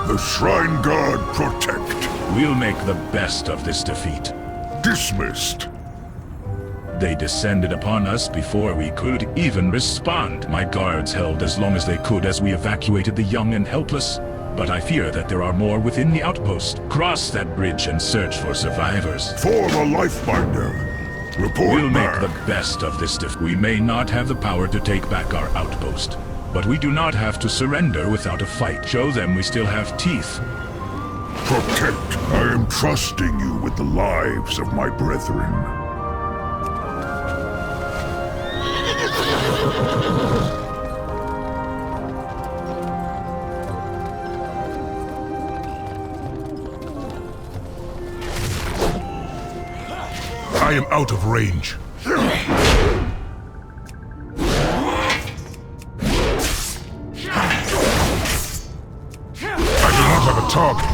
The Shrine God protect. We'll make the best of this defeat. Dismissed. They descended upon us before we could even respond. My guards held as long as they could as we evacuated the young and helpless. But I fear that there are more within the outpost. Cross that bridge and search for survivors. For the Lifebinder. Report We'll back. make the best of this We may not have the power to take back our outpost. But we do not have to surrender without a fight. Show them we still have teeth. Protect. I am trusting you with the lives of my brethren. I am out of range. I do not have a target.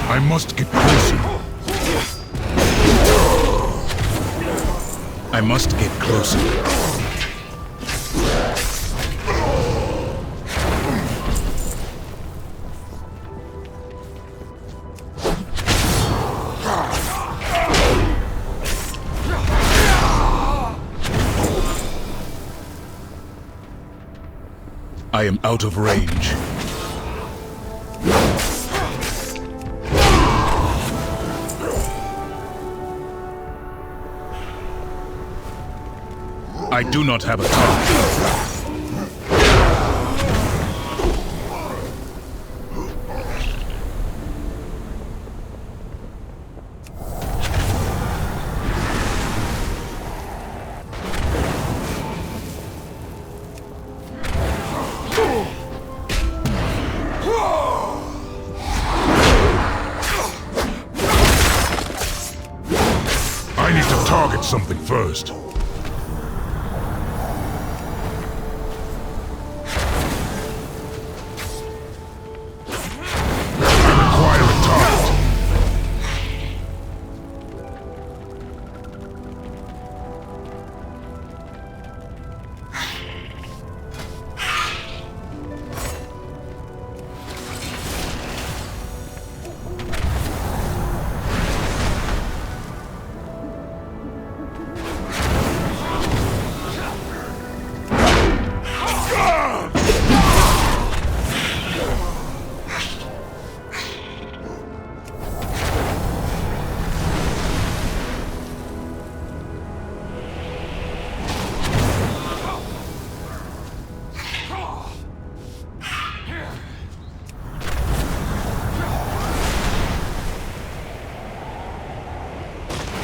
I must get closer. I must get closer. I am out of range. I do not have a target. I need to target something first.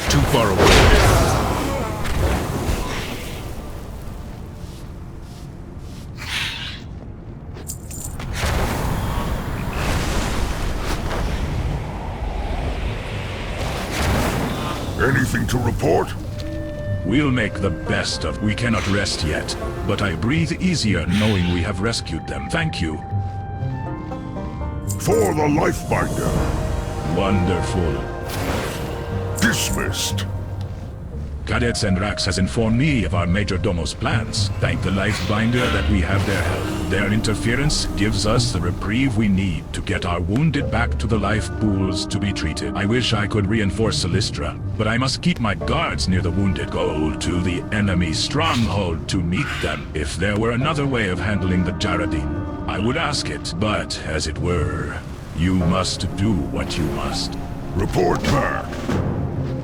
Too far away. Anything to report? We'll make the best of. We cannot rest yet, but I breathe easier knowing we have rescued them. Thank you. For the Lifebinder. Wonderful. Dismissed. Cadets and Rax has informed me of our Major Domo's plans. Thank the Lifebinder that we have their help. Their interference gives us the reprieve we need to get our wounded back to the life pools to be treated. I wish I could reinforce Silistra, but I must keep my guards near the wounded. Go to the enemy stronghold to meet them. If there were another way of handling the Djaradin, I would ask it, but as it were, you must do what you must. Report back.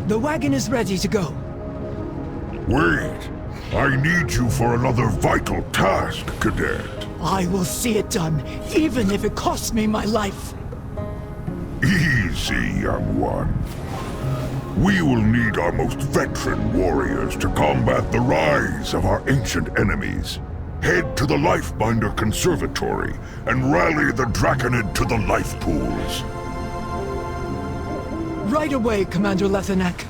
The wagon is ready to go. Wait. I need you for another vital task, Cadet. I will see it done, even if it costs me my life. Easy, young one. We will need our most veteran warriors to combat the rise of our ancient enemies. Head to the Lifebinder Conservatory and rally the Draconid to the life pools. Right away, Commander Lethenek.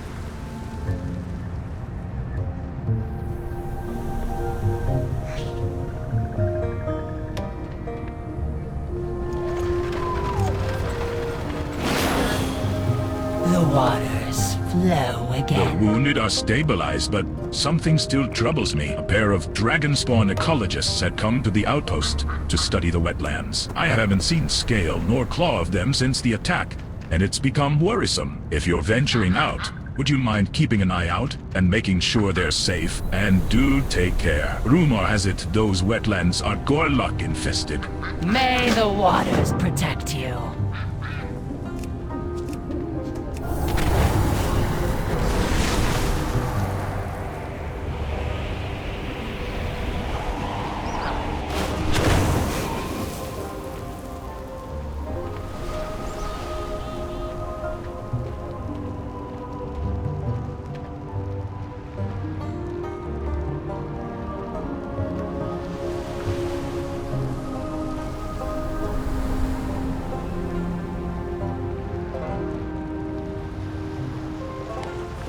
The waters flow again. The wounded are stabilized, but something still troubles me. A pair of dragon spawn ecologists had come to the outpost to study the wetlands. I haven't seen scale nor claw of them since the attack, and it's become worrisome. If you're venturing out, would you mind keeping an eye out and making sure they're safe? And do take care. Rumor has it those wetlands are Gorlock infested. May the waters protect you.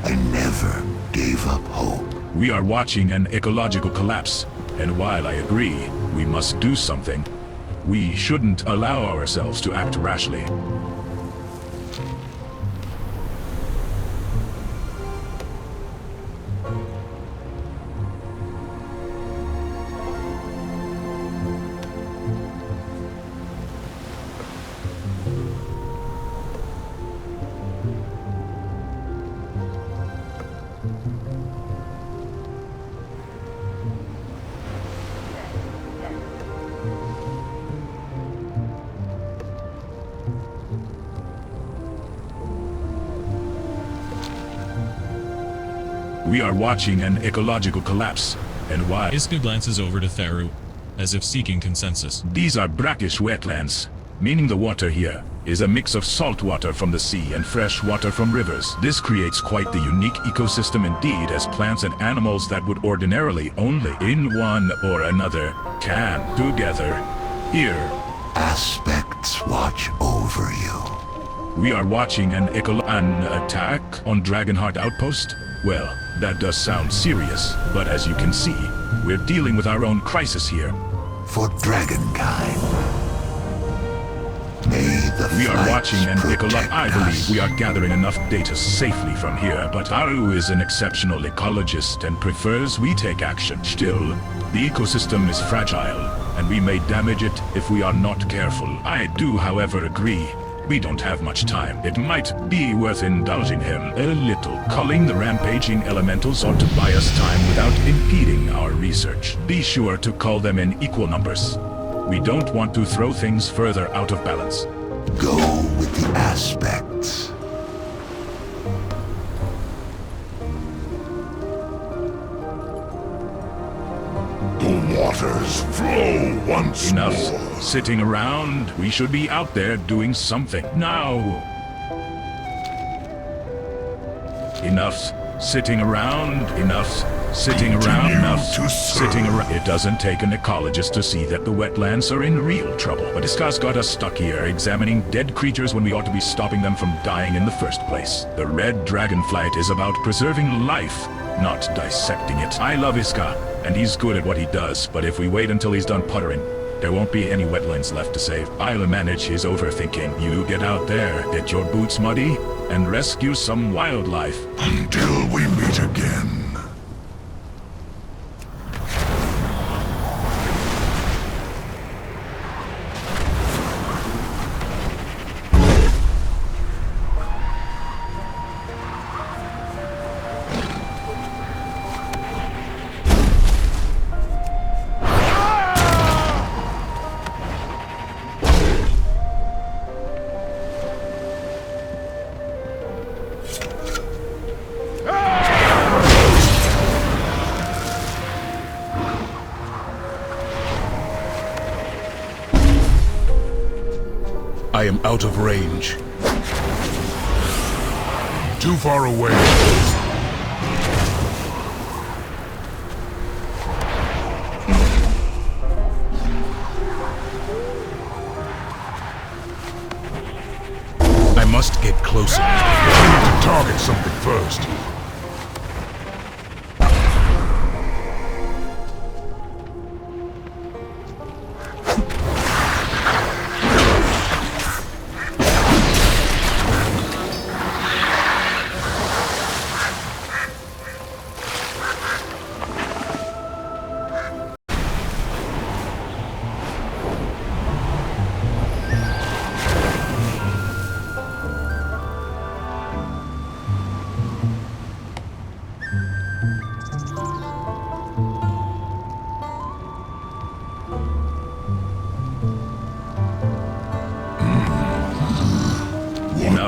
I never gave up hope. We are watching an ecological collapse, and while I agree we must do something, we shouldn't allow ourselves to act rashly. We are watching an ecological collapse, and why? Iska glances over to Theru, as if seeking consensus. These are brackish wetlands, meaning the water here is a mix of salt water from the sea and fresh water from rivers. This creates quite the unique ecosystem indeed, as plants and animals that would ordinarily only in one or another can together here. Aspects watch over you. We are watching an attack on Dragonheart Outpost? Well, that does sound serious, but as you can see, we're dealing with our own crisis here. For dragonkind. May the We are flights watching an protect I believe us. we are gathering enough data safely from here, but Aru is an exceptional ecologist and prefers we take action. Still, the ecosystem is fragile, and we may damage it if we are not careful. I do, however, agree. We don't have much time. It might be worth indulging him a little. Culling the rampaging elementals ought to buy us time without impeding our research. Be sure to cull them in equal numbers. We don't want to throw things further out of balance. Go with the aspects. The waters flow once Enough more. sitting around. We should be out there doing something now. Enough sitting around. Enough sitting around. Continue Enough to sitting serve. around. It doesn't take an ecologist to see that the wetlands are in real trouble. But Iska's got us stuck here examining dead creatures when we ought to be stopping them from dying in the first place. The red Dragonflight is about preserving life, not dissecting it. I love Iska, and he's good at what he does, but if we wait until he's done puttering, there won't be any wetlands left to save. I'll manage his overthinking. You get out there, get your boots muddy, and rescue some wildlife. Until we meet again. I am out of range. Too far away. I must get closer. I need to target something first.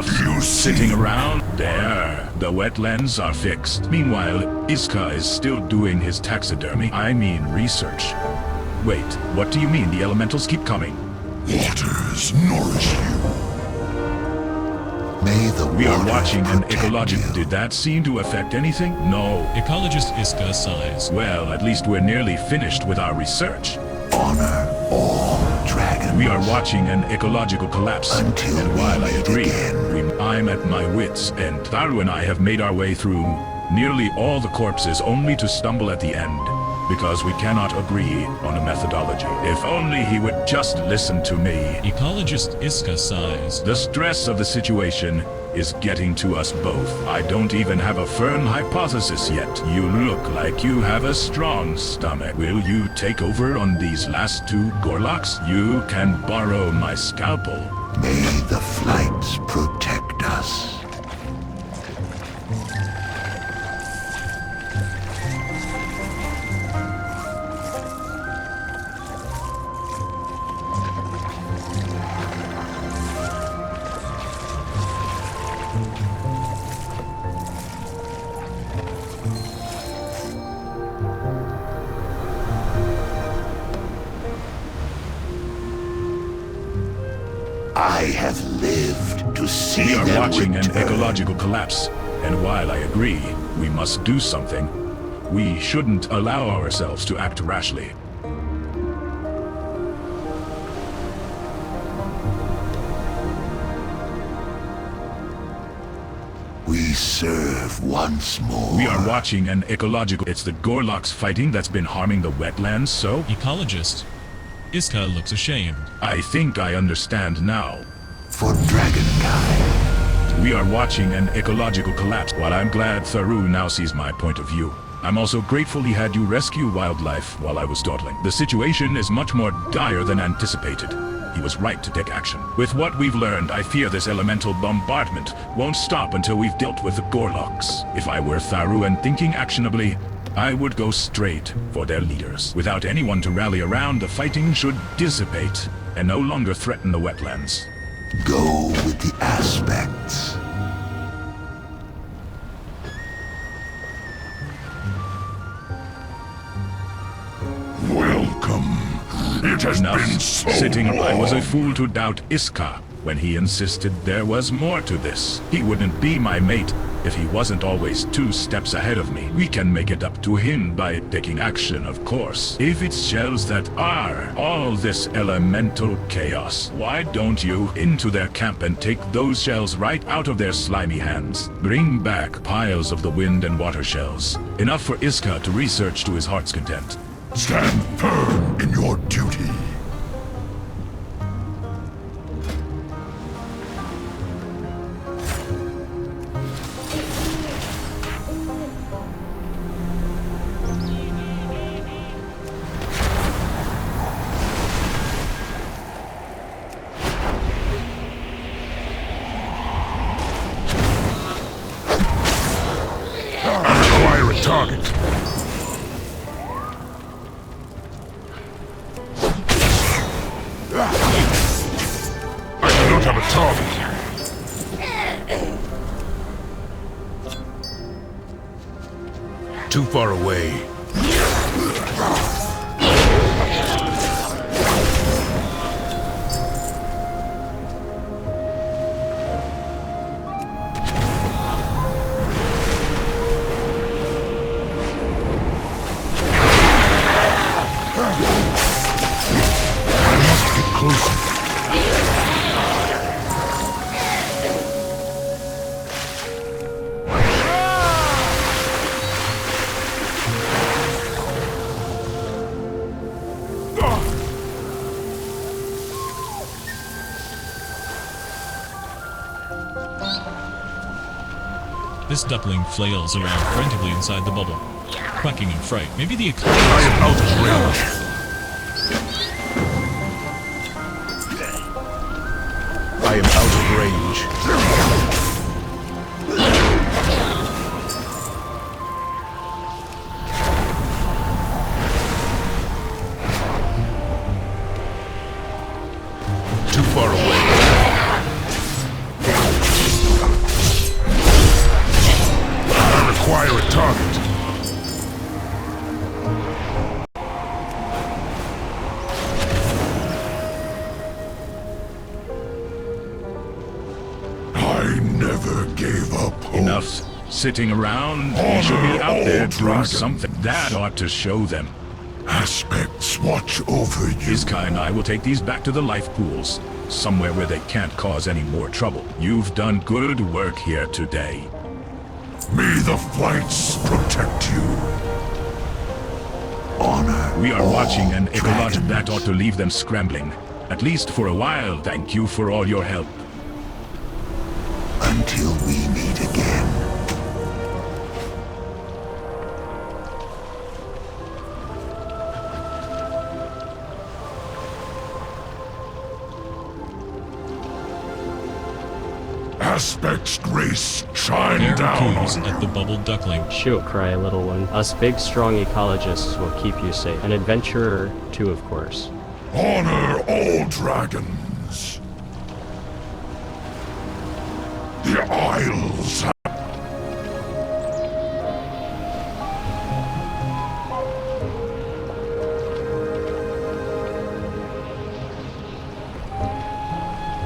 enough sitting around. There, the wetlands are fixed. Meanwhile, Iska is still doing his taxidermy. I mean research. Wait, what do you mean the elementals keep coming? Waters nourish you. May the We are waters watching an protect ecological. you. Did that seem to affect anything? No. Ecologist Iska sighs. Well, at least we're nearly finished with our research. Honor all dragons. We are watching an ecological collapse. Until and we while I meet agree, again. I'm at my wits' end. Tharu and I have made our way through nearly all the corpses only to stumble at the end. Because we cannot agree on a methodology. If only he would just listen to me. Ecologist Iska sighs. The stress of the situation is getting to us both. I don't even have a firm hypothesis yet. You look like you have a strong stomach. Will you take over on these last two Gorloks? You can borrow my scalpel. May the flights protect us. I have lived to see We are them watching an return. ecological collapse, and while I agree, we must do something, we shouldn't allow ourselves to act rashly. We serve once more. We are watching an ecological... It's the Gorloks fighting that's been harming the wetlands, so? Ecologist Iska looks ashamed. I think I understand now. For Dragonflight. We are watching an ecological collapse. While I'm glad Tharu now sees my point of view, I'm also grateful he had you rescue wildlife while I was dawdling. The situation is much more dire than anticipated. He was right to take action. With what we've learned, I fear this elemental bombardment won't stop until we've dealt with the Gorloks. If I were Tharu and thinking actionably, I would go straight for their leaders. Without anyone to rally around, the fighting should dissipate and no longer threaten the wetlands. Go with the aspects. Welcome. It has Enough been so sitting. long. I was a fool to doubt Iska when he insisted there was more to this. He wouldn't be my mate if he wasn't always 2 steps ahead of me. We can make it up to him by taking action, of course. If it's shells that are all this elemental chaos, why don't you into their camp and take those shells right out of their slimy hands? Bring back piles of the wind and water shells. Enough for Iska to research to his heart's content. Stand firm in your duty. Acquire a target. I do not have a target. Too far away. I must get closer. This duckling flails around frantically inside the bubble, quacking in fright. Maybe the I ecologist... am out of range. I am out of range. Too far away. enough sitting around. We should be out there doing something. That ought to show them. Aspects watch over you. Iska and I will take these back to the life pools, somewhere where they can't cause any more trouble. You've done good work here today. May the flights protect you. Honor. We are watching an ecologic dragons. that ought to leave them scrambling. At least for a while. Thank you for all your help. Until we meet again. Aspect's grace shine There down goes on at the bubbled duckling. Shoot, cry, little one. Us big, strong ecologists will keep you safe. An adventurer, too, of course. Honor all dragons. The Isles.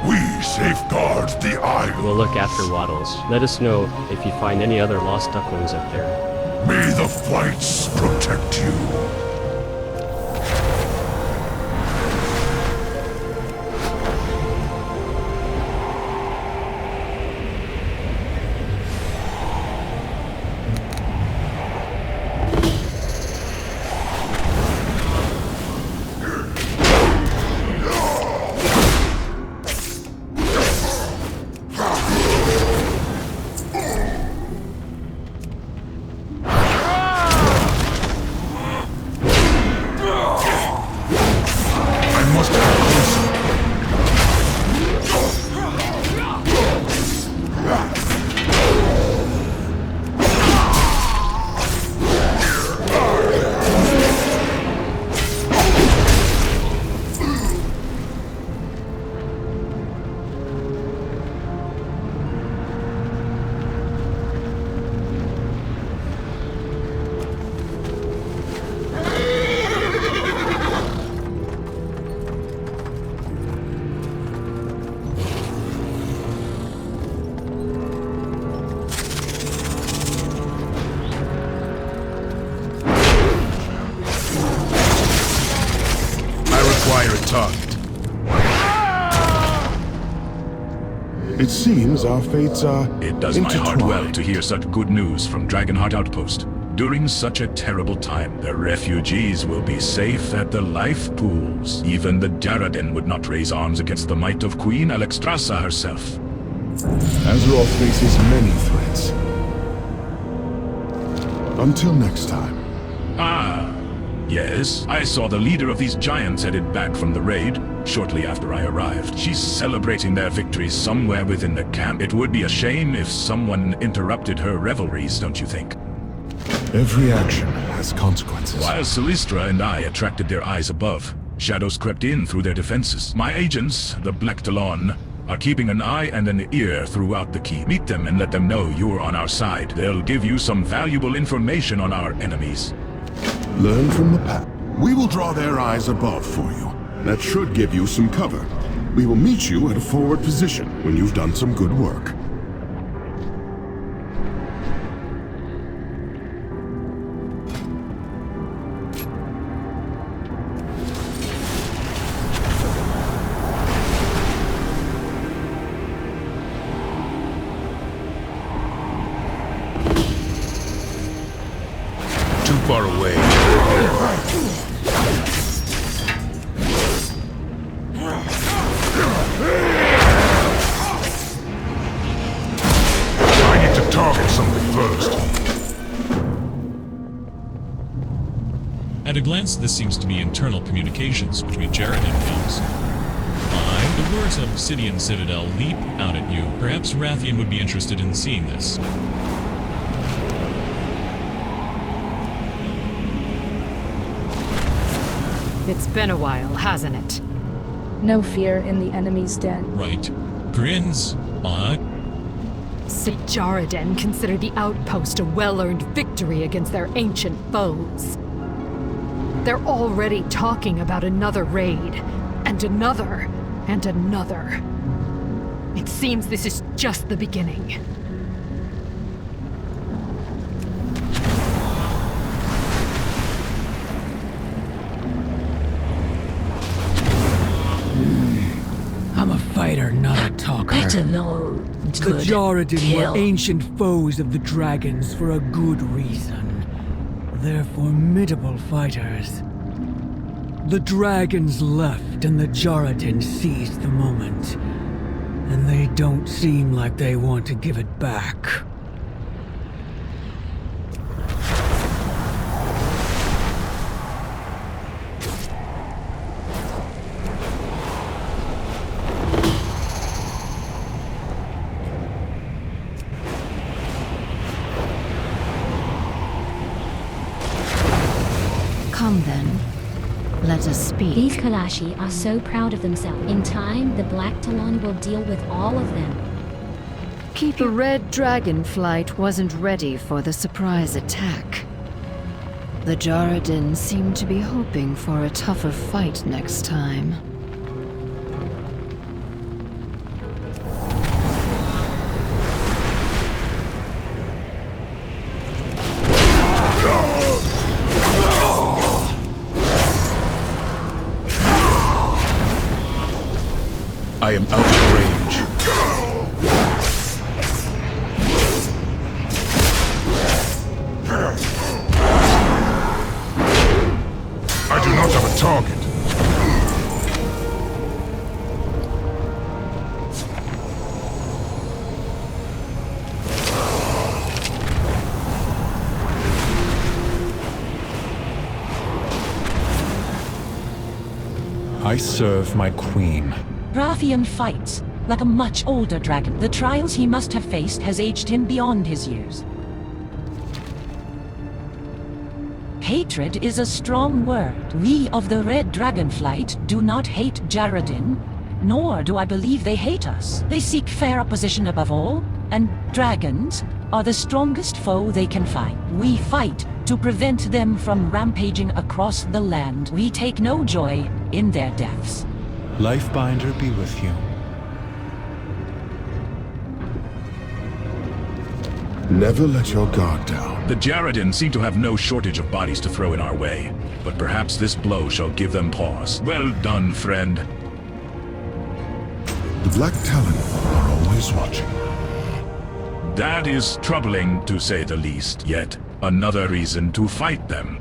We safeguard the Isles. We'll look after Waddles. Let us know if you find any other lost ducklings up there. May the flights protect you. It seems our fates are It does my heart intertwined. well to hear such good news from Dragonheart Outpost. During such a terrible time, the refugees will be safe at the life pools. Even the Djaradin would not raise arms against the might of Queen Alexstrasza herself. Azeroth faces many threats. Until next time. Ah, yes. I saw the leader of these giants headed back from the raid shortly after I arrived. She's celebrating their victories somewhere within the camp. It would be a shame if someone interrupted her revelries, don't you think? Every action has consequences. While Silistra and I attracted their eyes above, shadows crept in through their defenses. My agents, the Black Talon, are keeping an eye and an ear throughout the keep. Meet them and let them know you're on our side. They'll give you some valuable information on our enemies. Learn from the past. We will draw their eyes above for you. That should give you some cover. We will meet you at a forward position when you've done some good work. Too far away. I need to target something first. At a glance, this seems to be internal communications between Djaradin Giants. The words of Obsidian Citadel leap out at you. Perhaps Rathian would be interested in seeing this. It's been a while, hasn't it? No fear in the enemy's den. Right. Grins. St. Djaradin consider the outpost a well-earned victory against their ancient foes. They're already talking about another raid, and another, and another. It seems this is just the beginning. fighter, not a talker. Better know The good Djaradin kill. were ancient foes of the dragons for a good reason. They're formidable fighters. The dragons left and the Djaradin seized the moment. And they don't seem like they want to give it back. Come then. Let us speak. These Kalashi are so proud of themselves. In time, the Black Talon will deal with all of them. The Red Dragonflight wasn't ready for the surprise attack. The Djaradin seemed to be hoping for a tougher fight next time. I am out of range. I do not have a target. I serve my queen. Rathian fights like a much older dragon. The trials he must have faced has aged him beyond his years. Hatred is a strong word. We of the Red Dragonflight do not hate Djaradin, nor do I believe they hate us. They seek fair opposition above all, and dragons are the strongest foe they can find. We fight to prevent them from rampaging across the land. We take no joy in their deaths. Lifebinder be with you. Never let your guard down. The Djaradin seem to have no shortage of bodies to throw in our way, but perhaps this blow shall give them pause. Well done, friend. The Black Talon are always watching. That is troubling, to say the least, yet another reason to fight them.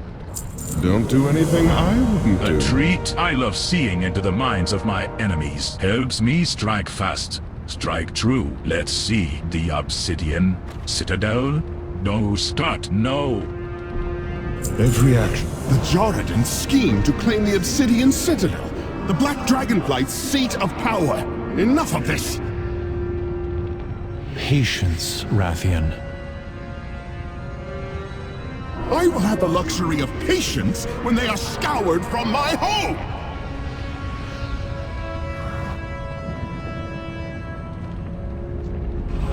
Don't do anything I wouldn't do. A treat. I love seeing into the minds of my enemies. Helps me strike fast, strike true. Let's see. The Obsidian Citadel? No, start, no. Every action. The Djaradin scheme to claim the Obsidian Citadel. The Black Dragonflight's seat of power. Enough of this! Patience, Rathian. I will have the luxury of patience when they are scoured from my home!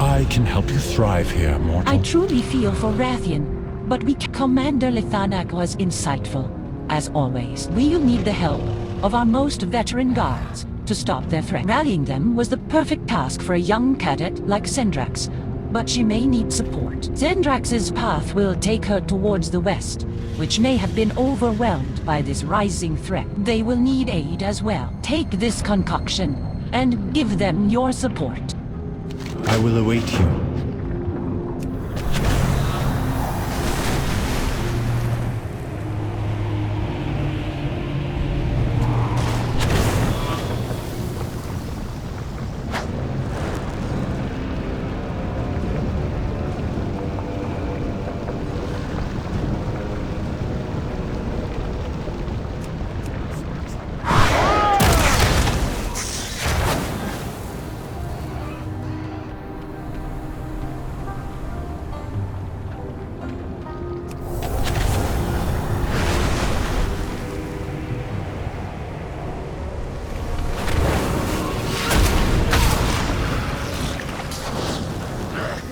I can help you thrive here, mortal. I truly feel for Rathian, but Commander Lithanak was insightful, as always. We'll need the help of our most veteran guards to stop their threat. Rallying them was the perfect task for a young cadet like Sendrax, but she may need support. Sendrax's path will take her towards the west, which may have been overwhelmed by this rising threat. They will need aid as well. Take this concoction and give them your support. I will await you.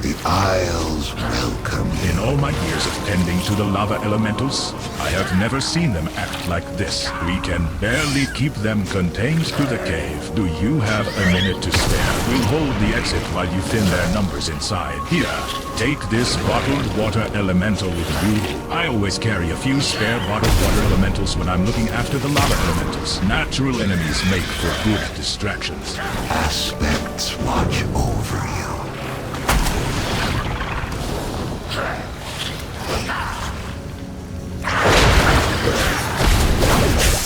The Isles welcome In all my years of tending to the lava elementals, I I have never seen them act like this. We can barely keep them contained to the cave. Do you have a minute to spare? We'll hold the exit while you thin their numbers inside. Here, take this bottled water elemental with you. I always carry a few spare bottled water elementals when I'm looking after the lava elementals. Natural enemies make for good distractions. Aspects watch over you.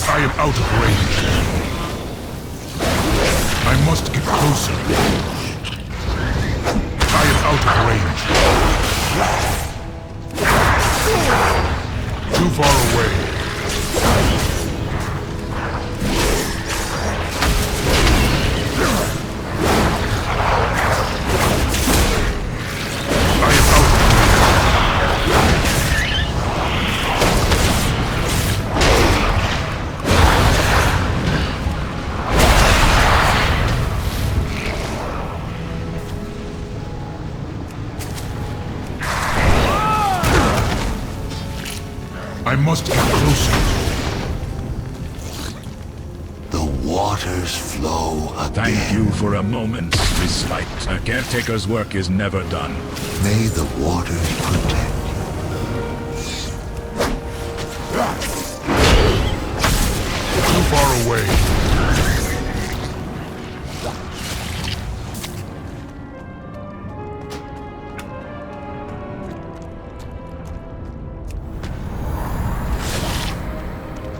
I am out of range. I must get closer. I am out of range. Too far away. I must get closer. The waters flow again. Thank you for a moment's respite. A caretaker's work is never done. May the waters protect. Too far away.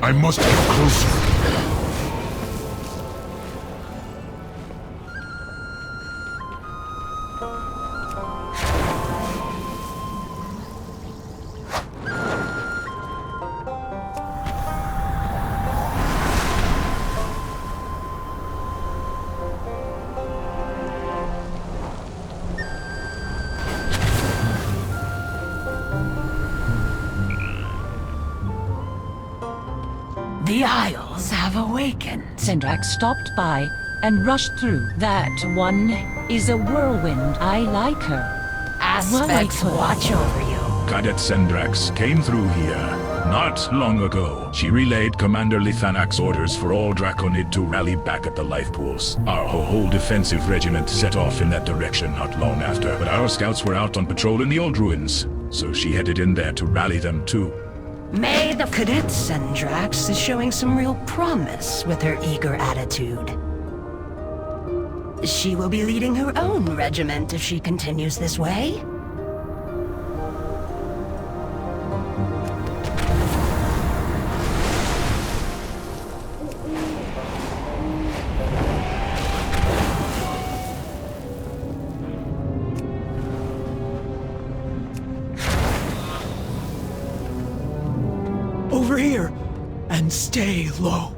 I must get closer. The Isles have awakened. Sendrak stopped by and rushed through. That one is a whirlwind. I like her. Aspects watch over you. Cadet Sendrax came through here not long ago. She relayed Commander Lithanak's orders for all Draconid to rally back at the life pools. Our whole defensive regiment set off in that direction not long after, but our scouts were out on patrol in the old ruins, so she headed in there to rally them too. May the Cadet Sendrax is showing some real promise with her eager attitude. She will be leading her own regiment if she continues this way. Over here, and stay low.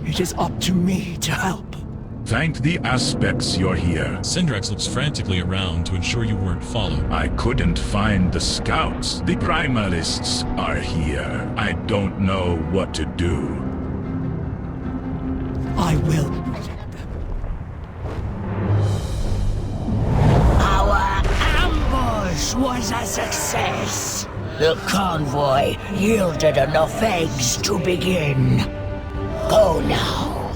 It is up to me to help. Thank the aspects you're here. Sendrax looks frantically around to ensure you weren't followed. I couldn't find the scouts. The Primalists are here. I don't know what to do. I will. Was a success. The convoy yielded enough eggs to begin. Go now.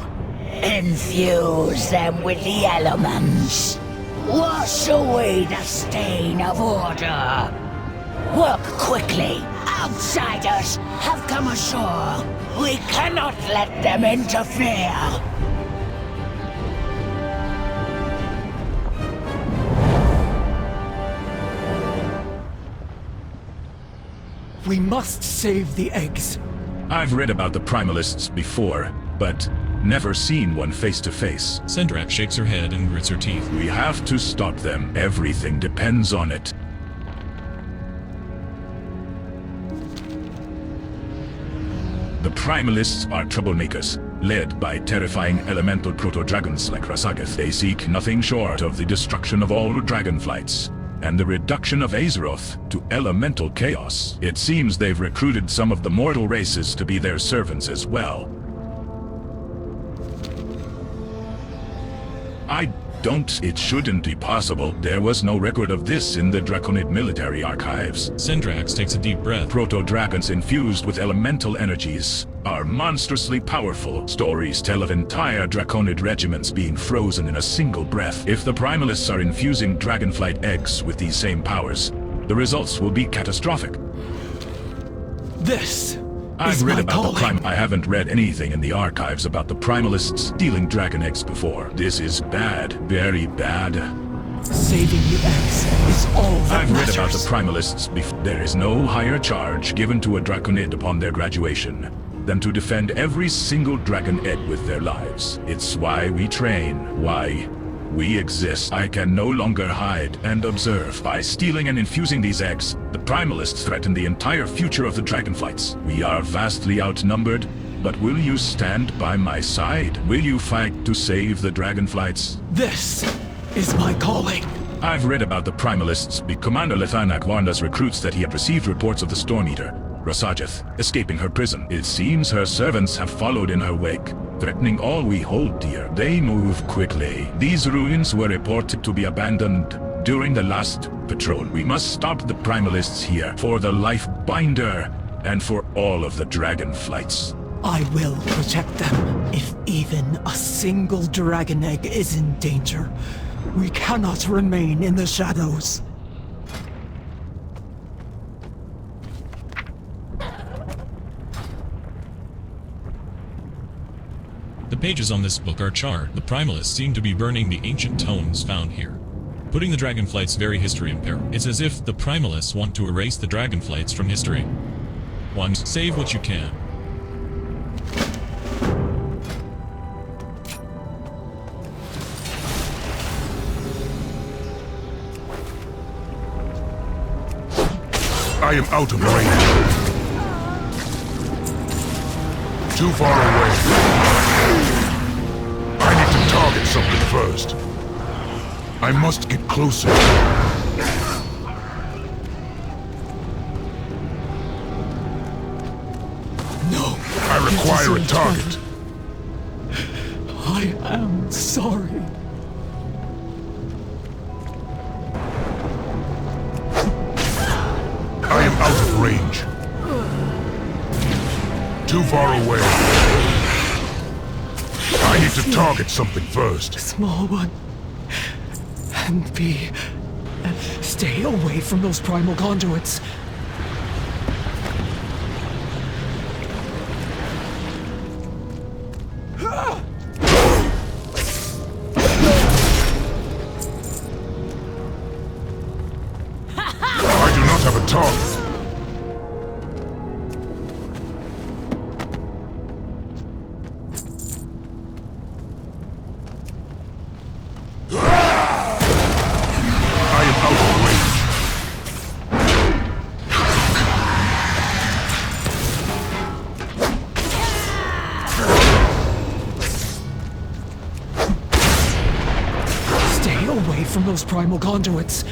Infuse them with the elements. Wash away the stain of order. Work quickly. Outsiders have come ashore. We cannot let them interfere. We must save the eggs. I've read about the Primalists before, but never seen one face to face. Sendrax shakes her head and grits her teeth. We have to stop them. Everything depends on it. The Primalists are troublemakers, led by terrifying elemental proto-dragons like Rasagath. They seek nothing short of the destruction of all Dragonflights and the reduction of Azeroth to elemental chaos. It seems they've recruited some of the mortal races to be their servants as well. It shouldn't be possible. There was no record of this in the Draconid military archives. Syndrax takes a deep breath. Proto-dragons infused with elemental energies are monstrously powerful. Stories tell of entire Draconid regiments being frozen in a single breath. If the Primalists are infusing Dragonflight eggs with these same powers, the results will be catastrophic. This I've is read my about calling. I haven't read anything in the archives about the Primalists stealing dragon eggs before. This is bad. Very bad. Saving the eggs is all that I've read matters. about the Primalists before. There is no higher charge given to a Draconid upon their graduation than to defend every single dragon egg with their lives. It's why we train, why we exist. I can no longer hide and observe. By stealing and infusing these eggs, the Primalists threaten the entire future of the Dragonflights. We are vastly outnumbered, but will you stand by my side? Will you fight to save the Dragonflights? This is my calling. I've read about the Primalists. Commander Lithanak warned us recruits that he had received reports of the Storm Eater, Rasajeth, escaping her prison. It seems her servants have followed in her wake, threatening all we hold dear. They move quickly. These ruins were reported to be abandoned during the last patrol. We must stop the Primalists here, for the Life Binder, and for all of the Dragonflights. I will protect them. If even a single dragon egg is in danger, we cannot remain in the shadows. The pages on this book are charred. The Primalists seem to be burning the ancient tomes found here, putting the Dragonflight's very history in peril. It's as if the Primalists want to erase the Dragonflights from history. One, save what you can. I am out of range. Too far away. I need to target something first. I must get closer. No. I require a target. I am sorry. I am out of range. Too far away. I need to target something first. Small one. And stay away from those primal conduits. I do not have a target. I am out of range. Stay away from those primal conduits.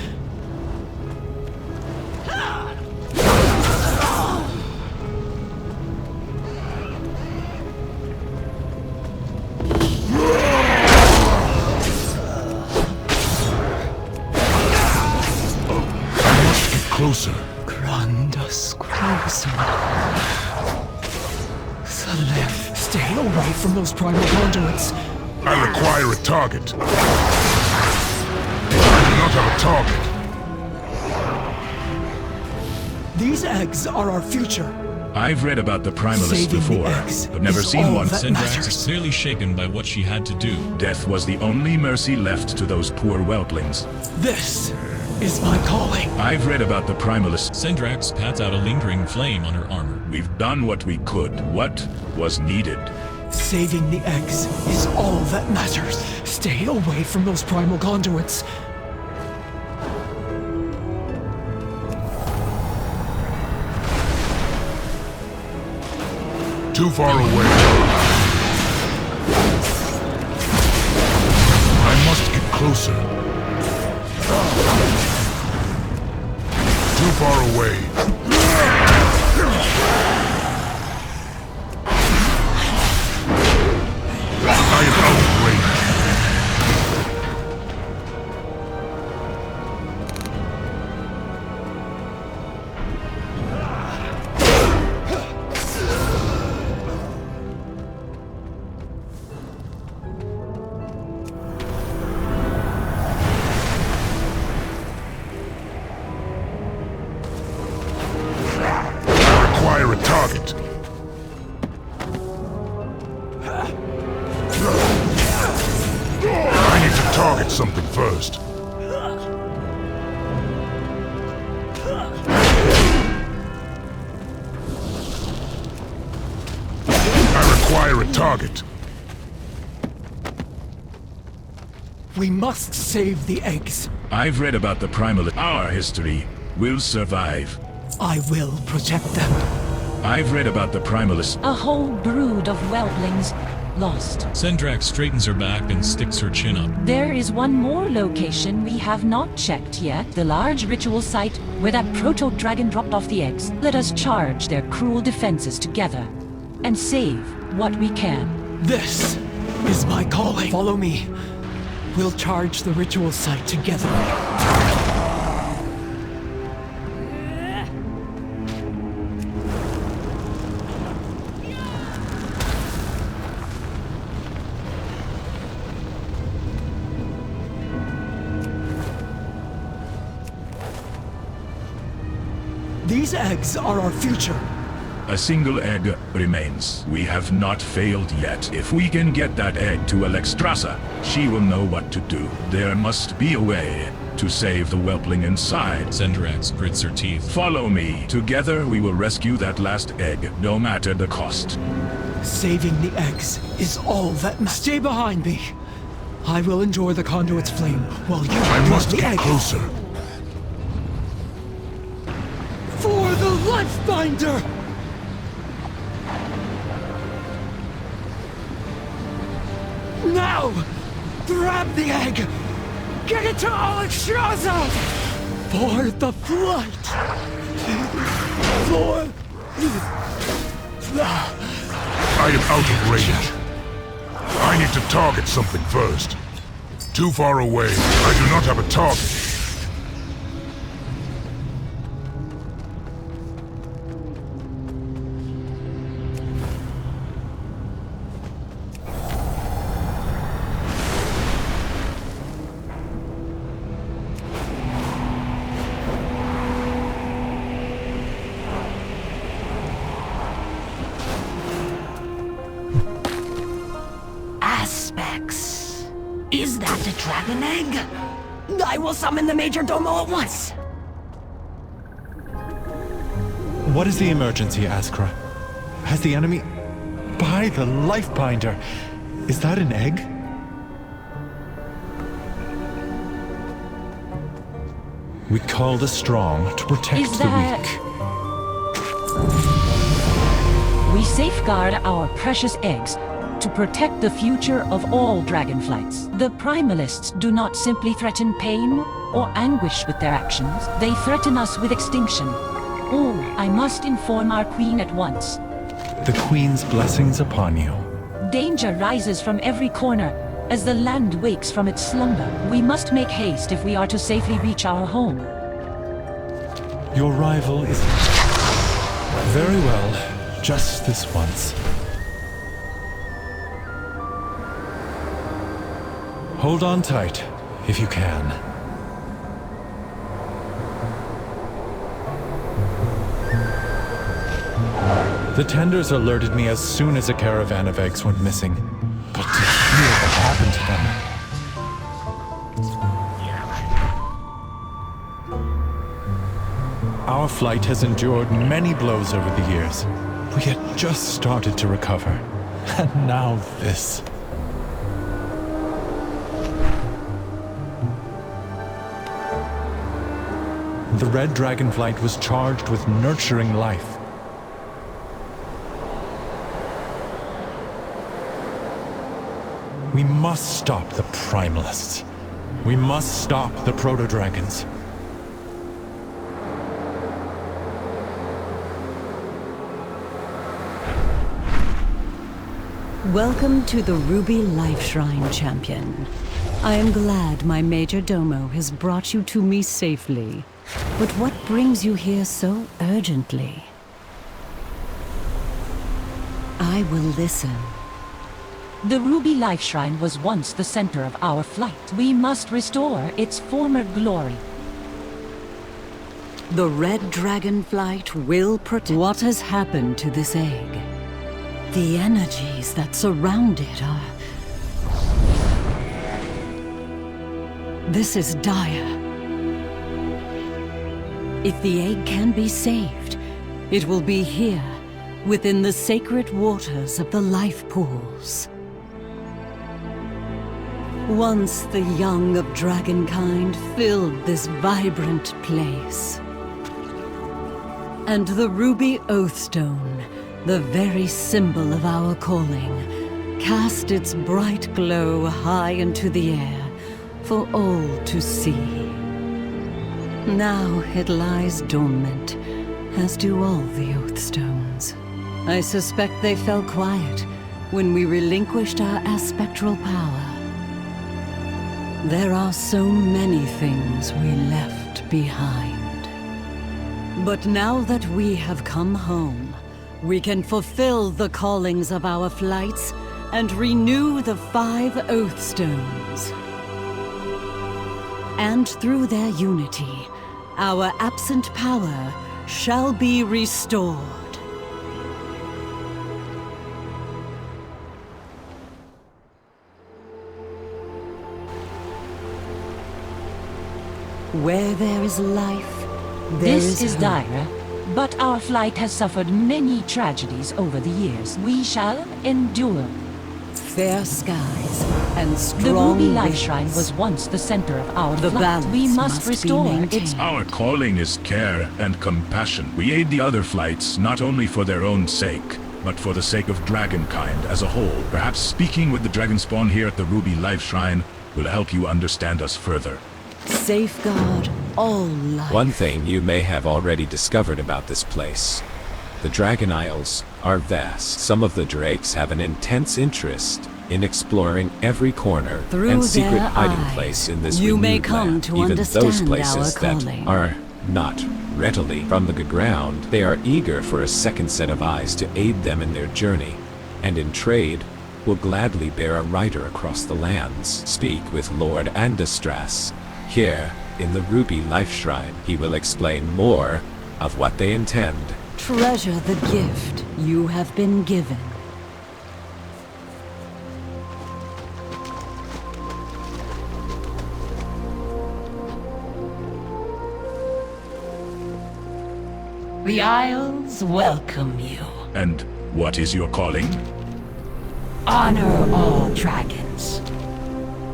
Closer. Grant us closer. Salem, stay away from those primal conduits. I require a target. I do not have a target. These eggs are our future. I've read about the Primalists Saving the before, eggs but never is seen all one. that Syndrax matters. is clearly shaken by what she had to do. Death was the only mercy left to those poor whelplings. This is my calling. I've read about the Primalists. Syndrax pats out a lingering flame on her armor. We've done what we could. What was needed? Saving the eggs is all that matters. Stay away from those primal conduits. Too far away. I must get closer. Too far away. I am out of range. I require a target. We must save the eggs. I've read about the Primalists. Our history will survive. I will protect them. I've read about the Primalists. A whole brood of whelplings lost. Sendrax straightens her back and sticks her chin up. There is one more location we have not checked yet. The large ritual site where that proto-dragon dropped off the eggs. Let us charge their cruel defenses together and save what we can. This is my calling. Follow me. We'll charge the ritual site together. These eggs are our future. A single egg remains. We have not failed yet. If we can get that egg to Alexstrasza, she will know what to do. There must be a way to save the whelpling inside. Sendrax grits her teeth. Follow me. Together we will rescue that last egg, no matter the cost. Saving the eggs is all that matters. Stay behind me. I will enjoy the conduit's flame while you I must the get egg. closer. For the Lifebinder! Now! Grab the egg! Get it to Alexstrasza! For the flight! For the... I am out of range. I need to target something first. Too far away. I do not have a target. Is that a dragon egg? I will summon the Major Domo at once. What is the emergency, Askra? Has the enemy... By the Lifebinder! Is that an egg? We call the strong to protect the weak. We safeguard our precious eggs to protect the future of all Dragonflights. The Primalists do not simply threaten pain or anguish with their actions. They threaten us with extinction. Oh, I must inform our queen at once. The Queen's blessings upon you. Danger rises from every corner as the land wakes from its slumber. We must make haste if we are to safely reach our home. Your rival is... Very well, just this once. Hold on tight, if you can. The tenders alerted me as soon as a caravan of eggs went missing. But to hear what happened to them... Our flight has endured many blows over the years. We had just started to recover. And now this... The Red Dragonflight was charged with nurturing life. We must stop the Primalists. We must stop the Proto-Dragons. Welcome to the Ruby Life Shrine, Champion. I am glad my Major Domo has brought you to me safely. But what brings you here so urgently? I will listen. The Ruby Life Shrine was once the center of our flight. We must restore its former glory. The Red Dragonflight will protect. What has happened to this egg? The energies that surround it are... This is dire. If the egg can be saved, it will be here, within the sacred waters of the life pools. Once the young of dragonkind filled this vibrant place. And the ruby oathstone, the very symbol of our calling, cast its bright glow high into the air for all to see. Now it lies dormant, as do all the oathstones. I suspect they fell quiet when we relinquished our aspectral power. There are so many things we left behind. But now that we have come home, we can fulfill the callings of our flights and renew the 5 Oathstones. And through their unity, our absent power shall be restored. Where there is life, This is dire, but our flight has suffered many tragedies over the years. We shall endure. Fair skies and strong The Ruby Life wishes. Shrine was once the center of our The flight. balance We must must be restore its... maintained. Our calling is care and compassion. We aid the other flights not only for their own sake, but for the sake of dragonkind as a whole. Perhaps speaking with the Dragonspawn here at the Ruby Life Shrine will help you understand us further. Safeguard all life. One thing you may have already discovered about this place. The Dragon Isles are vast. Some of the drakes have an intense interest in exploring every corner Through and secret their hiding eyes, place in this you may renewed come land. to Even understand those places our that calling. are not readily from the ground, they are eager for a second set of eyes to aid them in their journey, and in trade will gladly bear a rider across the lands. Speak with Lord Andastras. Here, in the Ruby Life Shrine, he will explain more of what they intend. Treasure the gift you have been given. The Isles welcome you. And what is your calling? Honor all dragons.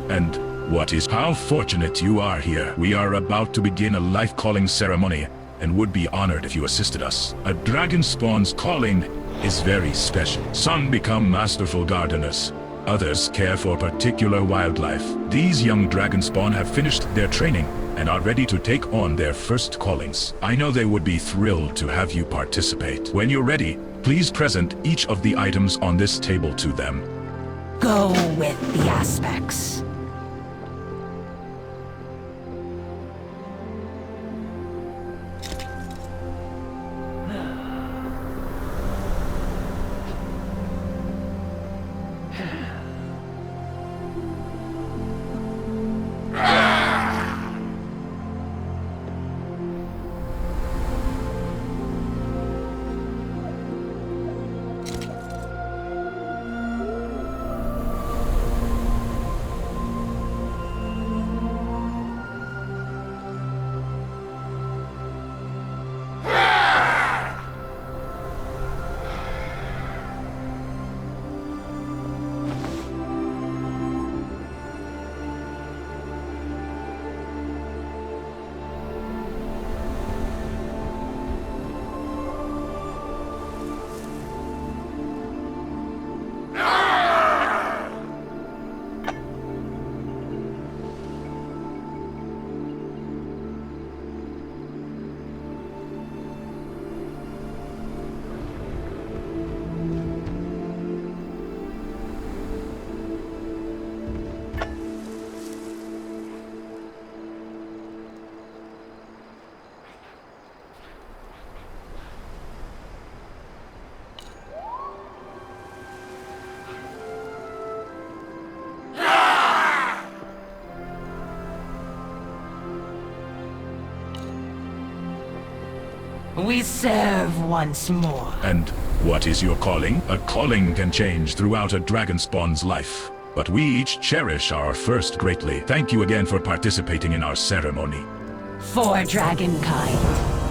And what is... How fortunate you are here. We are about to begin a life-calling ceremony, and would be honored if you assisted us. A Dragonspawn's calling is very special. Some become masterful gardeners. Others care for particular wildlife. These young Dragonspawn have finished their training and are ready to take on their first callings. I know they would be thrilled to have you participate. When you're ready, please present each of the items on this table to them. Go with the aspects. We serve once more. And what is your calling? A calling can change throughout a Dragonspawn's life, but we each cherish our first greatly. Thank you again for participating in our ceremony. For dragonkind.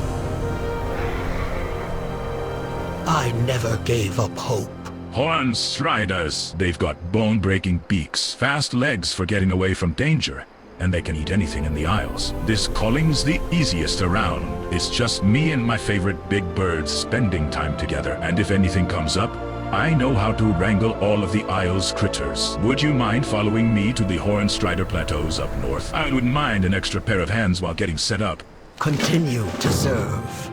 I never gave up hope. Horn striders. They've got bone-breaking beaks, fast legs for getting away from danger, and they can eat anything in the Isles. This calling's the easiest around. It's just me and my favorite big birds spending time together, and if anything comes up, I know how to wrangle all of the Isles' critters. Would you mind following me to the Horn Strider Plateaus up north? I wouldn't mind an extra pair of hands while getting set up. Continue to serve.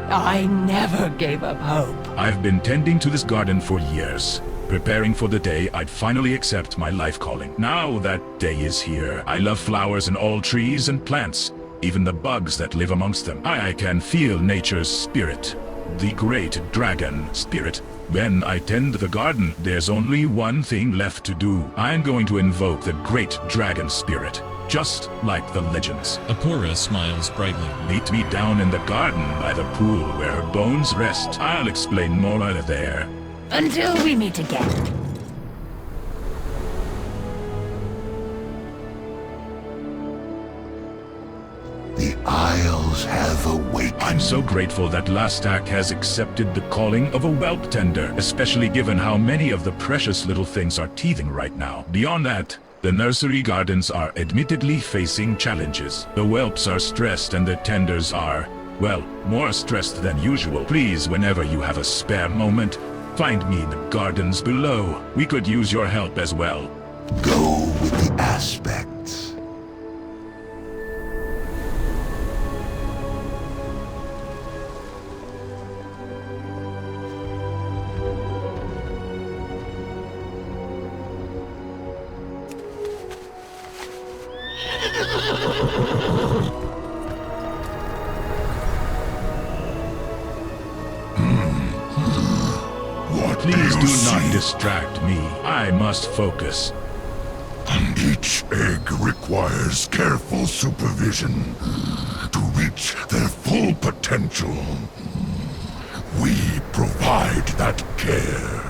I never gave up hope. I've been tending to this garden for years, preparing for the day I'd finally accept my life calling. Now that day is here. I love flowers and all trees and plants, even the bugs that live amongst them. I can feel nature's spirit, the great dragon spirit. When I tend the garden, there's only one thing left to do. I'm going to invoke the great dragon spirit, just like the legends. Apura smiles brightly. Meet me down in the garden by the pool where her bones rest. I'll explain more there. Until we meet again. The Isles have awakened. I'm so grateful that Lastak has accepted the calling of a whelp tender, especially given how many of the precious little things are teething right now. Beyond that, the nursery gardens are admittedly facing challenges. The whelps are stressed and the tenders are, well, more stressed than usual. Please, whenever you have a spare moment, find me in the gardens below. We could use your help as well. Go with the aspects. Please do not distract me. I must focus. Each egg requires careful supervision to reach their full potential. We provide that care.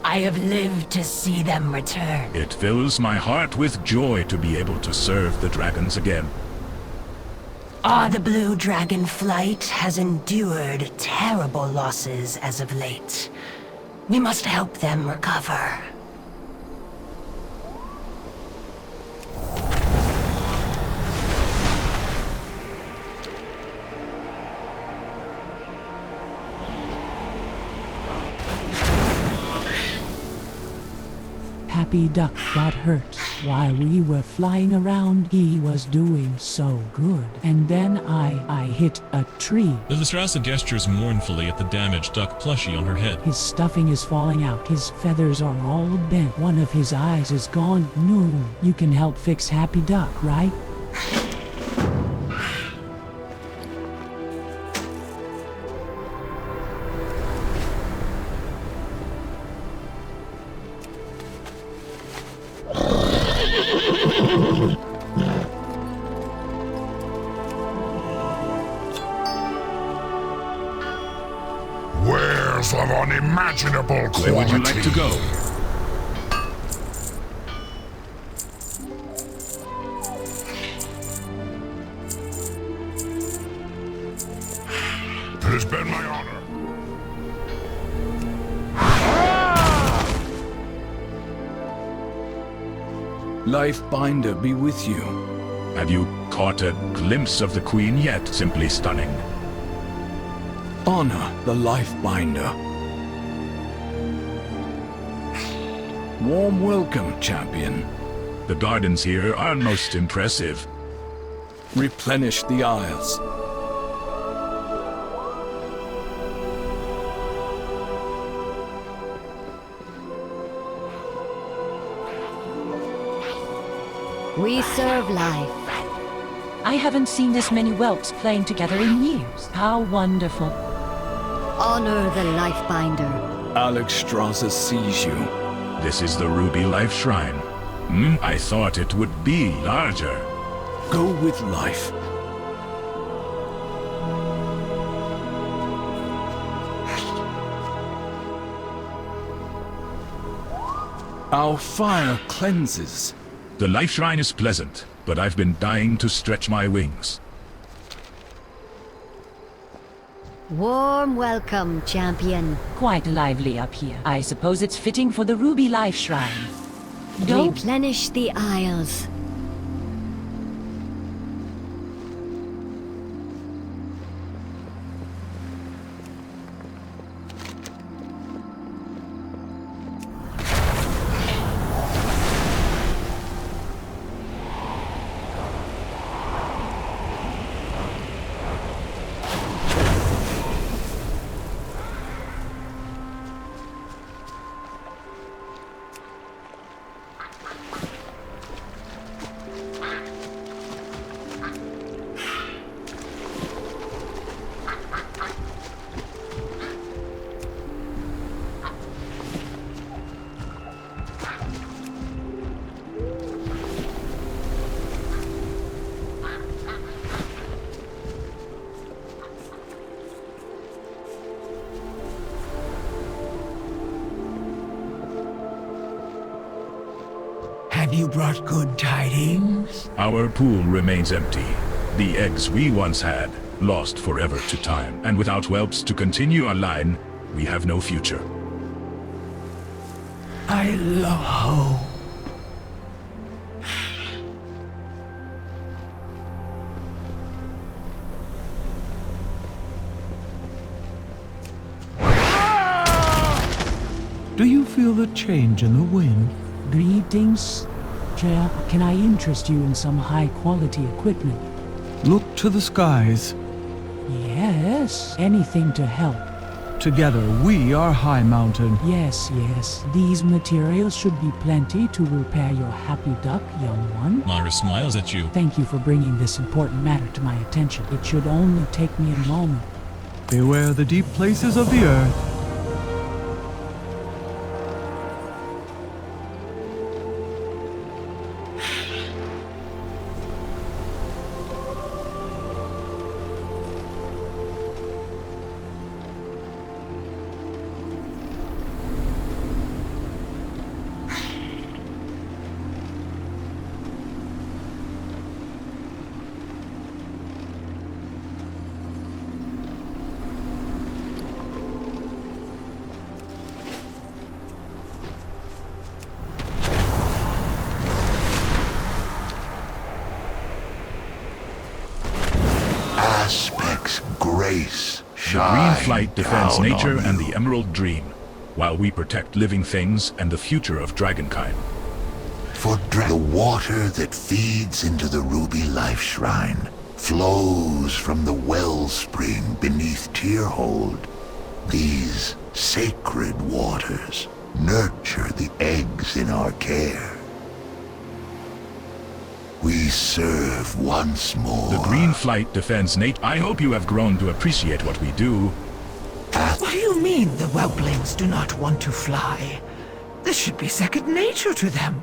I have lived to see them return. It fills my heart with joy to be able to serve the dragons again. The blue Dragonflight has endured terrible losses as of late. We must help them recover. Happy Duck got hurt. While we were flying around, he was doing so good. And then I hit a tree. Illustrasa gestures mournfully at the damaged duck plushie on her head. His stuffing is falling out. His feathers are all bent. One of his eyes is gone. No, you can help fix Happy Duck, right? Wares of unimaginable quality. Where would you like to go? It has been my honor. Lifebinder be with you. Have you caught a glimpse of the Queen yet? Simply stunning. Honor the Lifebinder. Warm welcome, champion. The gardens here are most impressive. Replenish the Isles. We serve life. I haven't seen this many whelps playing together in years. How wonderful. Honor the Lifebinder. Alexstrasza sees you. This is the Ruby Life Shrine. I thought it would be larger. Go with life. Our fire cleanses. The life shrine is pleasant, but I've been dying to stretch my wings. Warm welcome, champion. Quite lively up here. I suppose it's fitting for the Ruby Life Shrine. Don't Replenish the Isles. Have you brought good tidings? Our pool remains empty. The eggs we once had, lost forever to time. And without whelps to continue our line, we have no future. I love hope. Do you feel the change in the wind? Greetings. Can I interest you in some high-quality equipment? Look to the skies. Yes, anything to help. Together we are High Mountain. Yes. These materials should be plenty to repair your happy duck, young one. Myra smiles at you. Thank you for bringing this important matter to my attention. It should only take me a moment. Beware the deep places of the earth. Aspect's grace The Dragonflight defends nature and the Emerald Dream, while we protect living things and the future of Dragonkind. For the water that feeds into the Ruby Life Shrine flows from the wellspring beneath Tierhold. These sacred waters nurture the eggs in our care. We serve once more. The Dragonflight defends nature. I hope you have grown to appreciate what we do. What do you mean the whelplings do not want to fly? This should be second nature to them.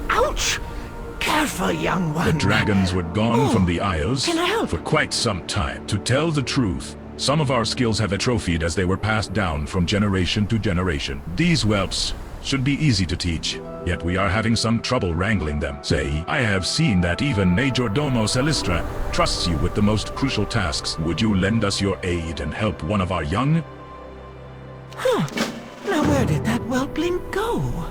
Ouch! Careful, young one. The dragons were gone from the Isles can I help? for quite some time. To tell the truth, some of our skills have atrophied as they were passed down from generation to generation. These whelps should be easy to teach, yet we are having some trouble wrangling them. Say, I have seen that even Major Domo Celistra trusts you with the most crucial tasks. Would you lend us your aid and help one of our young? Huh. Now where did that whelpling go?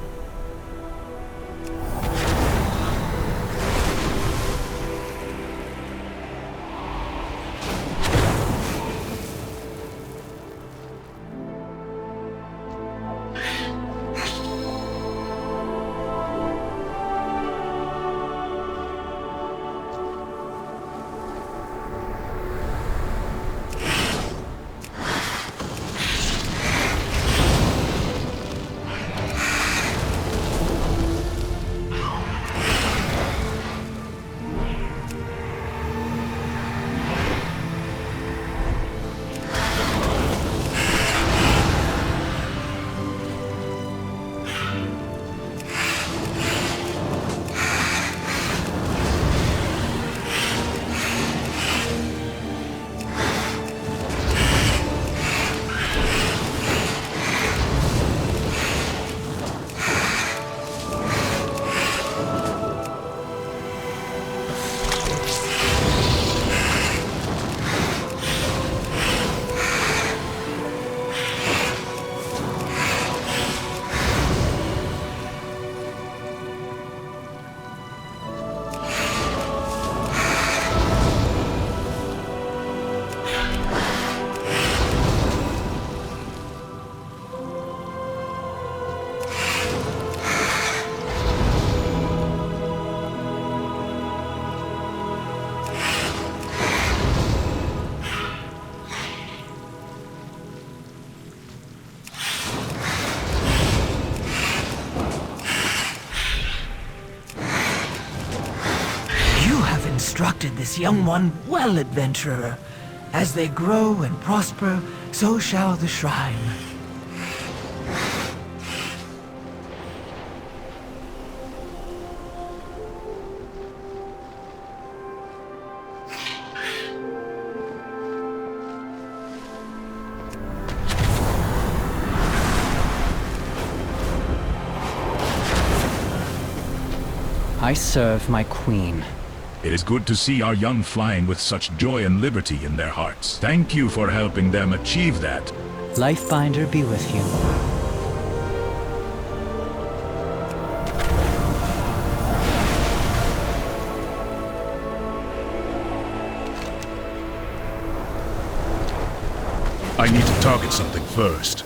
instructed this young one well, adventurer. As they grow and prosper, so shall the shrine. I serve my queen. It is good to see our young flying with such joy and liberty in their hearts. Thank you for helping them achieve that. Lifebinder be with you. I need to target something first.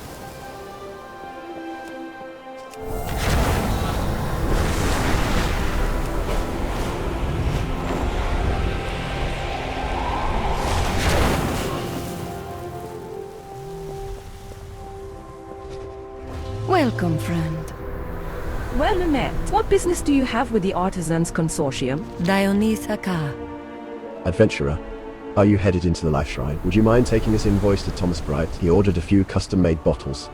Welcome, friend. Well, Annette, what business do you have with the Artisans Consortium? Dionysa Ka. Adventurer, are you headed into the Life Shrine? Would you mind taking this invoice to Thomas Bright? He ordered a few custom-made bottles,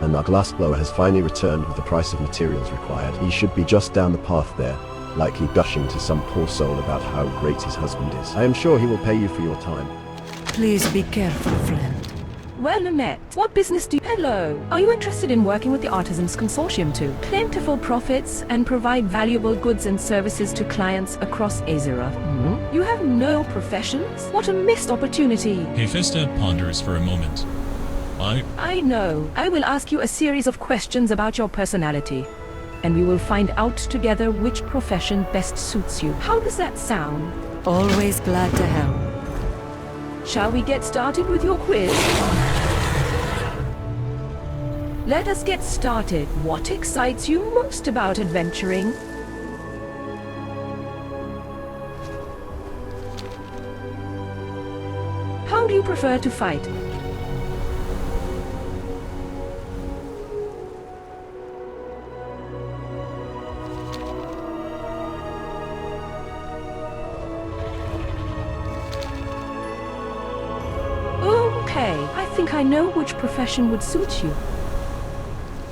and our glassblower has finally returned with the price of materials required. He should be just down the path there, likely gushing to some poor soul about how great his husband is. I am sure he will pay you for your time. Please be careful, friend. Well, Annette, what business do you... Hello. Are you interested in working with the Artisans Consortium to plentiful profits and provide valuable goods and services to clients across Azeroth? You have no professions? What a missed opportunity. Hephaestus ponders for a moment. I know. I will ask you a series of questions about your personality, and we will find out together which profession best suits you. How does that sound? Always glad to help. Shall we get started with your quiz? Let us get started. What excites you most about adventuring? How do you prefer to fight? I think I know which profession would suit you.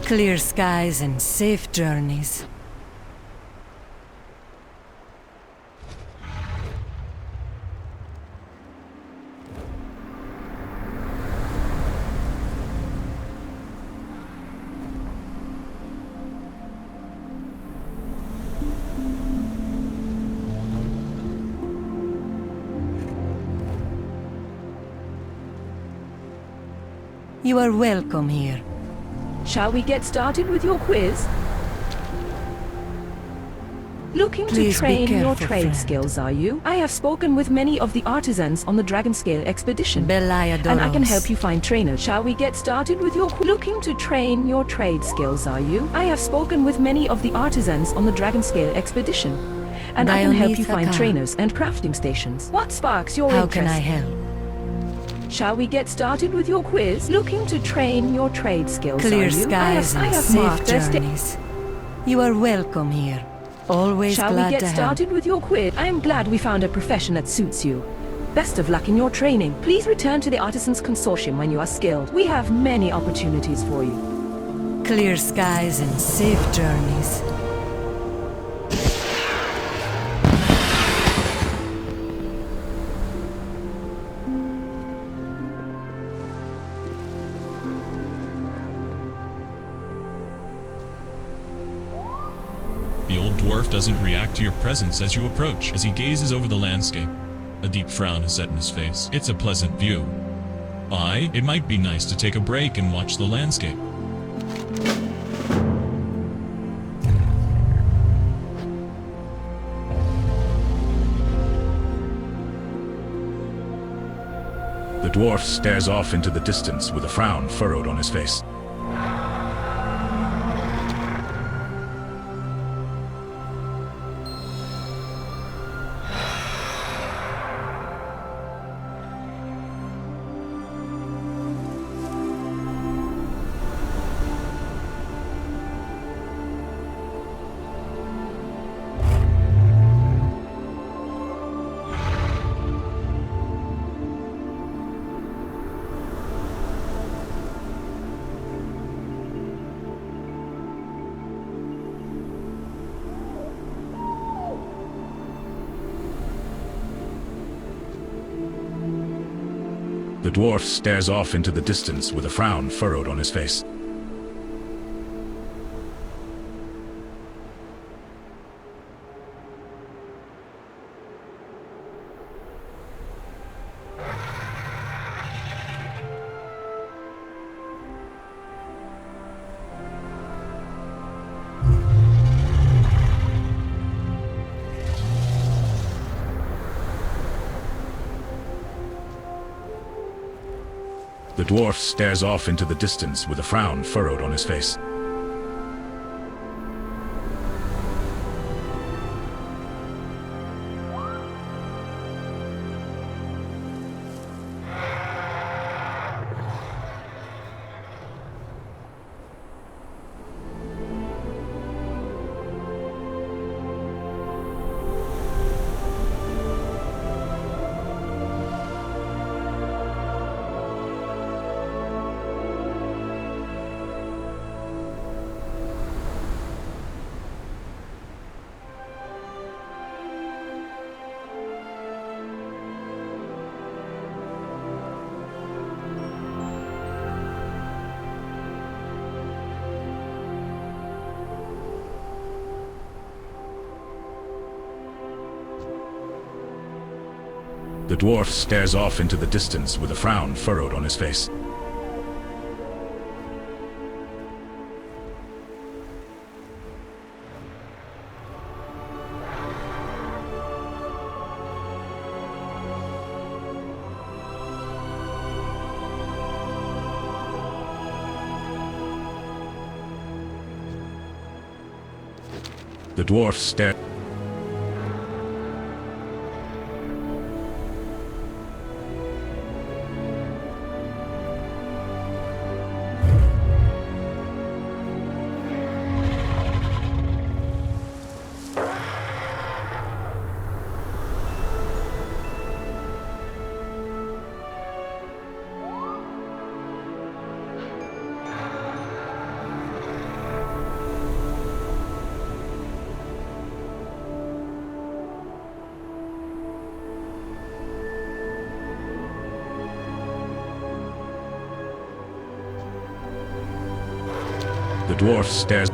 Clear skies and safe journeys. You are welcome here. Shall we get started with your quiz? Looking to train your trade skills, are you? I have spoken with many of the artisans on the Dragonscale expedition, and I can help you find trainers. Shall we get started with your looking to train your trade skills, are you? I have spoken with many of the artisans on the Dragonscale expedition, and I can help you find trainers and crafting stations. What sparks your interest? How can I help? Shall we get started with your quiz? Looking to train your trade skills, Clear are you? skies and safe journeys. You are welcome here. Always glad to help. Shall we get started with your quiz? I am glad we found a profession that suits you. Best of luck in your training. Please return to the Artisans Consortium when you are skilled. We have many opportunities for you. Clear skies and safe journeys. The old dwarf doesn't react to your presence as you approach. As he gazes over the landscape, a deep frown is set in his face. It's a pleasant view. It might be nice to take a break and watch the landscape. The dwarf stares off into the distance with a frown furrowed on his face. The dwarf stares off into the distance with a frown furrowed on his face. The dwarf stares off into the distance with a frown furrowed on his face. The dwarf stares off into the distance with a frown furrowed on his face. The dwarf stares. The dwarf stares.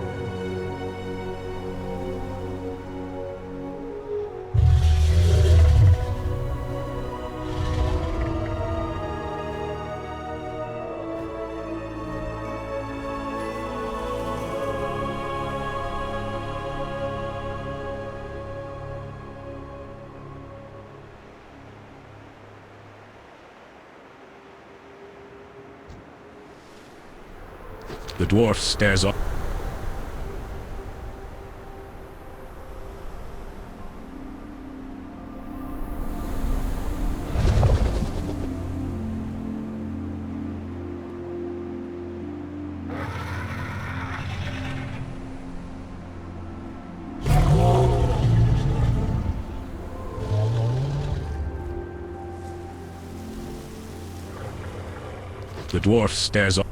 The dwarf stares off. The dwarf stares off.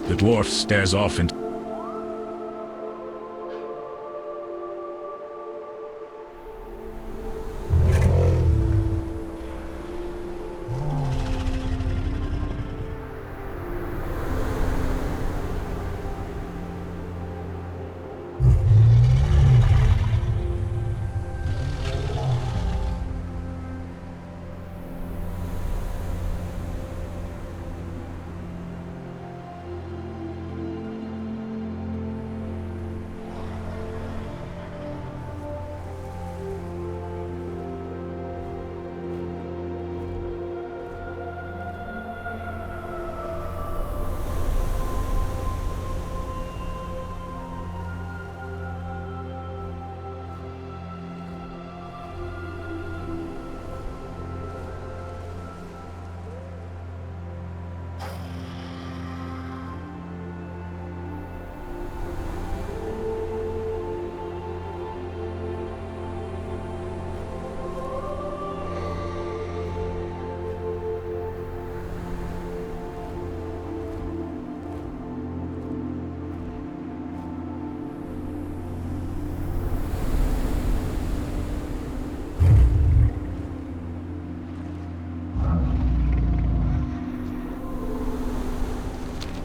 The dwarf stares off into.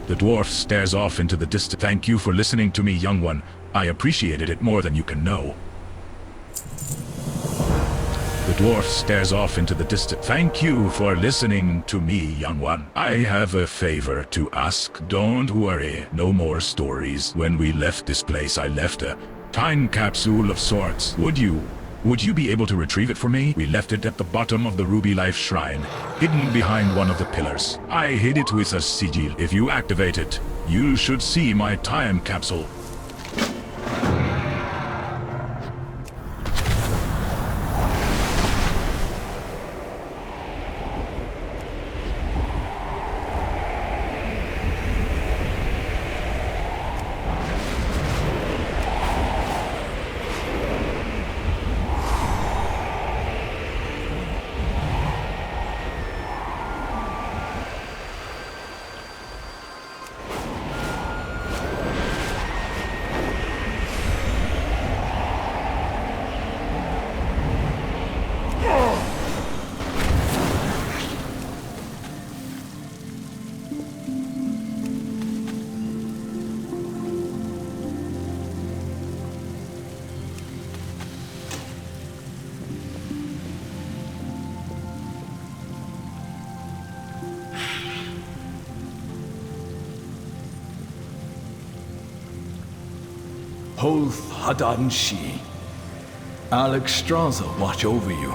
The dwarf stares off into the distance. Thank you for listening to me, young one. I appreciated it more than you can know. The dwarf stares off into the distance. Thank you for listening to me, young one. I have a favor to ask. Don't worry, no more stories. When we left this place, I left a time capsule of sorts. Would you be able to retrieve it for me? We left it at the bottom of the Ruby Life Shrine, hidden behind one of the pillars. I hid it with a sigil. If you activate it, you should see my time capsule. Hoth Hadan Shi. Alex Straza watch over you.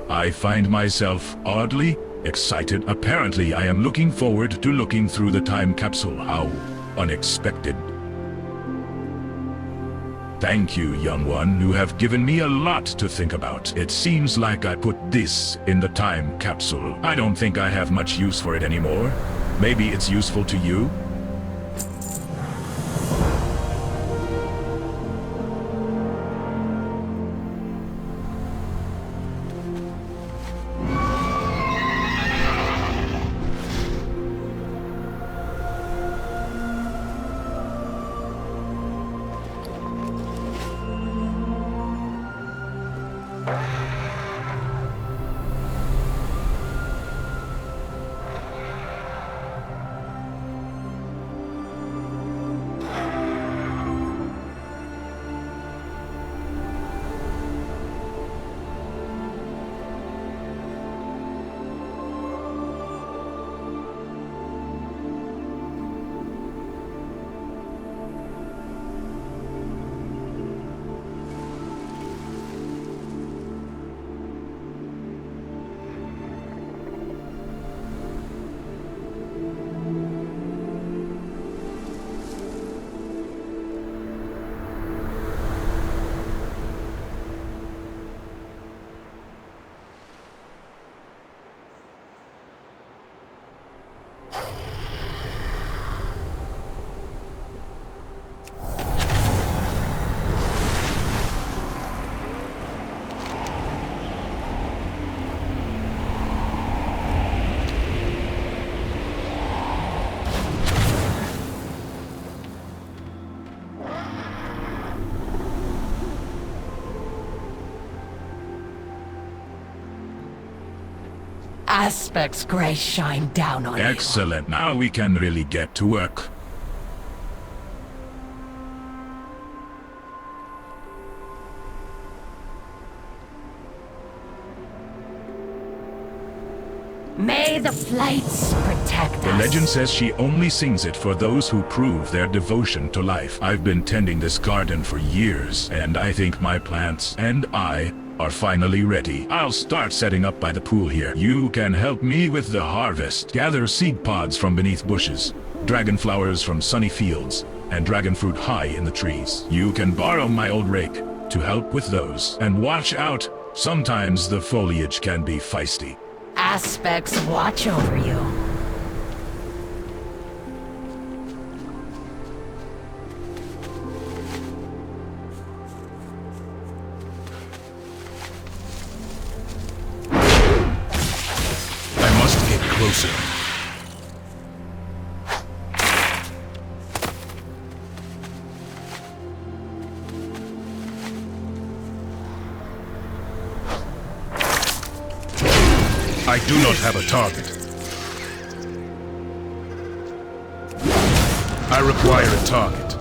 I find myself oddly excited. Apparently, I am looking forward to looking through the time capsule. How unexpected. Thank you, young one. You have given me a lot to think about. It seems like I put this in the time capsule. I don't think I have much use for it anymore. Maybe it's useful to you? Aspect's grace shine down on you. Excellent. Now we can really get to work. May the flights protect us. The legend says she only sings it for those who prove their devotion to life. I've been tending this garden for years, and I think my plants and I are finally ready. I'll start setting up by the pool here. You can help me with the harvest. Gather seed pods from beneath bushes, dragon flowers from sunny fields, and dragon fruit high in the trees. You can borrow my old rake to help with those. And watch out Sometimes the foliage can be feisty. Aspects watch over you. I must get closer. I do not have a target. I require a target.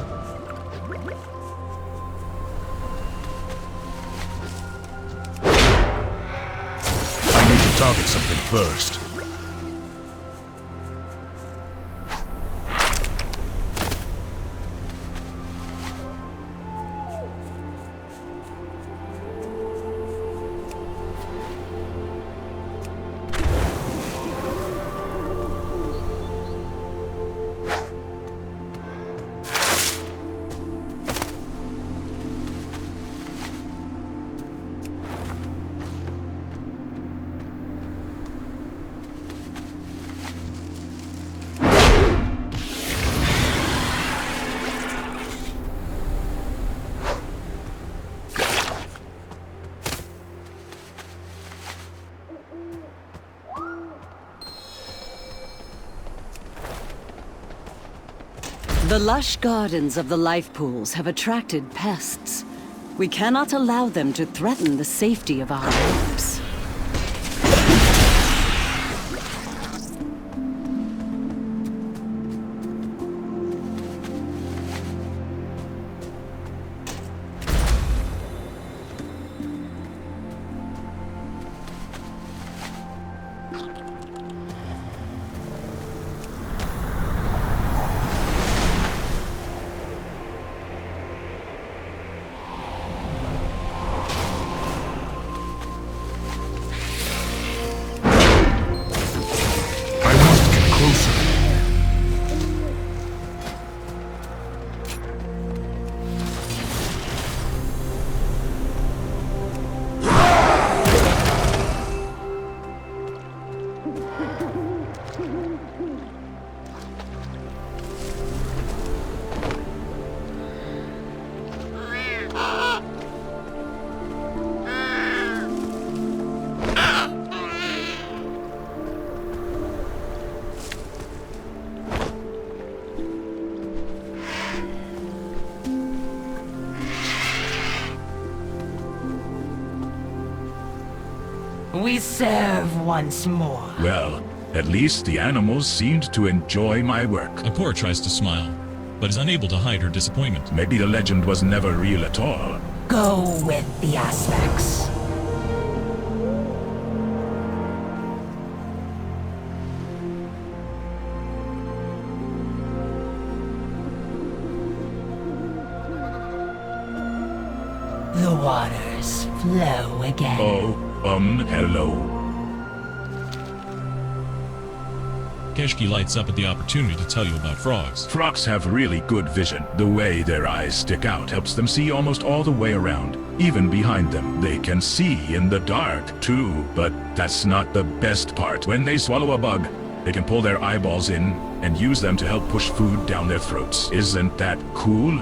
I need to target something first. The lush gardens of the life pools have attracted pests. We cannot allow them to threaten the safety of our lives. We serve once more. Well, at least the animals seemed to enjoy my work. Akor tries to smile, but is unable to hide her disappointment. Maybe the legend was never real at all. Go with the aspects. The waters flow again. Oh, hello. Keshki lights up at the opportunity to tell you about frogs. Frogs have really good vision. The way their eyes stick out helps them see almost all the way around. Even behind them, they can see in the dark, too. But that's not the best part. When they swallow a bug, they can pull their eyeballs in and use them to help push food down their throats. Isn't that cool?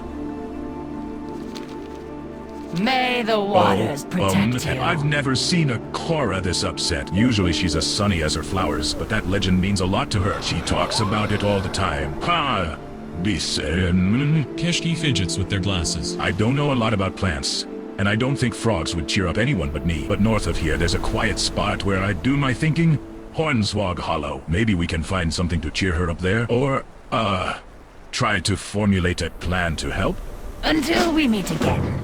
May the waters protect you. I've never seen a Cora this upset. Usually she's as sunny as her flowers, but that legend means a lot to her. She talks about it all the time. Ha! Keshki fidgets with their glasses. I don't know a lot about plants, and I don't think frogs would cheer up anyone but me. But north of here, there's a quiet spot where I do my thinking. Hornswog Hollow. Maybe we can find something to cheer her up there, or, try to formulate a plan to help? Until we meet again.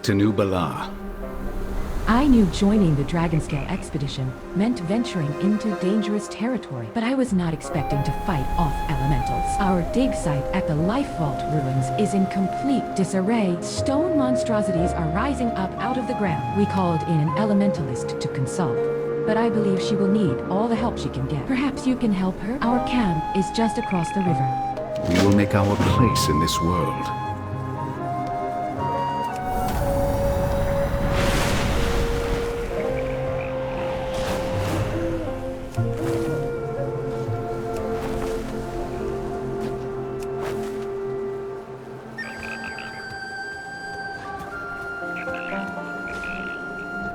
to New Bala. I knew joining the Dragonscale expedition meant venturing into dangerous territory, but I was not expecting to fight off elementals. Our dig site at the Life Vault ruins is in complete disarray. Stone monstrosities are rising up out of the ground. We called in an elementalist to consult, but I believe she will need all the help she can get. Perhaps you can help her? Our camp is just across the river. We will make our place in this world.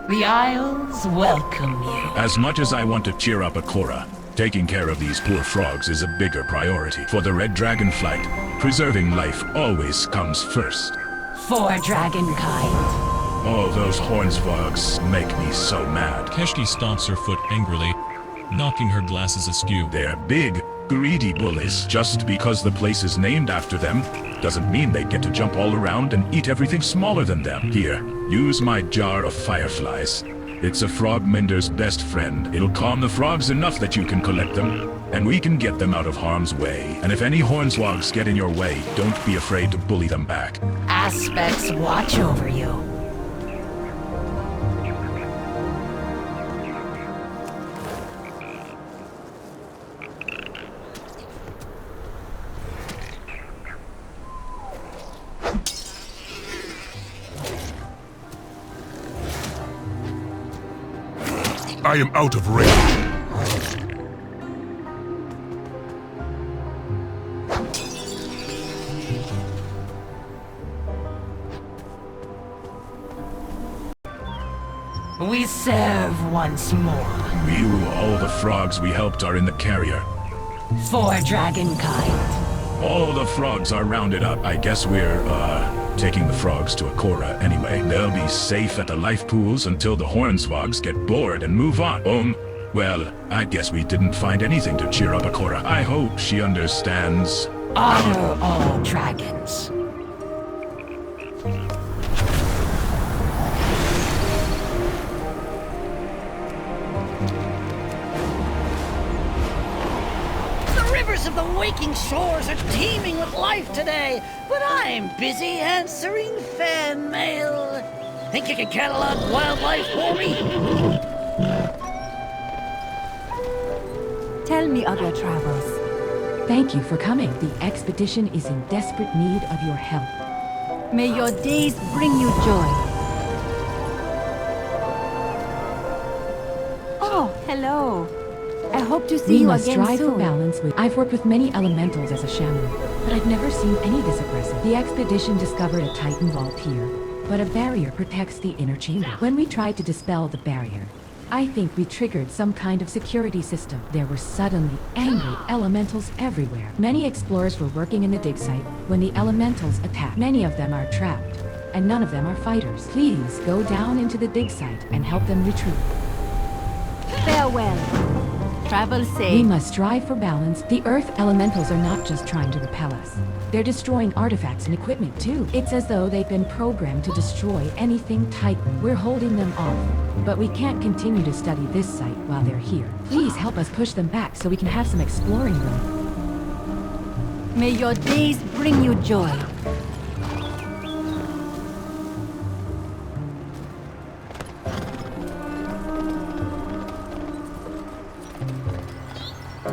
The Isles welcome you. As much as I want to cheer up Akora, taking care of these poor frogs is a bigger priority. For the Red Dragonflight, preserving life always comes first. For Dragonkind. Oh, those hornsvogs make me so mad. Keshki stomps her foot angrily, knocking her glasses askew. They're big, greedy bullies. Just because the place is named after them doesn't mean they get to jump all around and eat everything smaller than them. Here, use my jar of fireflies. It's a frog mender's best friend. It'll calm the frogs enough that you can collect them, and we can get them out of harm's way. And if any hornswogs get in your way, don't be afraid to bully them back. Aspects watch over you. I am out of range. We serve once more. All the frogs we helped are in the carrier. For Dragonkind. All the frogs are rounded up. I guess we're, taking the frogs to Akora anyway. They'll be safe at the life pools until the hornswogs get bored and move on. Well, I guess we didn't find anything to cheer up Akora. I hope she understands. Honor all dragons. The rivers of the waking shores are teeming with life today, but I'm busy answering fan mail. Think you can catalog wildlife for me? Tell me of your travels. Thank you for coming. The expedition is in desperate need of your help. May your days bring you joy. Oh, hello. I hope to see you again soon. We must strive for balance with... I've worked with many elementals as a shaman, but I've never seen any this aggressive. The expedition discovered a Titan vault here, but a barrier protects the inner chamber. When we tried to dispel the barrier, I think we triggered some kind of security system. There were suddenly angry elementals everywhere. Many explorers were working in the dig site when the elementals attacked. Many of them are trapped, and none of them are fighters. Please go down into the dig site and help them retreat. Farewell. Travel safe. We must strive for balance. The Earth elementals are not just trying to repel us. They're destroying artifacts and equipment too. It's as though they've been programmed to destroy anything Titan. We're holding them off, but we can't continue to study this site while they're here. Please help us push them back so we can have some exploring room. May your days bring you joy.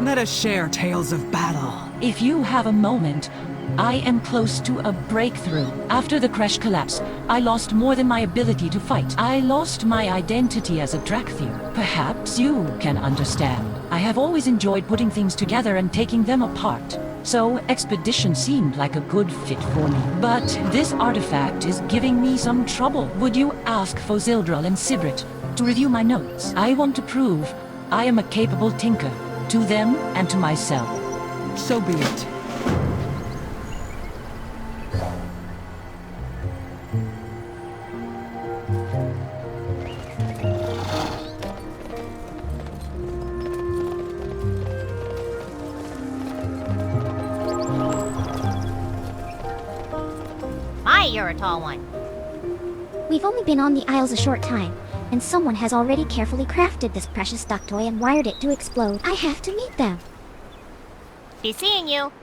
Let us share tales of battle. If you have a moment, I am close to a breakthrough. After the crash collapse, I lost more than my ability to fight. I lost my identity as a Drakthir. Perhaps you can understand. I have always enjoyed putting things together and taking them apart. So, expedition seemed like a good fit for me. But this artifact is giving me some trouble. Would you ask Fozildral and Sibrit to review my notes? I want to prove I am a capable tinker. To them and to myself. So be it. My, you're a tall one. We've only been on the Isles a short time, and someone has already carefully crafted this precious duck toy and wired it to explode. I have to meet them. Be seeing you.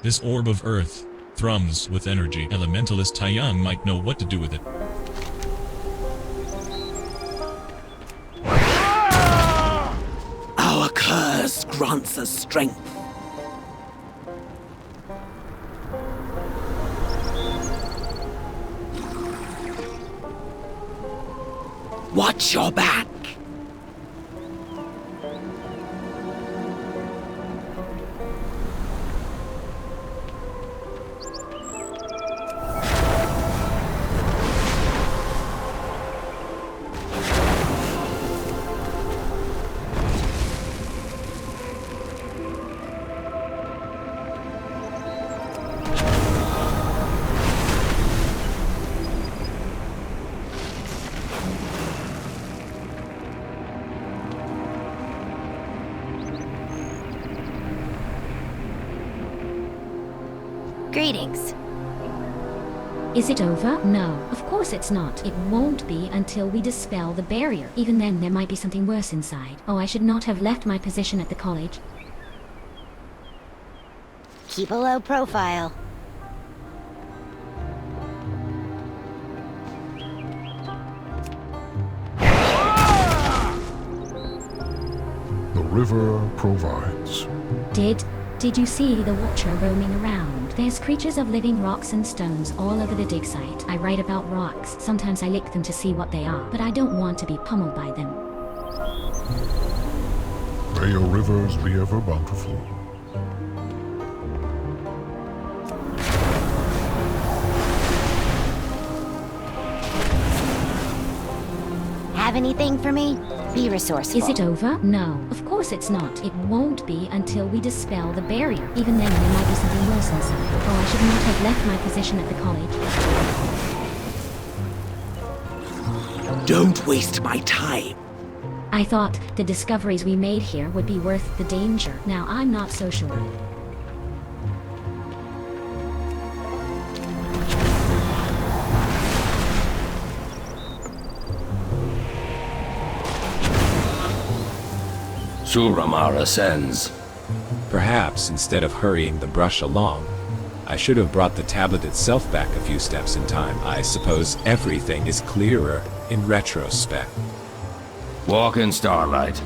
This orb of earth thrums with energy. Elementalist Taiyan might know what to do with it. Our curse grants us strength. Watch your back. Greetings. Is it over? No, of course it's not. It won't be until we dispel the barrier. Even then, there might be something worse inside. Oh, I should not have left my position at the college. Keep a low profile. The river provides. Did you see the Watcher roaming around? There's creatures of living rocks and stones all over the dig site. I write about rocks. Sometimes I lick them to see what they are, but I don't want to be pummeled by them. May your rivers be ever bountiful. Have anything for me? Be resourceful. Is it over? No, of course it's not. It won't be until we dispel the barrier. Even then, there might be something worse inside. Oh, I should not have left my position at the college. Don't waste my time. I thought the discoveries we made here would be worth the danger. Now, I'm not so sure. Suramar ascends. Perhaps, instead of hurrying the brush along, I should have brought the tablet itself back a few steps in time. I suppose everything is clearer in retrospect. Walk in starlight.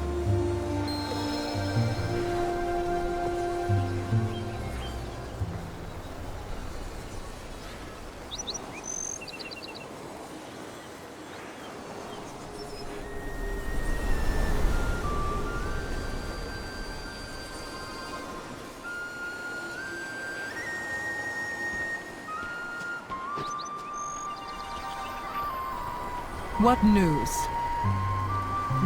What news?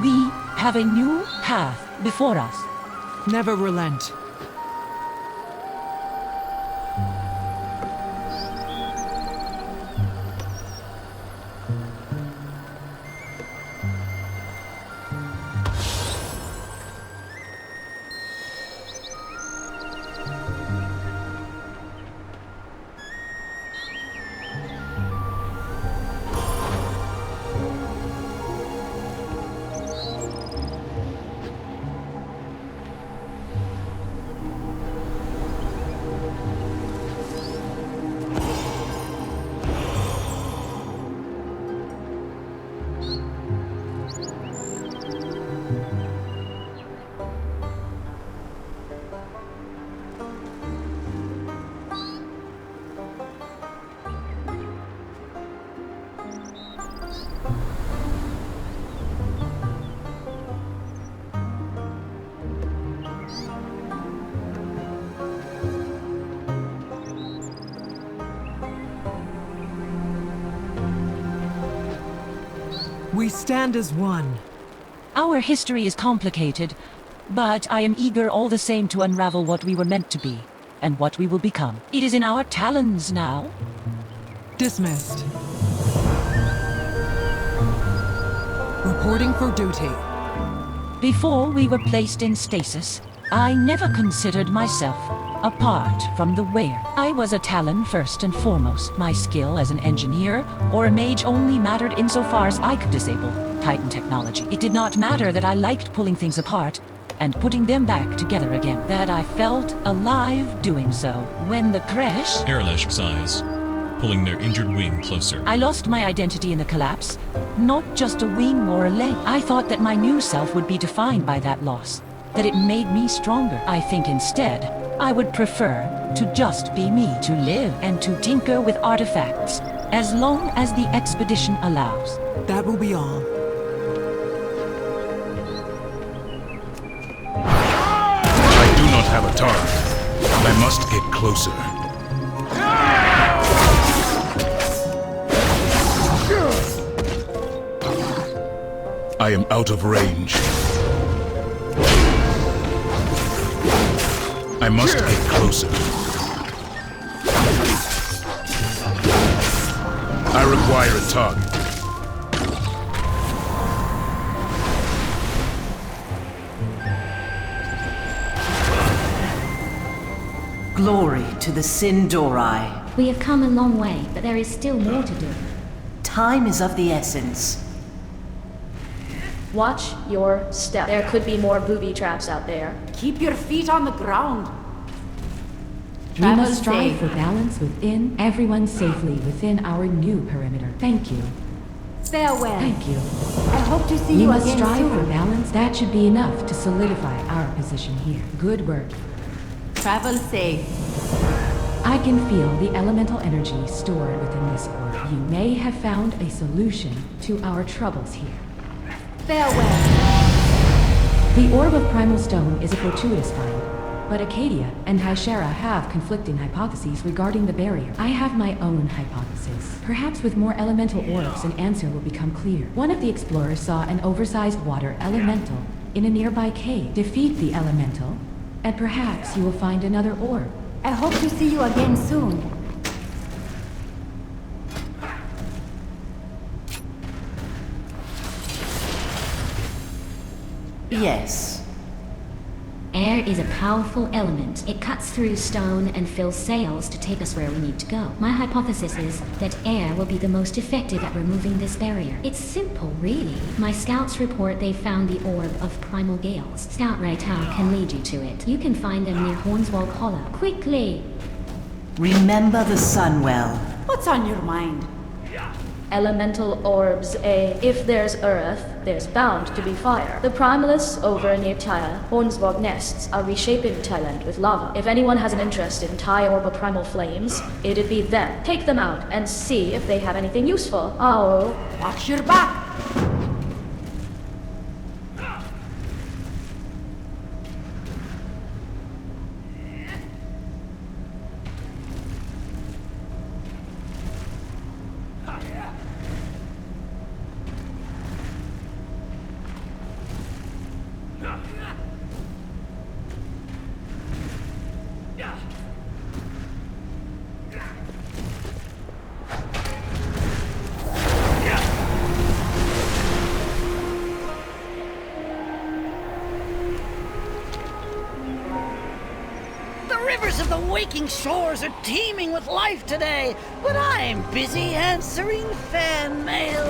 We have a new path before us. Never relent. We stand as one. Our history is complicated, but I am eager all the same to unravel what we were meant to be, and what we will become. It is in our talons now. Dismissed. Reporting for duty. Before we were placed in stasis, I never considered myself apart from the wear. I was a Talon first and foremost. My skill as an engineer or a mage only mattered insofar as I could disable Titan technology. It did not matter that I liked pulling things apart and putting them back together again, that I felt alive doing so. When the crash... Erlesh sighs, pulling their injured wing closer. I lost my identity in the collapse. Not just a wing or a leg. I thought that my new self would be defined by that loss, that it made me stronger. I think instead, I would prefer to just be me, to live and to tinker with artifacts, as long as the expedition allows. That will be all. I do not have a target. I must get closer. I am out of range. I must get closer. I require a target. Glory to the Sindori. We have come a long way, but there is still more to do. Time is of the essence. Watch your step. There could be more booby traps out there. Keep your feet on the ground. We must strive for balance within, everyone safely within our new perimeter. Thank you. Farewell. Thank you. I hope to see We you must again strive soon. for balance. That should be enough to solidify our position here. Good work. Travel safe. I can feel the elemental energy stored within this orb. You may have found a solution to our troubles here. Farewell. The Orb of Primal Stone is a fortuitous find, but Acadia and Hyshera have conflicting hypotheses regarding the barrier. I have my own hypothesis. Perhaps with more elemental orbs, an answer will become clear. One of the explorers saw an oversized water elemental in a nearby cave. Defeat the elemental, and perhaps you will find another orb. I hope to see you again soon. Yes. Air is a powerful element. It cuts through stone and fills sails to take us where we need to go. My hypothesis is that air will be the most effective at removing this barrier. It's simple, really. My scouts report they found the Orb of Primal Gales. Scout Raital can lead you to it. You can find them near Hornswall Hollow. Quickly! Remember the Sunwell. What's on your mind? Elemental orbs, if there's earth, there's bound to be fire. The Primalists over near Tyre, Hornsvog nests, are reshaping Thailand with lava. If anyone has an interest in Thai orb of primal flames, it'd be them. Take them out and see if they have anything useful. Oh. Watch your back! Of the waking shores are teeming with life today, but I'm busy answering fan mail.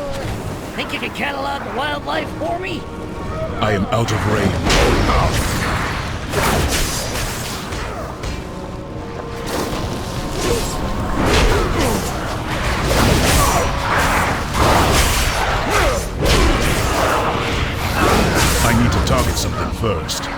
Think you can catalog the wildlife for me? I am out of range. I need to target something first.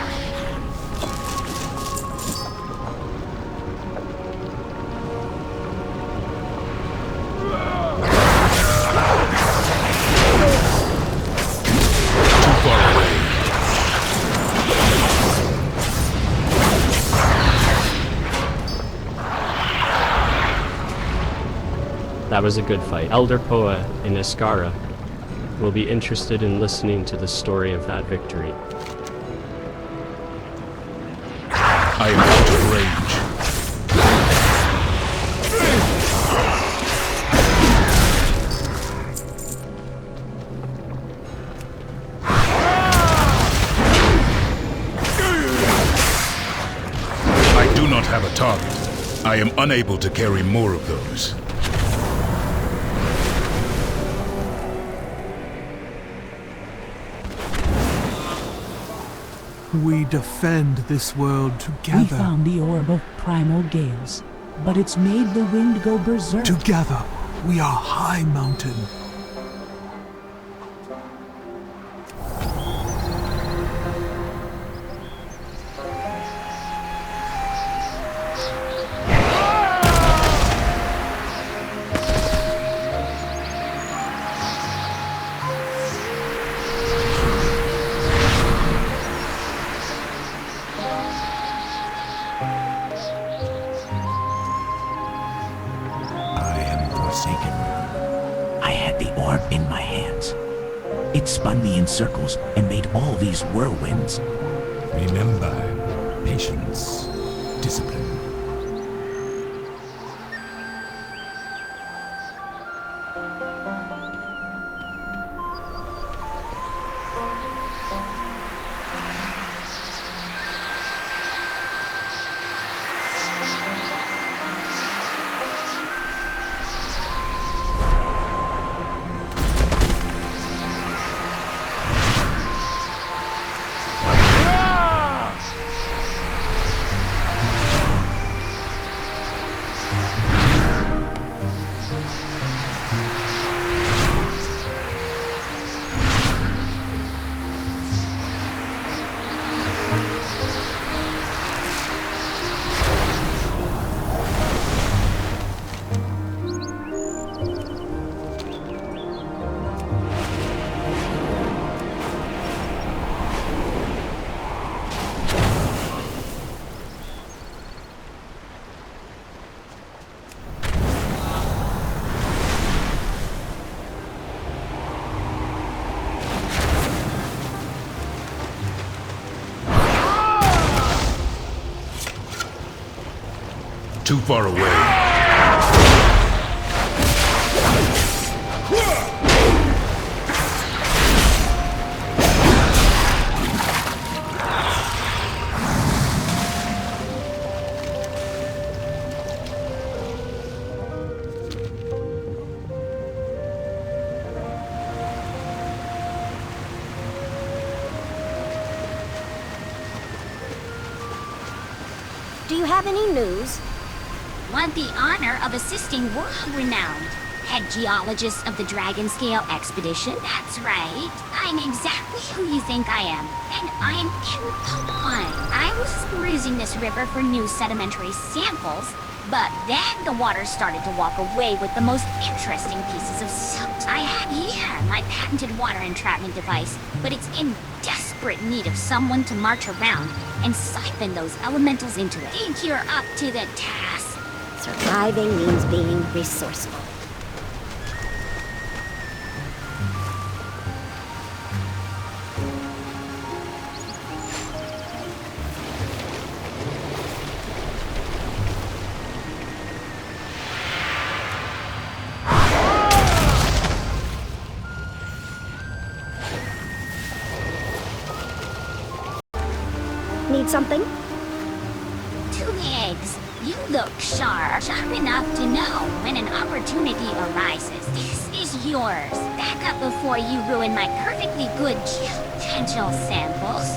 That was a good fight. Elder Poa in Iskara. will be interested in listening to the story of that victory. I am out of range. I do not have a target. I am unable to carry more of those. We defend this world together. We found the orb of primal gales, but it's made the wind go berserk. Together, we are High Mountain. Circles and made all these whirlwinds. Remember, patience, discipline. Too far away. Do you have any news? Want the honor of assisting world-renowned head geologist of the Dragonscale expedition? That's right. I'm exactly who you think I am, and I'm in the wine. I was perusing this river for new sedimentary samples, but then the water started to walk away with the most interesting pieces of silt. I have here my patented water entrapment device, but it's in desperate need of someone to march around and siphon those elementals into it. Think you're up to the task? Surviving means being resourceful. Need something? 2 eggs. You look sharp enough to know when an opportunity arises. This is yours. Back up before you ruin my perfectly good potential samples.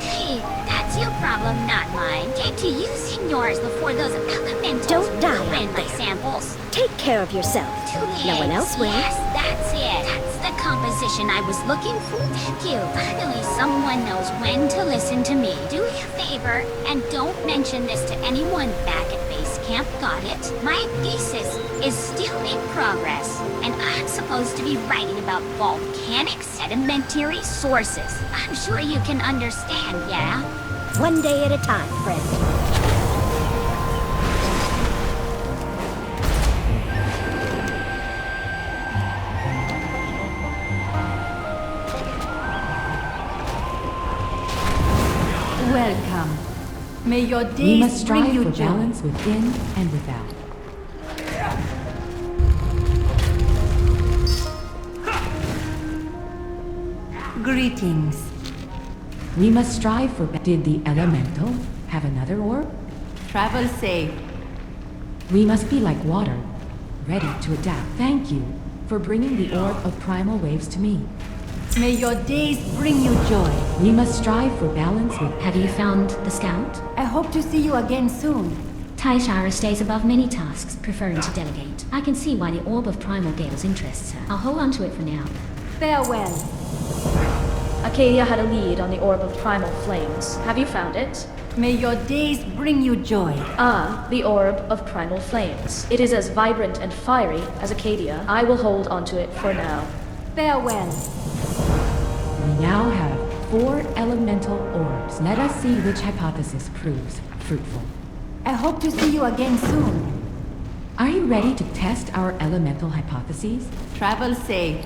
Hey, that's your problem, not mine. Get to using yours before those elementals Don't die ruin my samples. Take care of yourself. 2 eggs. No one else will. Yes, that's it. That's the composition I was looking for. Thank you. Finally, someone knows when to listen to me. Do me a favor, and don't mention this to anyone back at base camp, got it? My thesis is still in progress, and I'm supposed to be writing about volcanic sedimentary sources. I'm sure you can understand, yeah? One day at a time, friend. May your We days must bring strive you for joy. balance within and without. Greetings. We must strive for... Did the elemental have another orb? Travel safe. We must be like water, ready to adapt. Thank you for bringing the orb of primal waves to me. May your days bring you joy. We must strive for balance with... Have you found the scout? I hope to see you again soon. Taishara stays above many tasks, preferring to delegate. I can see why the Orb of Primal Gales interests her. I'll hold on to it for now. Farewell. Acadia had a lead on the Orb of Primal Flames. Have you found it? May your days bring you joy. Ah, the Orb of Primal Flames. It is as vibrant and fiery as Acadia. I will hold onto it for now. Farewell. We now have 4 elemental orbs. Let us see which hypothesis proves fruitful. I hope to see you again soon. Are you ready to test our elemental hypotheses? Travel safe.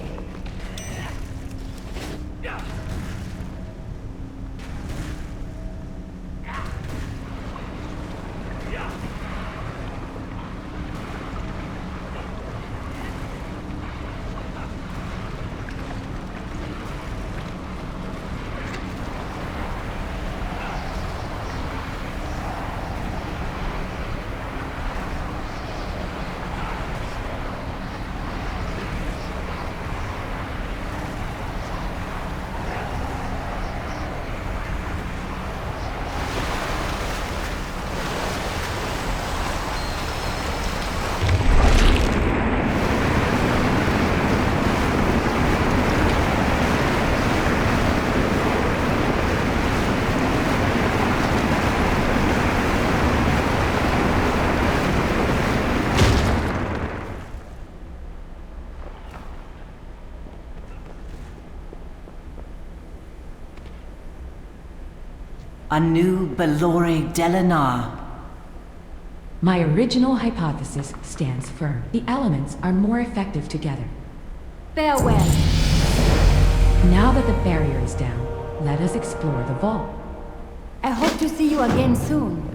A new Belore Delinar. My original hypothesis stands firm. The elements are more effective together. Farewell. Now that the barrier is down, let us explore the vault. I hope to see you again soon.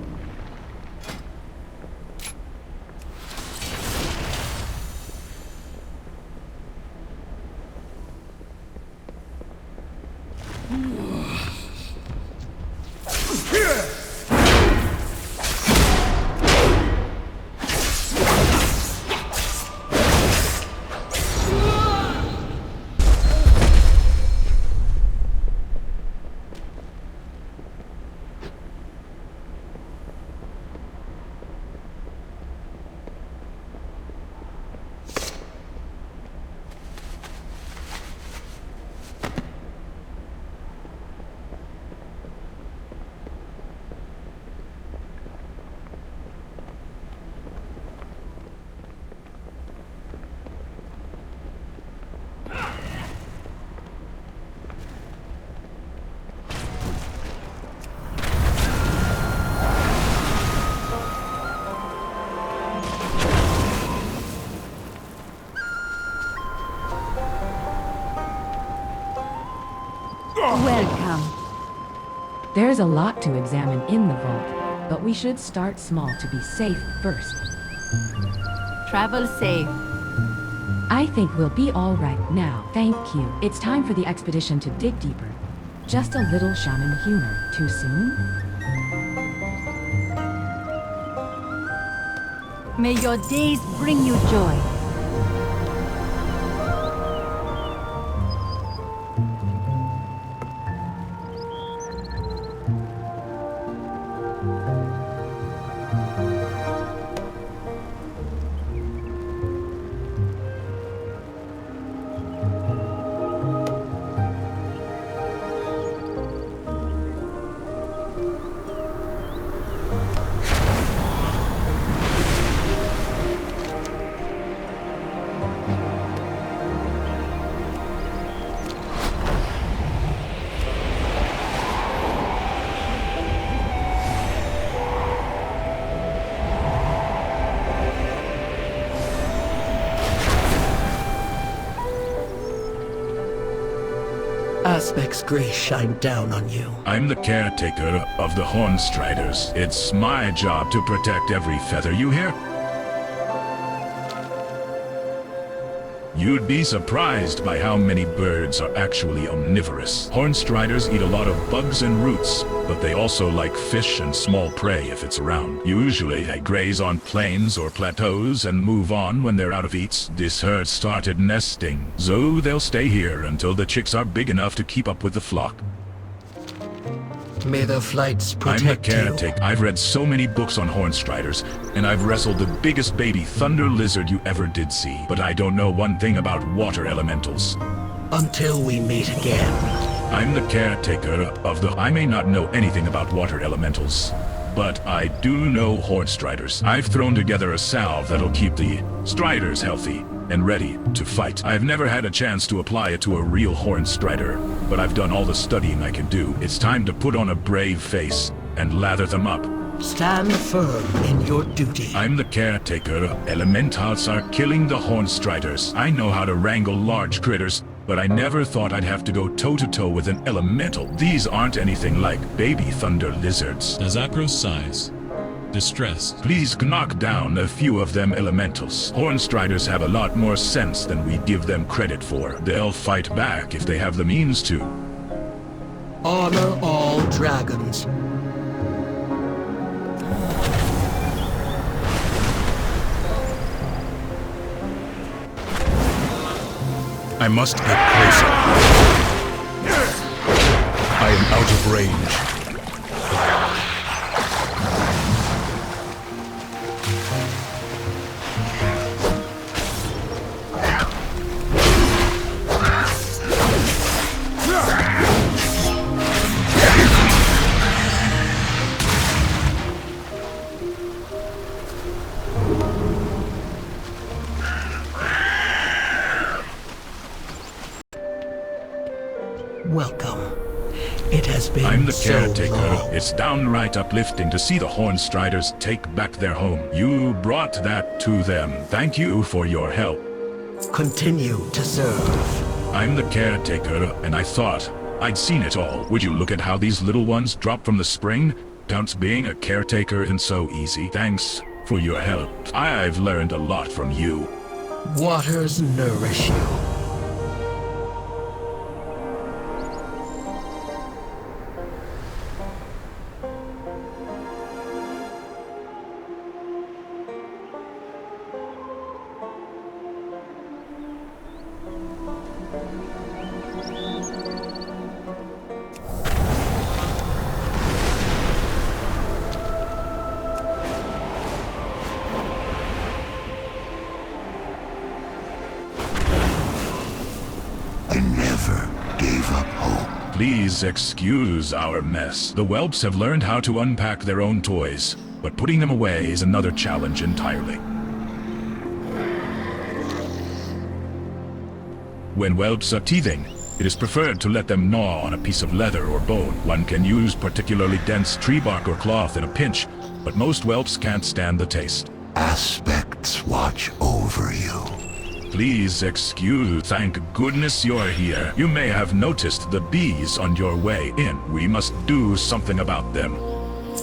Welcome. There's a lot to examine in the vault, but we should start small to be safe first. Travel safe. I think we'll be all right now. Thank you. It's time for the expedition to dig deeper. Just a little shaman humor. Too soon? May your days bring you joy. Aspect's grace shine down on you. I'm the caretaker of the Hornstriders. It's my job to protect every feather, you hear? You'd be surprised by how many birds are actually omnivorous. Hornstriders eat a lot of bugs and roots, but they also like fish and small prey if it's around. Usually they graze on plains or plateaus and move on when they're out of eats. This herd started nesting, so they'll stay here until the chicks are big enough to keep up with the flock. May the flights protect I'm the caretaker. I've read so many books on Hornstriders, and I've wrestled the biggest baby thunder lizard you ever did see. But I don't know one thing about water elementals. Until we meet again. I'm the caretaker of the... I may not know anything about water elementals, but I do know Hornstriders. I've thrown together a salve that'll keep the Striders healthy and ready to fight. I've never had a chance to apply it to a real Hornstrider, but I've done all the studying I can do. It's time to put on a brave face and lather them up. Stand firm in your duty. I'm the caretaker. Elementals are killing the Hornstriders. I know how to wrangle large critters, but I never thought I'd have to go toe-to-toe with an elemental. These aren't anything like baby thunder lizards. As Akros sighs, distressed. Please knock down a few of them elementals. Hornstriders have a lot more sense than we give them credit for. They'll fight back if they have the means to. Honor all dragons. I must get closer. I am out of range. Welcome. It has been I'm the so caretaker. long. It's downright uplifting to see the Hornstriders take back their home. You brought that to them. Thank you for your help. Continue to serve. I'm the caretaker, and I thought I'd seen it all. Would you look at how these little ones drop from the spring? Counts being a caretaker isn't so easy. Thanks for your help. I've learned a lot from you. Waters nourish you. Please excuse our mess. The whelps have learned how to unpack their own toys, but putting them away is another challenge entirely. When whelps are teething, it is preferred to let them gnaw on a piece of leather or bone. One can use particularly dense tree bark or cloth in a pinch, but most whelps can't stand the taste. Aspects watch over you. Please excuse. Thank goodness you're here. You may have noticed the bees on your way in. We must do something about them.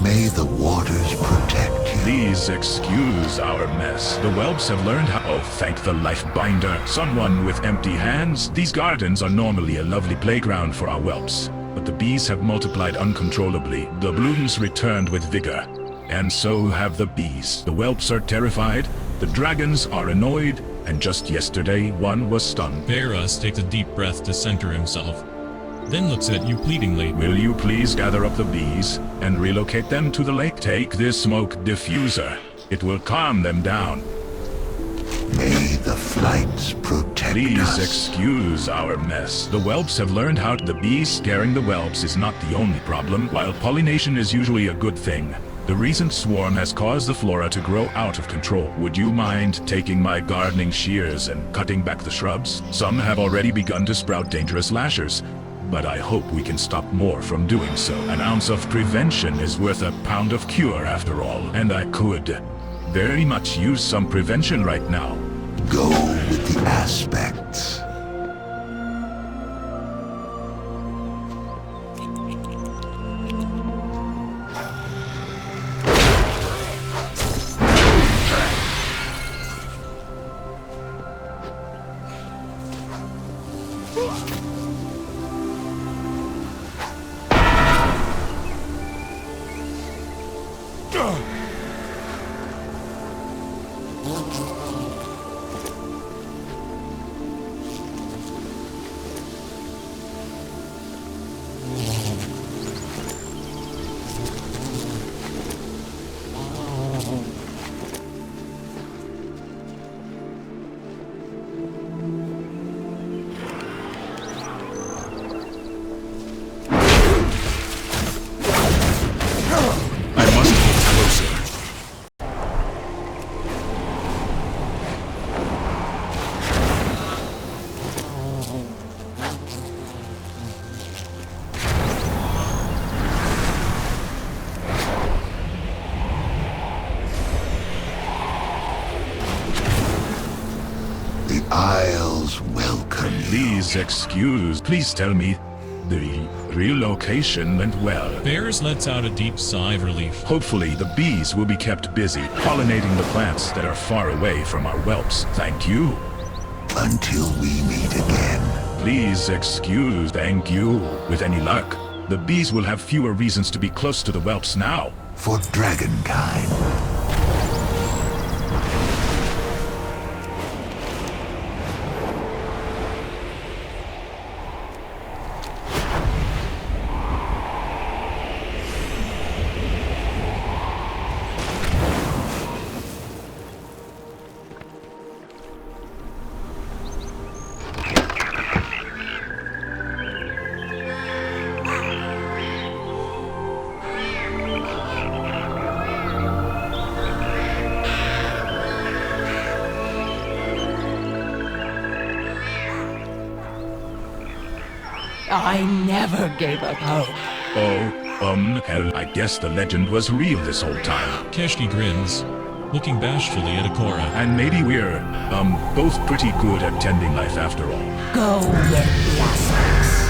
May the waters protect you. Please excuse our mess. The whelps have learned how... Oh, thank the life binder. Someone with empty hands. These gardens are normally a lovely playground for our whelps, but the bees have multiplied uncontrollably. The blooms returned with vigor, and so have the bees. The whelps are terrified, the dragons are annoyed, and just yesterday one was stunned. Bearus takes a deep breath to center himself, then looks at you pleadingly. Will you please gather up the bees and relocate them to the lake? Take this smoke diffuser. It will calm them down. May the flights protect Please us. excuse our mess. The whelps have learned how the bees scaring the whelps is not the only problem. While pollination is usually a good thing, the recent swarm has caused the flora to grow out of control. Would you mind taking my gardening shears and cutting back the shrubs? Some have already begun to sprout dangerous lashers, but I hope we can stop more from doing so. An ounce of prevention is worth a pound of cure after all, and I could very much use some prevention right now. Go with the aspects. Isles welcome you. Please tell me the real location went well. Bears lets out a deep sigh of relief. Hopefully the bees will be kept busy pollinating the plants that are far away from our whelps. Thank you. Until we meet again. Please excuse, thank you. With any luck, the bees will have fewer reasons to be close to the whelps now. For dragonkind. I never gave up hope. Hell, I guess the legend was real this whole time. Keshki grins, looking bashfully at Akora. And maybe we're, both pretty good at tending life after all. Go get the assets.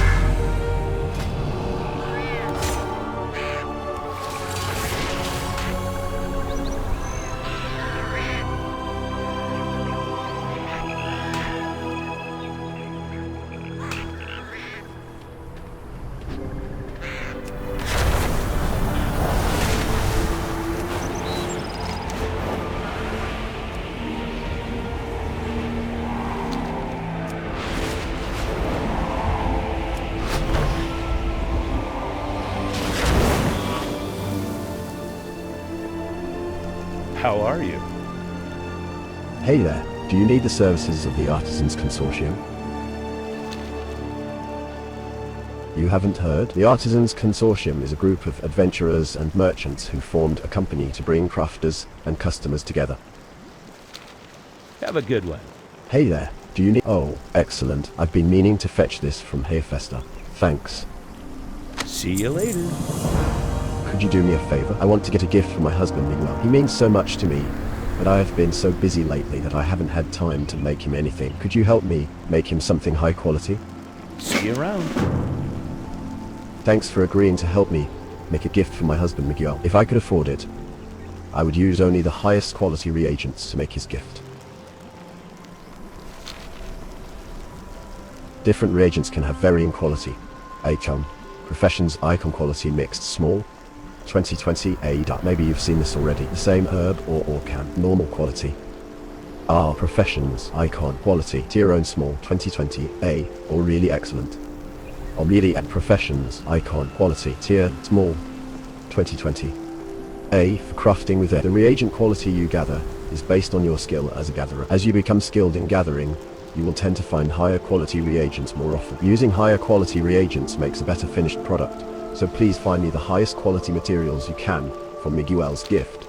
How are you? Hey there, do you need the services of the Artisans Consortium? You haven't heard? The Artisans Consortium is a group of adventurers and merchants who formed a company to bring crafters and customers together. Have a good one. Hey there, do you need— Oh, excellent. I've been meaning to fetch this from Hayfesta. Thanks. See you later. Could you do me a favor? I want to get a gift for my husband, Miguel. He means so much to me, but I have been so busy lately that I haven't had time to make him anything. Could you help me make him something high quality? See you around. Thanks for agreeing to help me make a gift for my husband, Miguel. If I could afford it, I would use only the highest quality reagents to make his gift. Different reagents can have varying quality. Icon, Professions Icon quality mixed small, 2020 A. Maybe you've seen this already. The same herb or orcan, normal quality. R. Professions Icon quality, tier own small, 2020 A, or really excellent. Or really at Professions Icon quality, tier small, 2020 A, for crafting with it. The reagent quality you gather is based on your skill as a gatherer. As you become skilled in gathering, you will tend to find higher quality reagents more often. Using higher quality reagents makes a better finished product, so please find me the highest quality materials you can for Miguel's gift.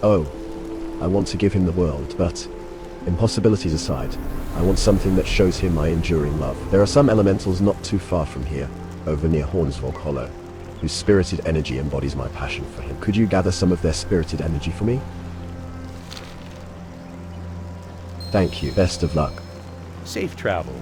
Oh, I want to give him the world, but impossibilities aside, I want something that shows him my enduring love. There are some elementals not too far from here, over near Hornsvog Hollow, whose spirited energy embodies my passion for him. Could you gather some of their spirited energy for me? Thank you. Best of luck. Safe travels.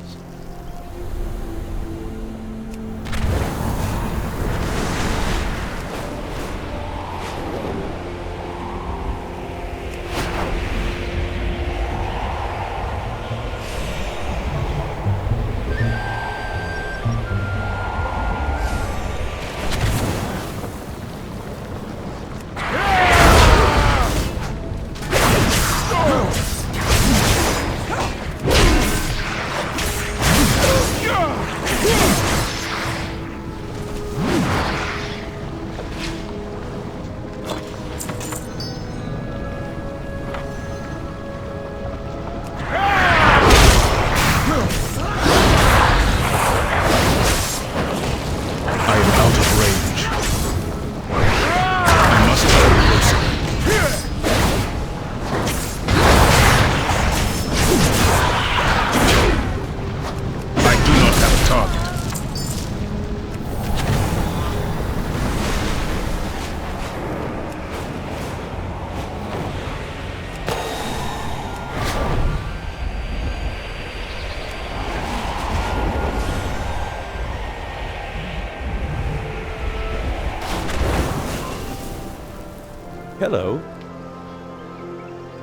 Hello.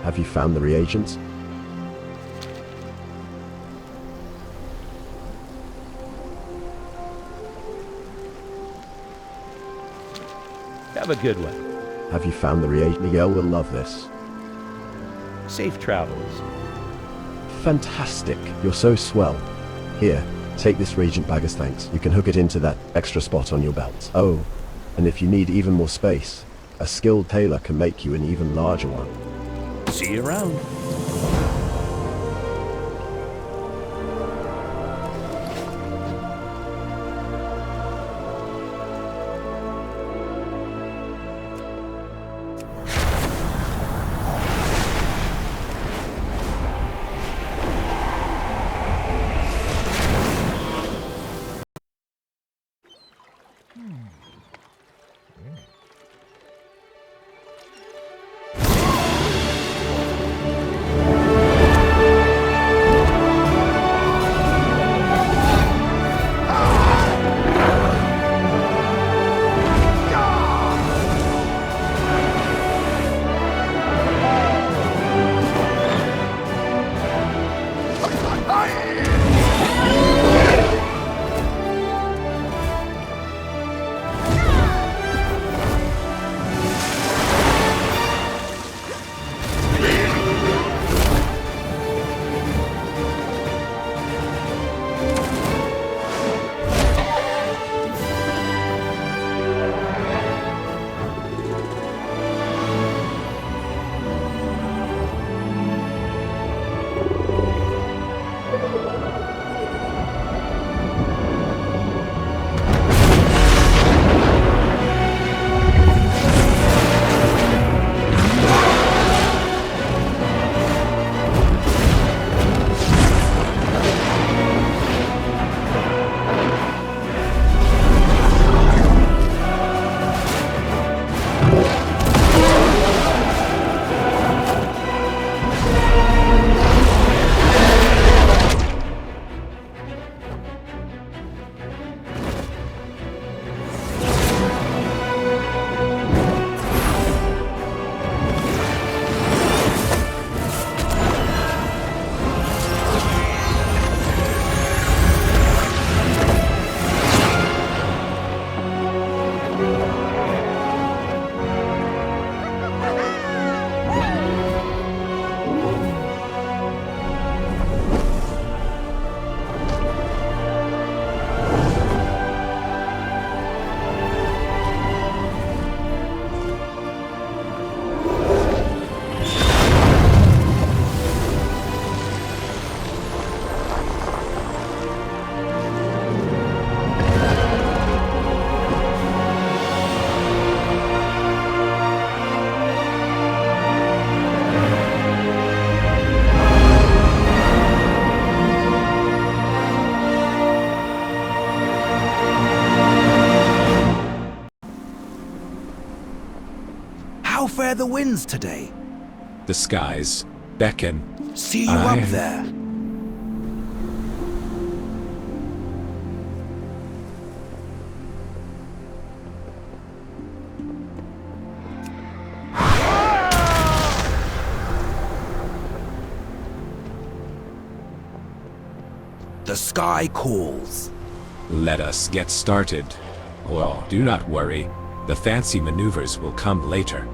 Have you found the reagents? Have a good one. Have you found the reagent? Miguel will love this. Safe travels. Fantastic. You're so swell. Here, take this reagent bag as thanks. You can hook it into that extra spot on your belt. Oh, and if you need even more space, a skilled tailor can make you an even larger one. See you around. How fare the winds today? The skies beckon. See you up there. The sky calls. Let us get started. Well, do not worry. The fancy maneuvers will come later.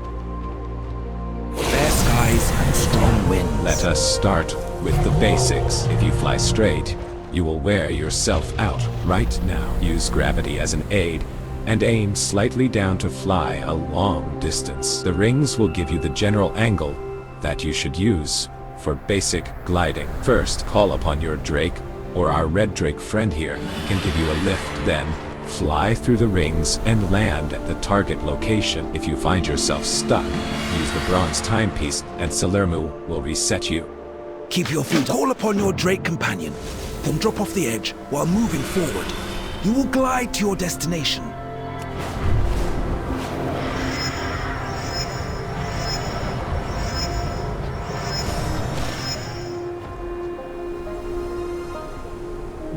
Fair skies and strong winds. Let us start with the basics. If you fly straight, you will wear yourself out. Right now, use gravity as an aid and aim slightly down to fly a long distance. The rings will give you the general angle that you should use for basic gliding. First, call upon your Drake, or our red Drake friend here can give you a lift. Then, fly through the rings and land at the target location. If you find yourself stuck, use the bronze timepiece and Salermu will reset you. Keep your feet. Call upon your Drake companion, then drop off the edge while moving forward. You will glide to your destination.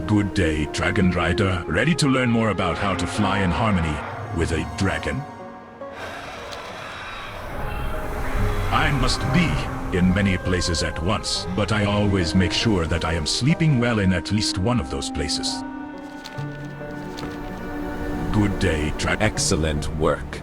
Good day, Dragon Rider. Ready to learn more about how to fly in harmony with a dragon? I must be in many places at once, but I always make sure that I am sleeping well in at least one of those places. Good day, Excellent work.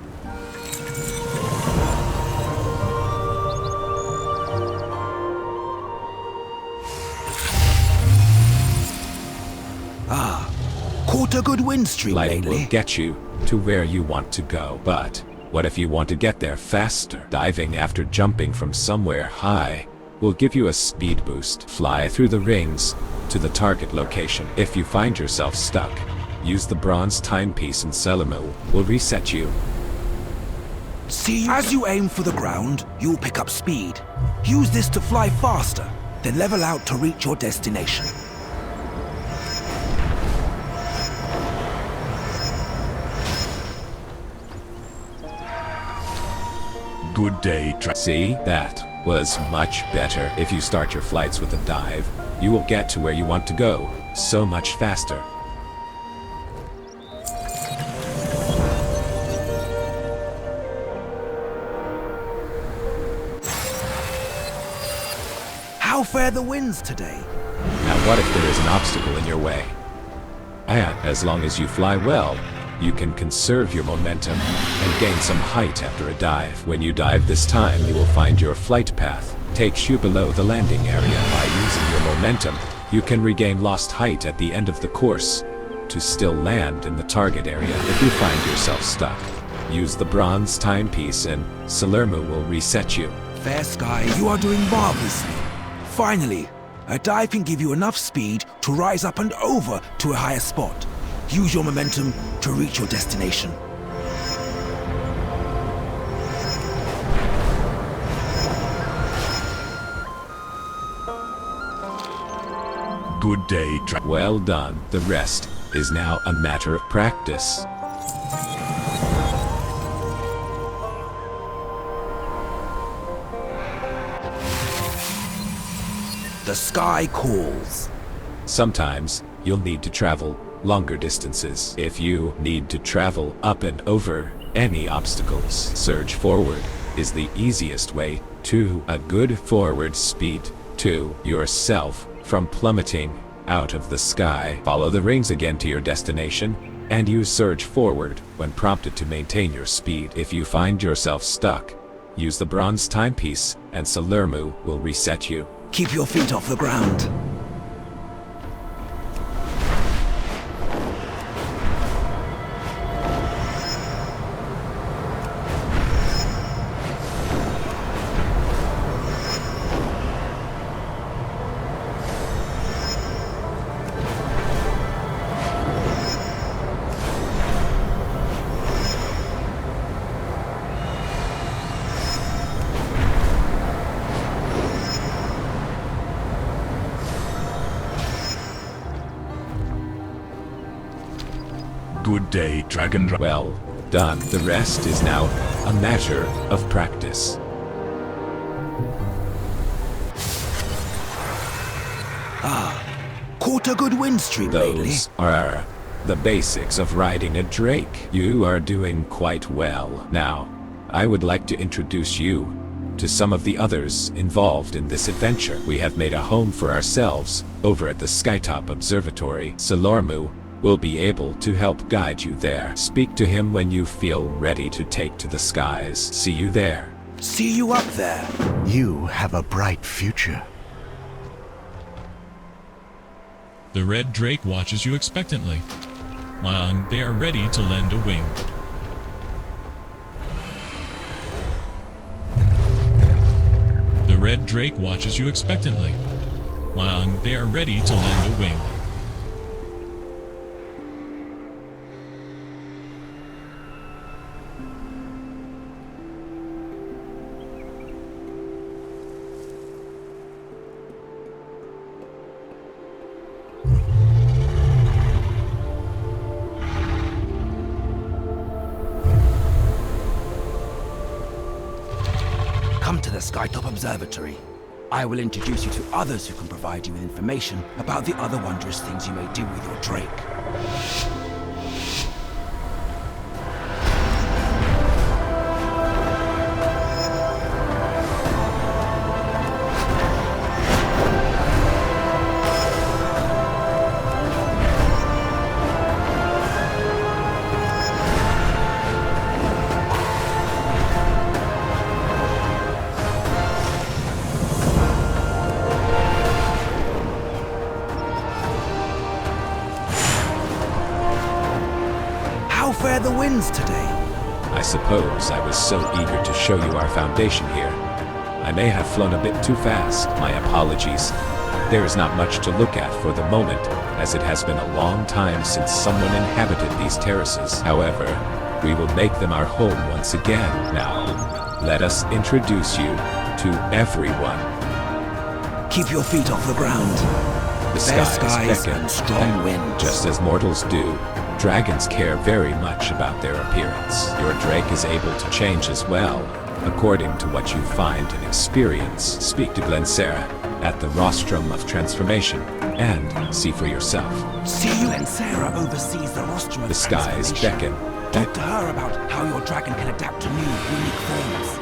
Caught a good wind stream Lighting lately. will get you to where you want to go, but what if you want to get there faster? Diving after jumping from somewhere high will give you a speed boost. Fly through the rings to the target location. If you find yourself stuck, use the bronze timepiece and Selimo will reset you. See, as you aim for the ground, you'll pick up speed. Use this to fly faster, then level out to reach your destination. Good day, See, that was much better. If you start your flights with a dive, you will get to where you want to go so much faster. How fare the winds today? Now what if there is an obstacle in your way? And as long as you fly well, you can conserve your momentum and gain some height after a dive. When you dive this time, you will find your flight path takes you below the landing area. By using your momentum, you can regain lost height at the end of the course to still land in the target area. If you find yourself stuck, use the bronze timepiece and Salermo will reset you. Fair Sky, you are doing marvelously. Finally, a dive can give you enough speed to rise up and over to a higher spot. Use your momentum to reach your destination. Good day, Well done. The rest is now a matter of practice. The sky calls. Sometimes you'll need to travel longer distances. If you need to travel up and over any obstacles, surge forward is the easiest way to a good forward speed to yourself from plummeting out of the sky. Follow the rings again to your destination and use surge forward when prompted to maintain your speed. If you find yourself stuck, use the bronze timepiece and Salermo will reset you. Keep your feet off the ground. Good day, Dragon. Well done. The rest is now a matter of practice. Caught a good wind stream lately. Those are the basics of riding a drake. You are doing quite well. Now, I would like to introduce you to some of the others involved in this adventure. We have made a home for ourselves over at the Skytop Observatory. Salermo will be able to help guide you there. Speak to him when you feel ready to take to the skies. See you there. See you up there. You have a bright future. The red drake watches you expectantly, while they are ready to lend a wing. The red drake watches you expectantly, while they are ready to lend a wing. Come to the Skytop Observatory. I will introduce you to others who can provide you with information about the other wondrous things you may do with your drake. fare the winds today? I suppose I was so eager to show you our foundation here. I may have flown a bit too fast, my apologies. There is not much to look at for the moment, as it has been a long time since someone inhabited these terraces. However, we will make them our home once again. Now, let us introduce you to everyone. Keep your feet off the ground. The Fair skies beckon, and strong winds. Just as mortals do, dragons care very much about their appearance. Your drake is able to change as well, according to what you find and experience. Speak to Glensera at the Rostrum of Transformation, and see for yourself. See you and Sarah oversees the Rostrum of The skies Transformation. beckon. Talk to her about how your dragon can adapt to new, unique forms.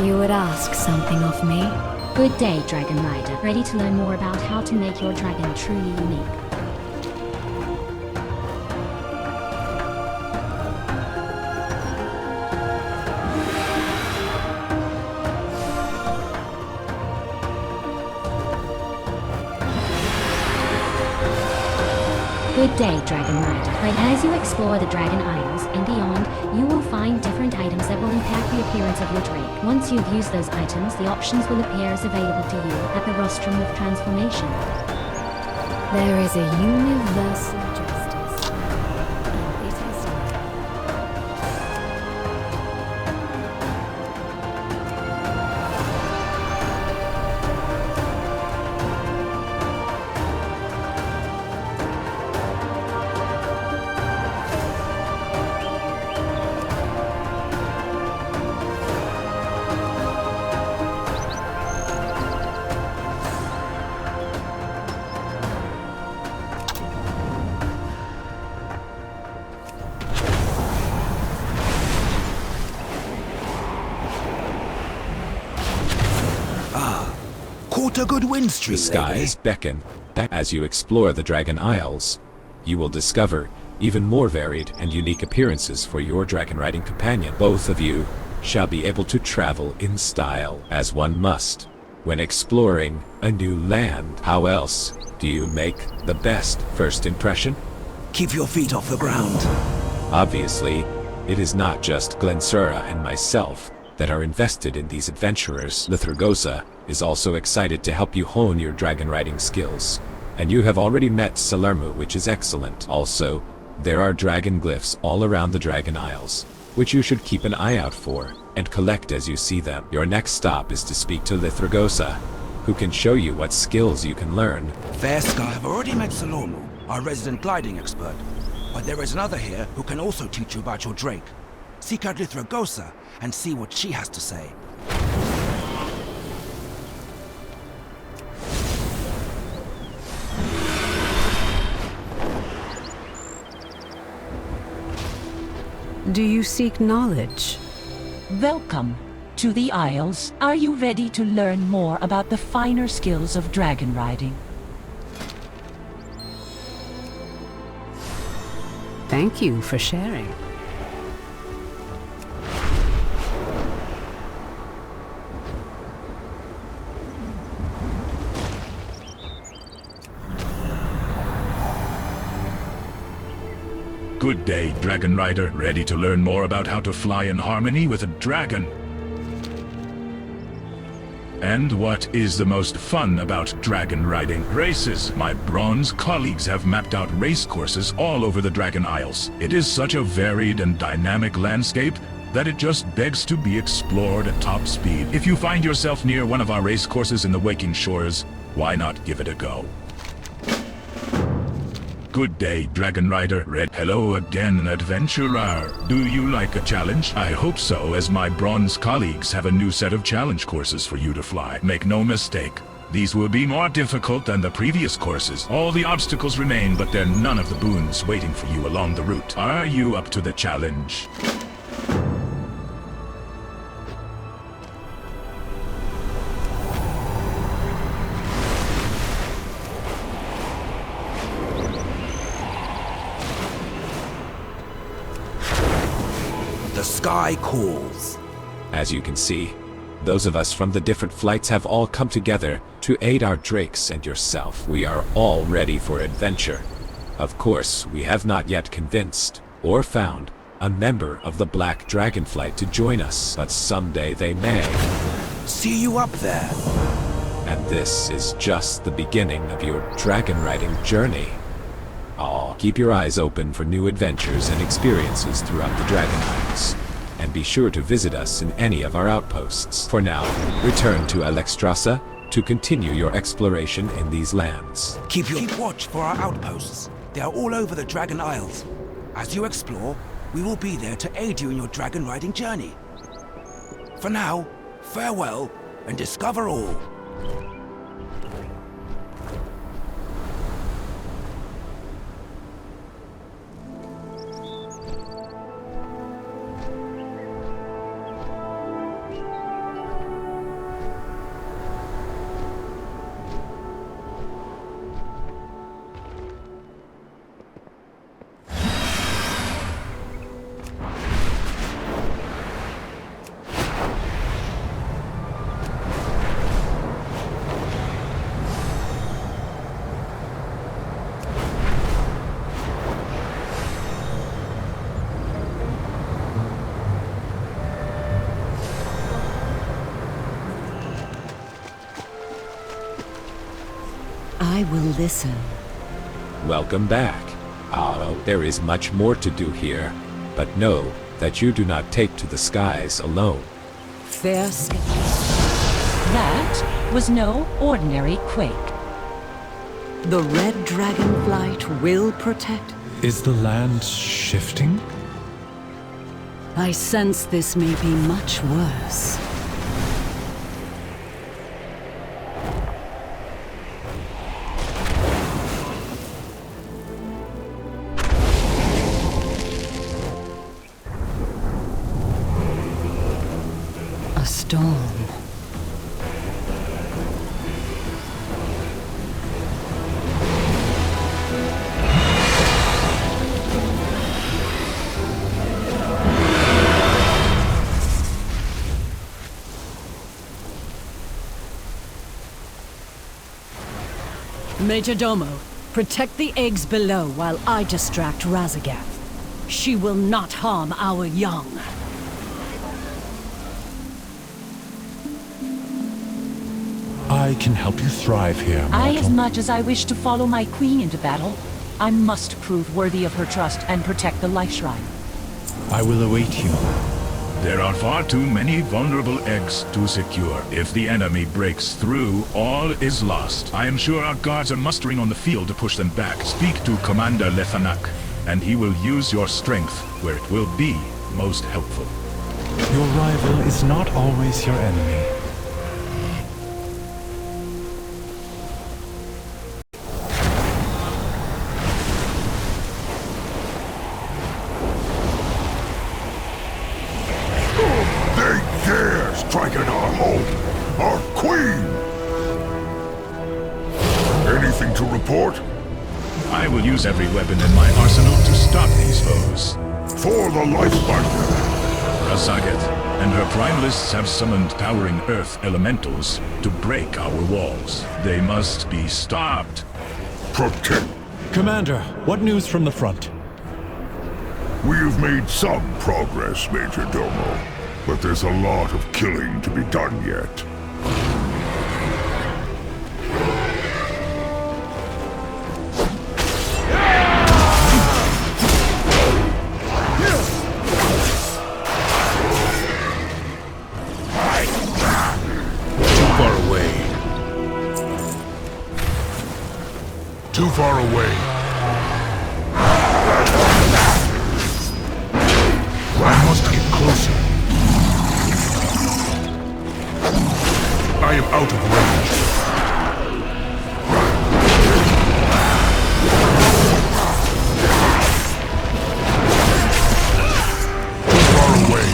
You would ask something of me? Good day, Dragon Rider. Ready to learn more about how to make your dragon truly unique? Good day, Dragon Rider. As you explore the Dragon Isles and beyond, you will find different items that will impact the appearance of your drake. Once you've used those items, the options will appear as available to you at the Rostrum of Transformation. There is a universal justice, and it is Caught a good wind streak. The skies beckon. As you explore the Dragon Isles, you will discover even more varied and unique appearances for your dragon riding companion. Both of you shall be able to travel in style, as one must, when exploring a new land. How else do you make the best first impression? Keep your feet off the ground. Obviously, it is not just Glensera and myself that are invested in these adventurers. Lithragosa is also excited to help you hone your dragon riding skills. And you have already met Salermu, which is excellent. Also, there are dragon glyphs all around the Dragon Isles, which you should keep an eye out for and collect as you see them. Your next stop is to speak to Lithragosa, who can show you what skills you can learn. Fair Sky, I've already met Salermu, our resident gliding expert. But there is another here who can also teach you about your drake. Seek out Lithragosa and see what she has to say. Do you seek knowledge? Welcome to the Isles. Are you ready to learn more about the finer skills of dragon riding? Thank you for sharing. Good day, Dragon Rider. Ready to learn more about how to fly in harmony with a dragon? And what is the most fun about dragon riding? Races. My bronze colleagues have mapped out race courses all over the Dragon Isles. It is such a varied and dynamic landscape that it just begs to be explored at top speed. If you find yourself near one of our race courses in the Waking Shores, why not give it a go? Good day, Dragon Rider. Hello again, adventurer. Do you like a challenge? I hope so, as my bronze colleagues have a new set of challenge courses for you to fly. Make no mistake, these will be more difficult than the previous courses. All the obstacles remain, but there are none of the boons waiting for you along the route. Are you up to the challenge? The sky calls. As you can see, Those of us from the different flights have all come together to aid our drakes and yourself. We are all ready for adventure. Of course, we have not yet convinced or found a member of the Black Dragonflight to join us, but someday they may. See you up there. And this is just the beginning of your dragon riding journey. Keep your eyes open for new adventures and experiences throughout the Dragon Isles. And be sure to visit us in any of our outposts. For now, return to Alexstrasza to continue your exploration in these lands. Keep watch for our outposts. They are all over the Dragon Isles. As you explore, we will be there to aid you in your dragon riding journey. For now, farewell and discover all. I will listen. Welcome back. There is much more to do here, but know that you do not take to the skies alone. Fair skill. That was no ordinary quake. The Red Dragonflight will protect. Is the land shifting? I sense this may be much worse. A storm. Major Domo, protect the eggs below while I distract Razagath. She will not harm our young. I can help you thrive here, mortal. As much as I wish to follow my queen into battle, I must prove worthy of her trust and protect the Life Shrine. I will await you. There are far too many vulnerable eggs to secure. If the enemy breaks through, all is lost. I am sure our guards are mustering on the field to push them back. Speak to Commander Lethanak, and he will use your strength where it will be most helpful. Your rival is not always your enemy. Strike at our home, our queen! Anything to report? I will use every weapon in my arsenal to stop these foes. For the Lifebinder! Razagath and her Primalists have summoned towering earth elementals to break our walls. They must be stopped. Protect! Commander, what news from the front? We have made some progress, Major Domo. But there's a lot of killing to be done yet. Too far away. Too far away. I must get closer. I am out of range. Too far away.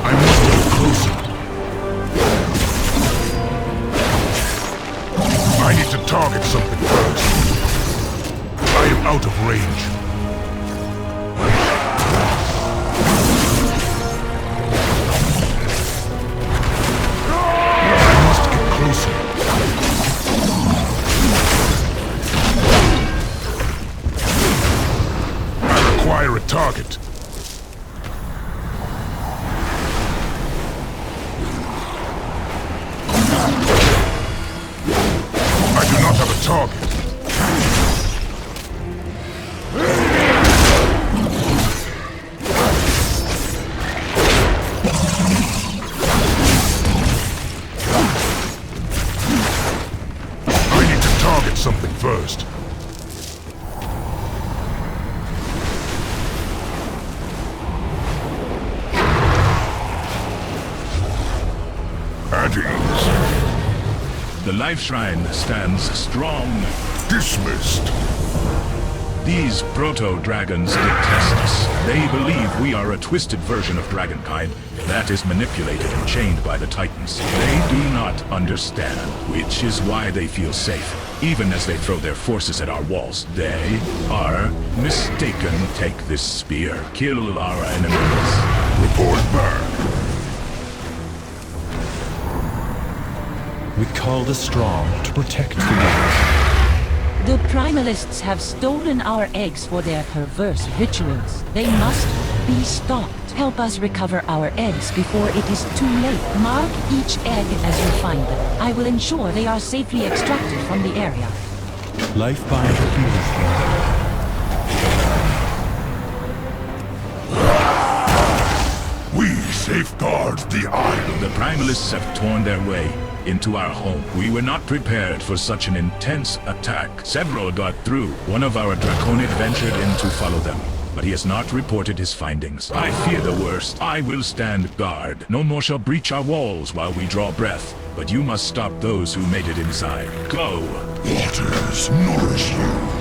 I must get closer. range. I must get closer. I require a target. I do not have a target. I need to target something first. Addons. The Life Shrine stands strong. Dismissed. These proto-dragons detest us. They believe we are a twisted version of dragonkind that is manipulated and chained by the Titans. They do not understand, which is why they feel safe, even as they throw their forces at our walls. They are mistaken. Take this spear. Kill our enemies. Report back. We call the strong to protect the weak. The Primalists have stolen our eggs for their perverse rituals. They must be stopped. Help us recover our eggs before it is too late. Mark each egg as you find them. I will ensure they are safely extracted from the area. Lifebind will be with you. We safeguard the isle. The Primalists have torn their way into our home. We were not prepared for such an intense attack. Several got through. One of our Draconic ventured in to follow them, but he has not reported his findings. I fear the worst. I will stand guard. No more shall breach our walls while we draw breath, but you must stop those who made it inside. Go! Waters nourish you.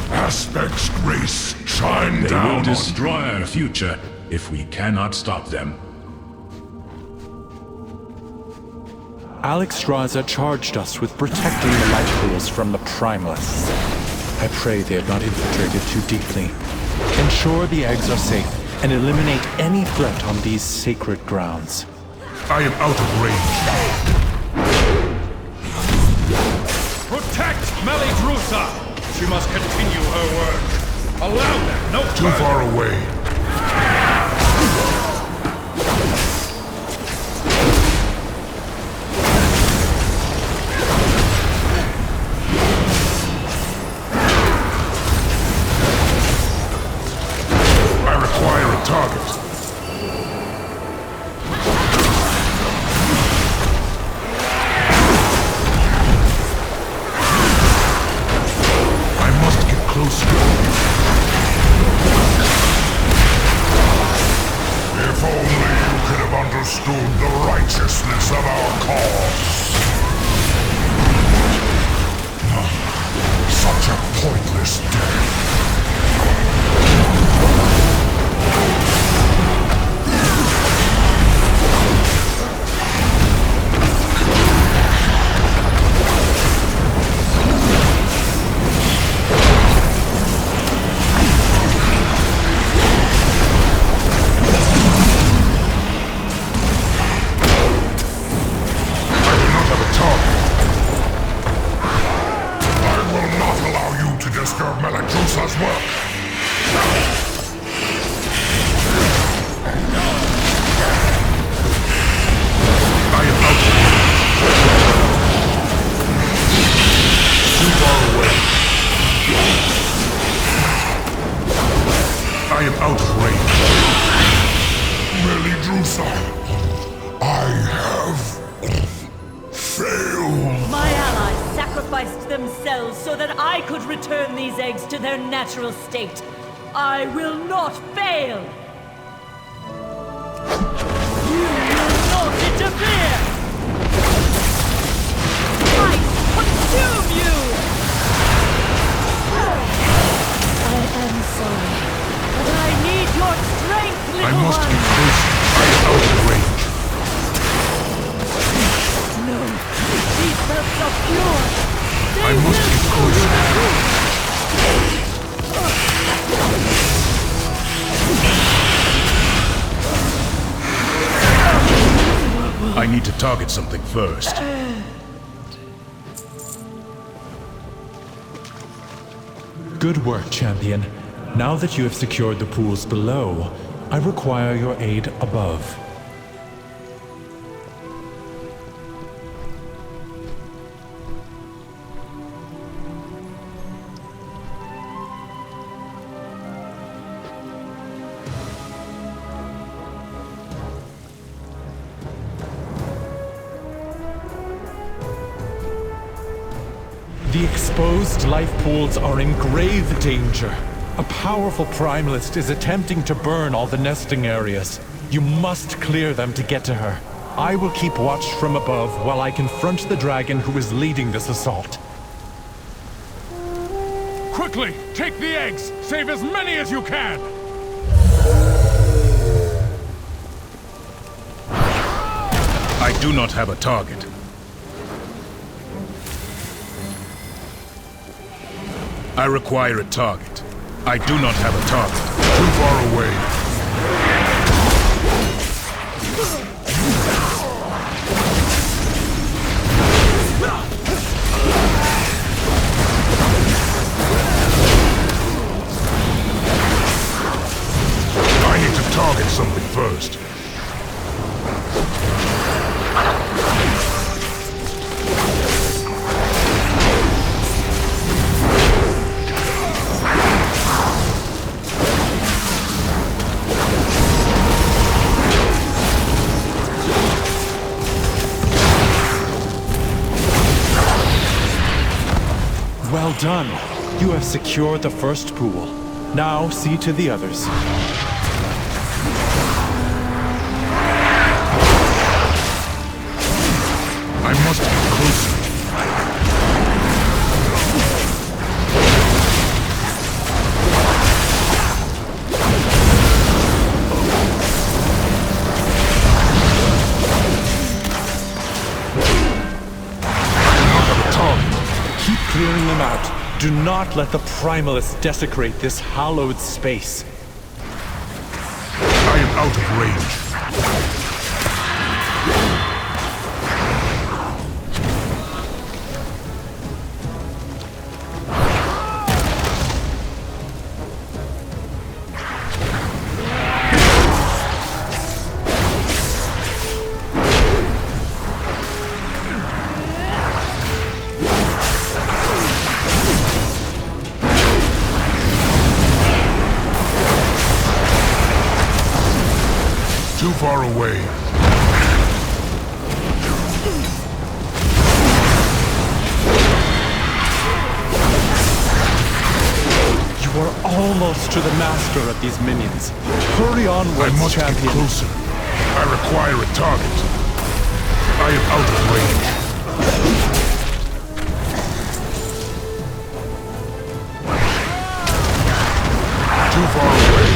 Aspect's grace shine they down. They will destroy our future if we cannot stop them. Alex Raza charged us with protecting the light pools from the Primalists. I pray they have not infiltrated too deeply. Ensure the eggs are safe and eliminate any threat on these sacred grounds. I am out of range. Protect Melidrusa! She must continue her work. Allow them no Too far away. I require a target. If only you could have understood the righteousness of our cause. Such a pointless death. Disturb Melidrusa's work. I am out. Too far away. I am out of range. Melidrusa, I have failed. My allies sacrificed themselves so that I could return these eggs to their natural state. I will not fail! You will not interfere! must get closer. I am out of range. No, these birds are pure. I must get closer. I need to target something first. Good work, champion. Now that you have secured the pools below, I require your aid above. The exposed life pools are in grave danger. A powerful Primalist is attempting to burn all the nesting areas. You must clear them to get to her. I will keep watch from above while I confront the dragon who is leading this assault. Quickly, take the eggs! Save as many as you can! I do not have a target. I require a target. I do not have a target. Too far away. I need to target something first. Well done. You have secured the first pool. Now see to the others. I must get closer. Keep clearing them out. Do not let the Primalists desecrate this hallowed space. I am out of range. Too far away. You are almost to the master of these minions. Hurry onwards, I must champion. get closer. I require a target. I am out of range. Too far away.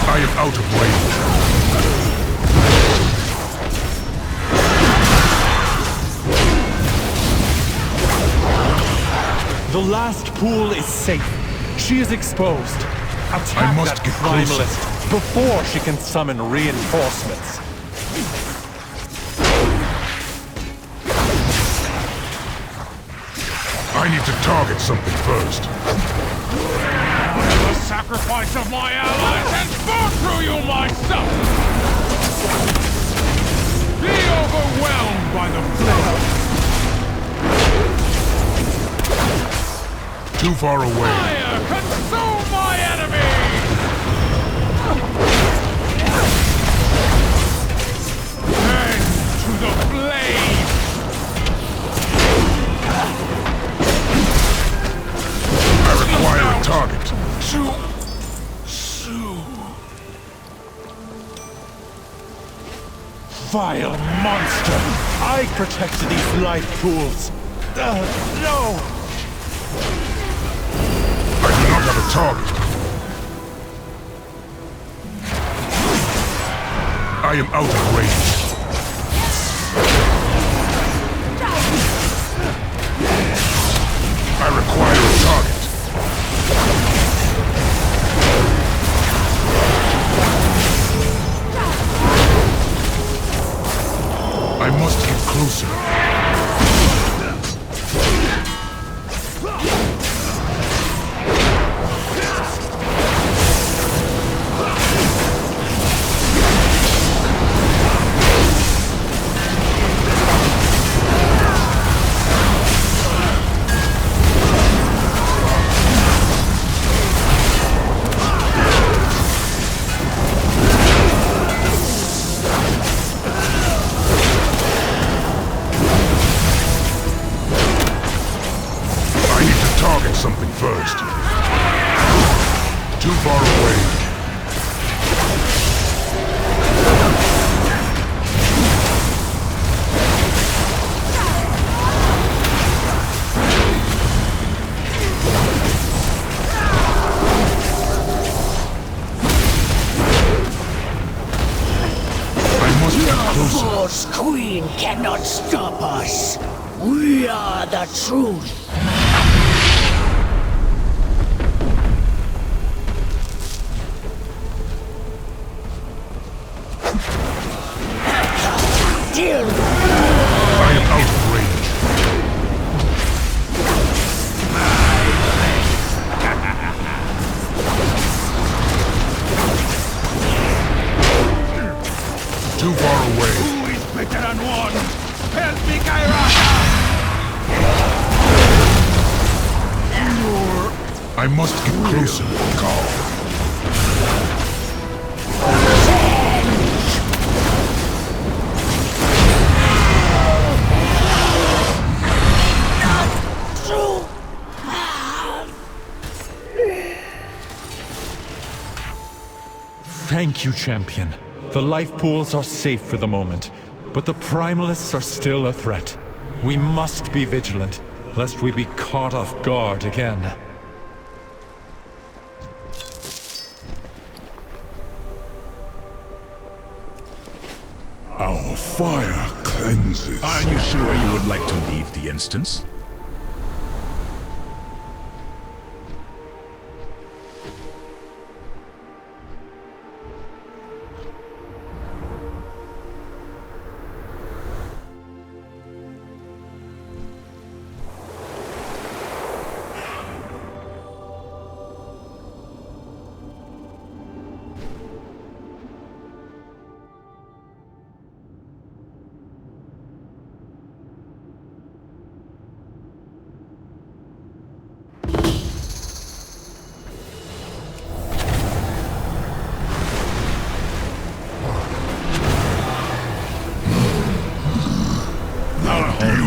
I am out of range. The last pool is safe. She is exposed. Attack must that get Primalist before she can summon reinforcements. I need to target something first. The sacrifice of my allies has fought through you myself! Be overwhelmed by the flame! Too far away. Fire! Consume my enemies! End to the flame! I require a target. Vile monster! I protected these life pools. No! I do not have a target. I am out of range. I require a target. I must get closer. Something first. Too far away. I must get closer. The Force Queen cannot stop us. We are the truth. I am out of range. Too far away. Who is better than one? Help me, Kairata! I must get closer. Thank you, champion. The life pools are safe for the moment, but the Primalists are still a threat. We must be vigilant, lest we be caught off guard again. Our fire cleanses. Are you sure you would like to leave the instance?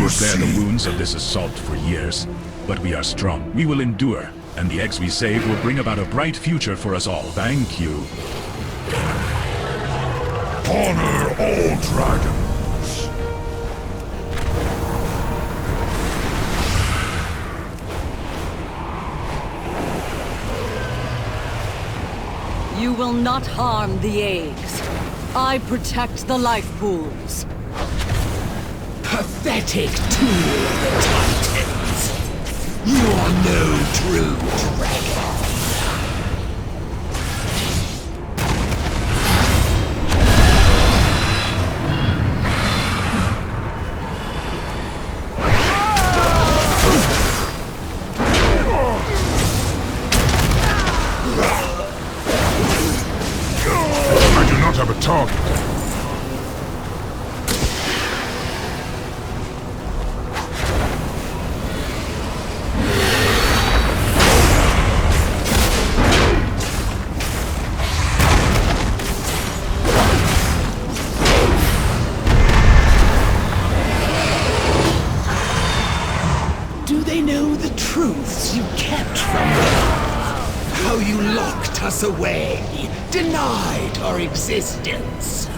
will bear the wounds of this assault for years, but we are strong. We will endure, and the eggs we save will bring about a bright future for us all. Thank you. Honor all dragons. You will not harm the eggs. I protect the life pools. Pathetic tool of the Titans. You are no true dragon. I do not have a target. Do they know the truths you kept from them? How you locked us away, denied our existence.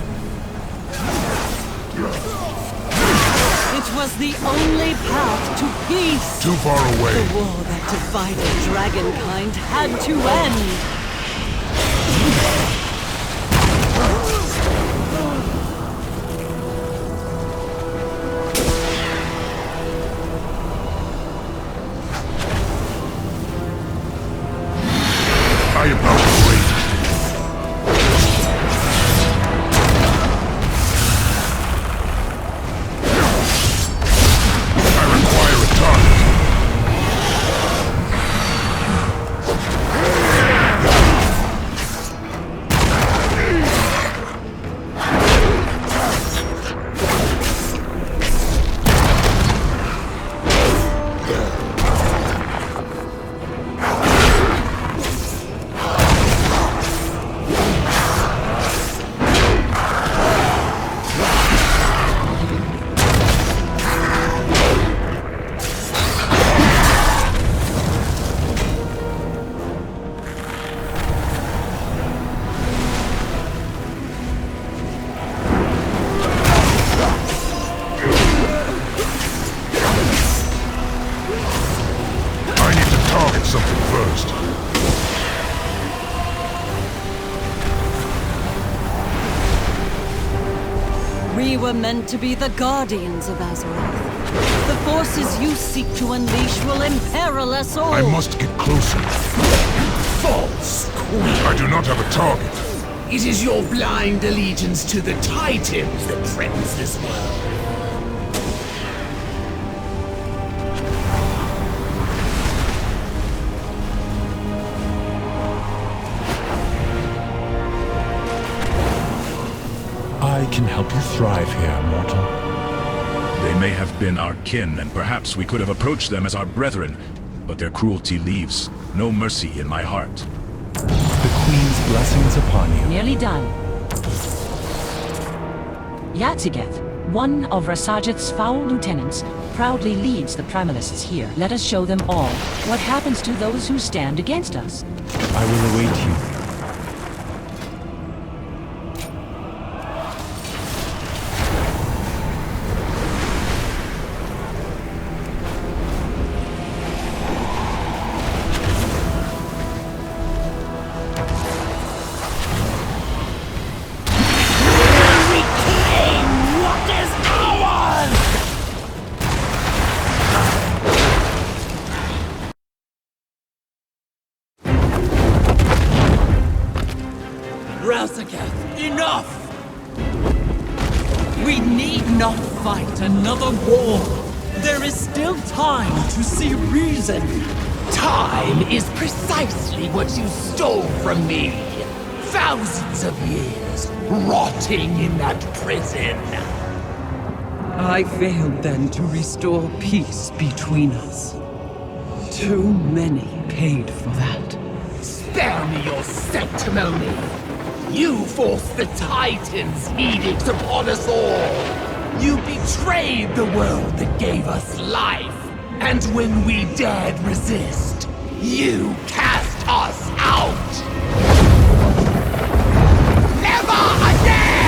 was the only path to peace. Too far away. The war that divided dragonkind had to end. I am not afraid. I require a target. Something first. We were meant to be the guardians of Azeroth. The forces you seek to unleash will imperil us all. I must get closer. False queen. I do not have a target. It is your blind allegiance to the Titans that threatens this world. I can help you thrive here, mortal. They may have been our kin, and perhaps we could have approached them as our brethren, but their cruelty leaves no mercy in my heart. The Queen's blessings upon you. Nearly done. Yatsigeth, one of Rasajith's foul lieutenants, proudly leads the Primalists here. Let us show them all what happens to those who stand against us. I will await you. Enough! We need not fight another war. There is still time to see reason. Time is precisely what you stole from me. Thousands of years rotting in that prison. I failed then to restore peace between us. Too many paid for that. Spare me your sanctimony. You forced the Titans' edicts upon us all. You betrayed the world that gave us life. And when we dared resist, you cast us out. Never again!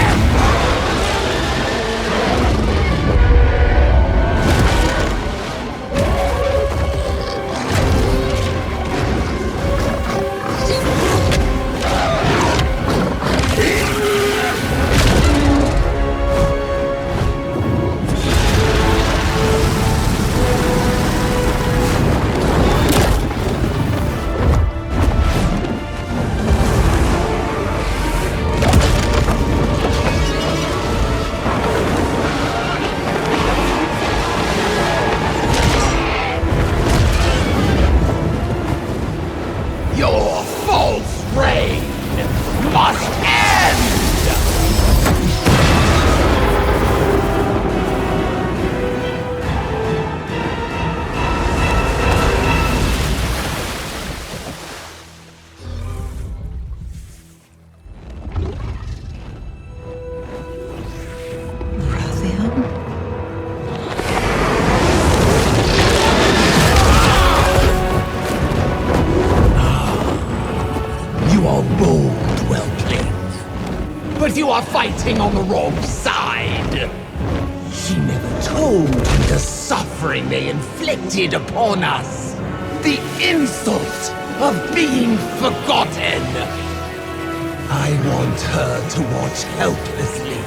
But you are fighting on the wrong side. She never told you suffering they inflicted upon us. The insult of being forgotten. I want her to watch helplessly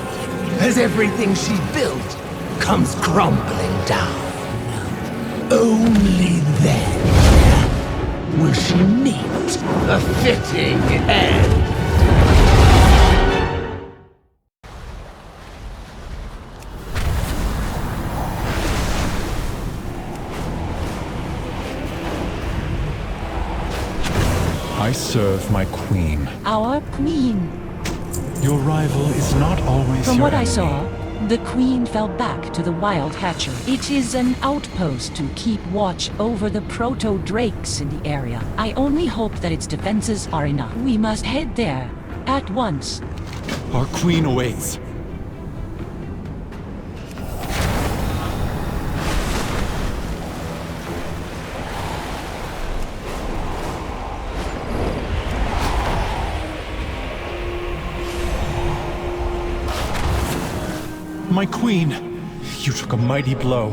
as everything she built comes crumbling down. Only then will she meet a fitting end. I serve my queen. Our queen. Your rival is not always From your what I enemy. saw, the queen fell back to the wild hatchery. It is an outpost to keep watch over the proto-drakes in the area. I only hope that its defenses are enough. We must head there at once. Our queen awaits. My queen, you took a mighty blow.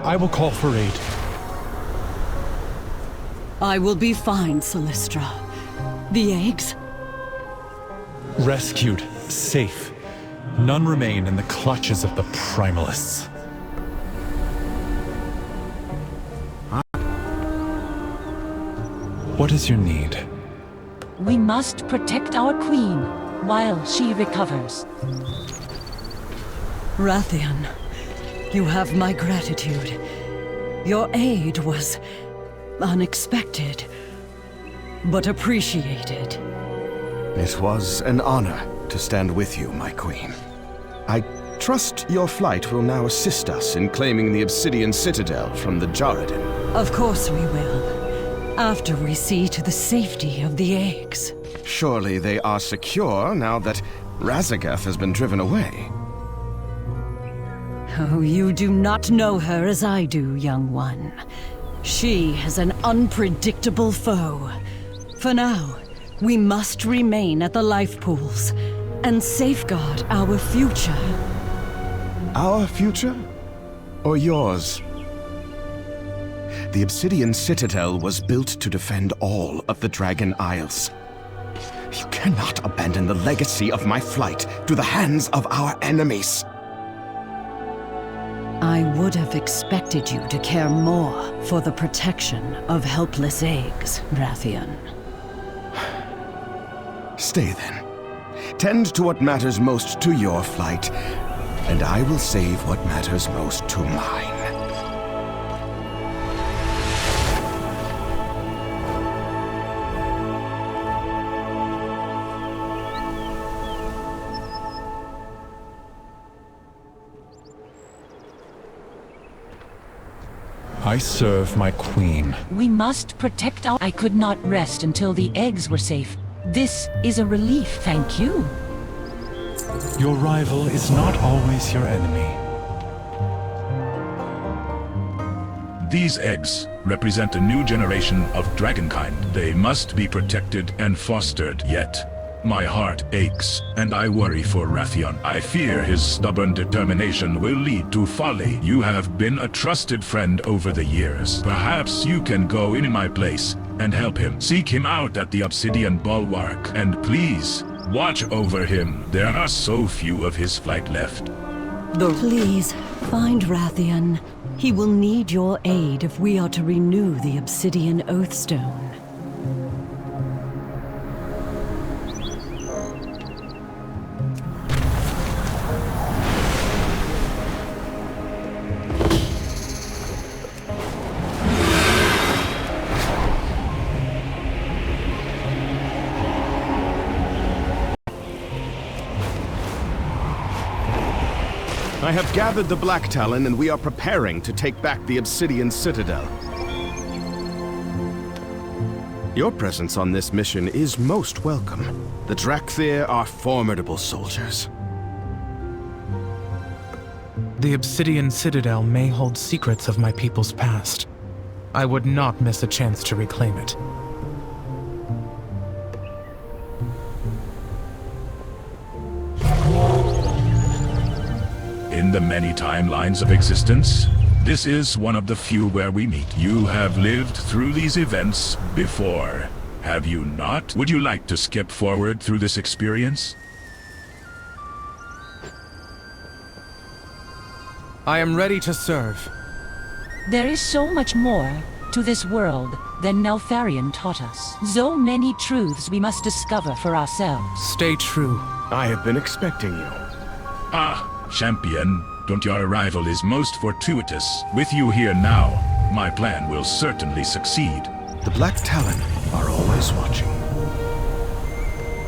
I will call for aid. I will be fine, Celestra. The eggs? Rescued, safe. None remain in the clutches of the Primalists. What is your need? We must protect our queen while she recovers. Rathian, you have my gratitude. Your aid was unexpected, but appreciated. It was an honor to stand with you, my queen. I trust your flight will now assist us in claiming the Obsidian Citadel from the Djaradin. Of course we will, after we see to the safety of the eggs. Surely they are secure now that Razagath has been driven away. Oh, you do not know her as I do, young one. She is an unpredictable foe. For now, we must remain at the life pools and safeguard our future. Our future? Or yours? The Obsidian Citadel was built to defend all of the Dragon Isles. You cannot abandon the legacy of my flight to the hands of our enemies. I would have expected you to care more for the protection of helpless eggs, Rathian. Stay then. Tend to what matters most to your flight, and I will save what matters most to mine. I serve my queen. We must protect our... I could not rest until the eggs were safe. This is a relief, thank you. Your rival is not always your enemy. These eggs represent a new generation of dragonkind. They must be protected and fostered, yet my heart aches, and I worry for Rathian. I fear his stubborn determination will lead to folly. You have been a trusted friend over the years. Perhaps you can go in my place and help him. Seek him out at the Obsidian Bulwark, and please, watch over him. There are so few of his flight left. Please, find Rathian. He will need your aid if we are to renew the Obsidian Oathstone. I have gathered the Black Talon, and we are preparing to take back the Obsidian Citadel. Your presence on this mission is most welcome. The Drakthir are formidable soldiers. The Obsidian Citadel may hold secrets of my people's past. I would not miss a chance to reclaim it. In the many timelines of existence, This is one of the few where we meet. You have lived through these events before, have you not? Would you like to skip forward through this experience? I am ready to serve. There is so much more to this world than Neltharion taught us. So many truths we must discover for ourselves. Stay true. I have been expecting you. Ah, champion, don't your arrival is most fortuitous. With you here now, my plan will certainly succeed. The Black Talon are always watching.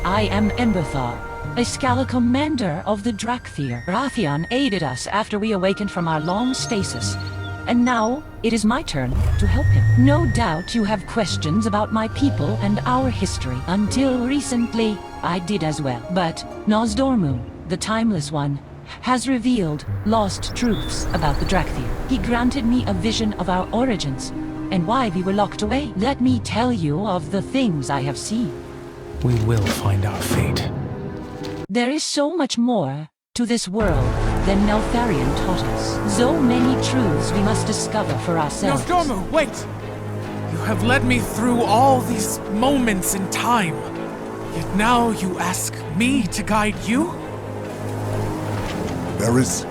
I am Emberthar, a Scala commander of the Drakthir. Rathian aided us after we awakened from our long stasis, and now it is my turn to help him. No doubt you have questions about my people and our history. Until recently, I did as well. But Nozdormu, the Timeless One, has revealed lost truths about the Drakthir. He granted me a vision of our origins and why we were locked away. Let me tell you of the things I have seen. We will find our fate. There is so much more to this world than Neltharion taught us. So many truths we must discover for ourselves. Nozdormu, wait! You have led me through all these moments in time. Yet now you ask me to guide you? There is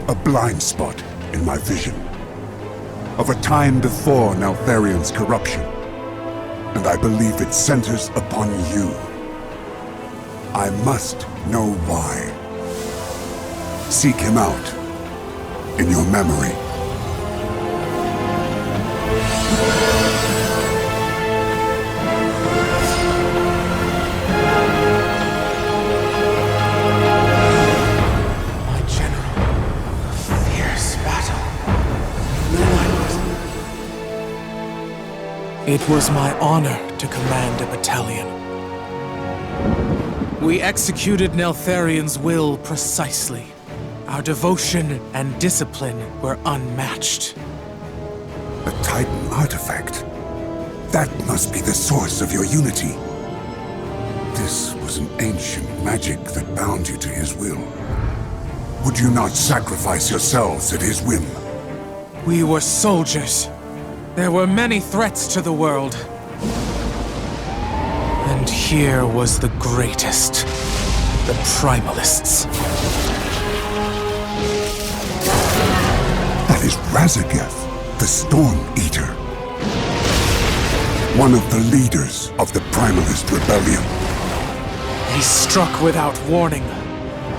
a blind spot in my vision of a time before Neltharion's corruption, and I believe it centers upon you. I must know why. Seek him out in your memory. My general, a fierce battle. It was my honor to command a battalion. We executed Neltharion's will precisely. Our devotion and discipline were unmatched. A Titan artifact. That must be the source of your unity. This was an ancient magic that bound you to his will. Would you not sacrifice yourselves at his whim? We were soldiers. There were many threats to the world. And here was the greatest. The Primalists. That is Razageth, the Storm Eater. One of the leaders of the Primalist Rebellion. He struck without warning,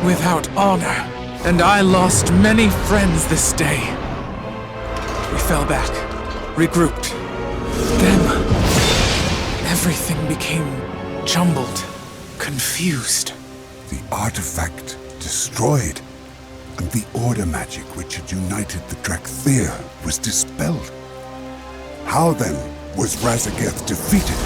without honor, and I lost many friends this day. We fell back, regrouped. Then, everything became jumbled, confused. The artifact destroyed, and the order magic which had united the Drakthir was dispelled. How then was Razageth defeated?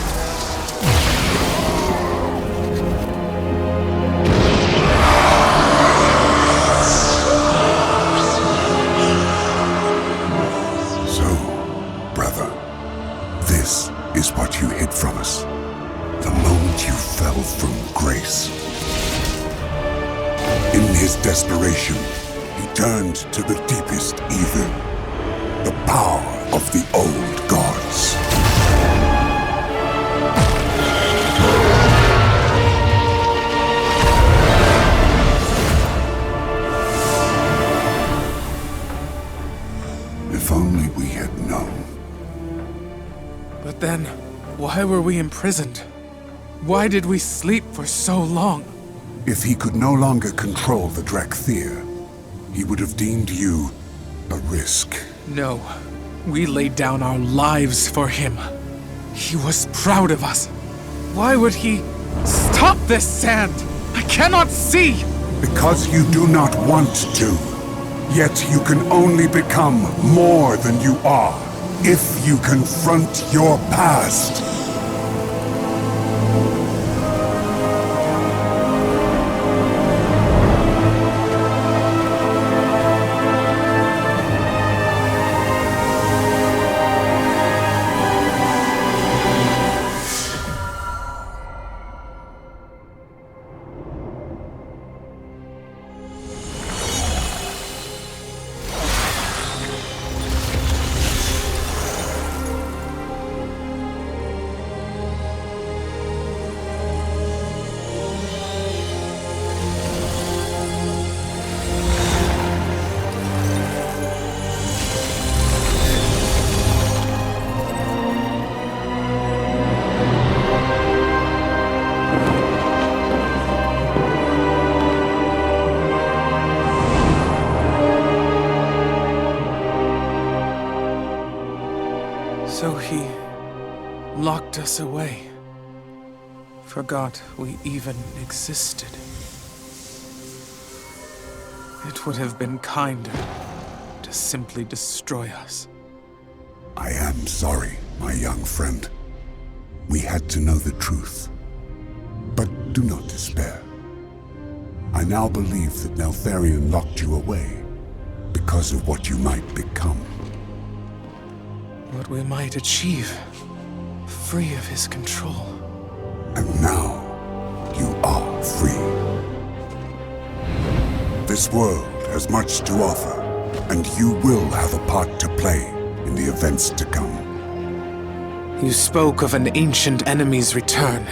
So, brother, this is what you hid from us. The moment you fell from grace. In his desperation, he turned to the deepest evil, the power of the old gods. If only we had known. But then, why were we imprisoned? Why did we sleep for so long? If he could no longer control the Drakthir, he would have deemed you a risk. No. We laid down our lives for him. He was proud of us. Why would he stop this sand? I cannot see! Because you do not want to. Yet you can only become more than you are if you confront your past. So he locked us away. Forgot we even existed. It would have been kinder to simply destroy us. I am sorry, my young friend. We had to know the truth. But do not despair. I now believe that Neltharion locked you away because of what you might become. What we might achieve, free of his control. And now, you are free. This world has much to offer, and you will have a part to play in the events to come. You spoke of an ancient enemy's return.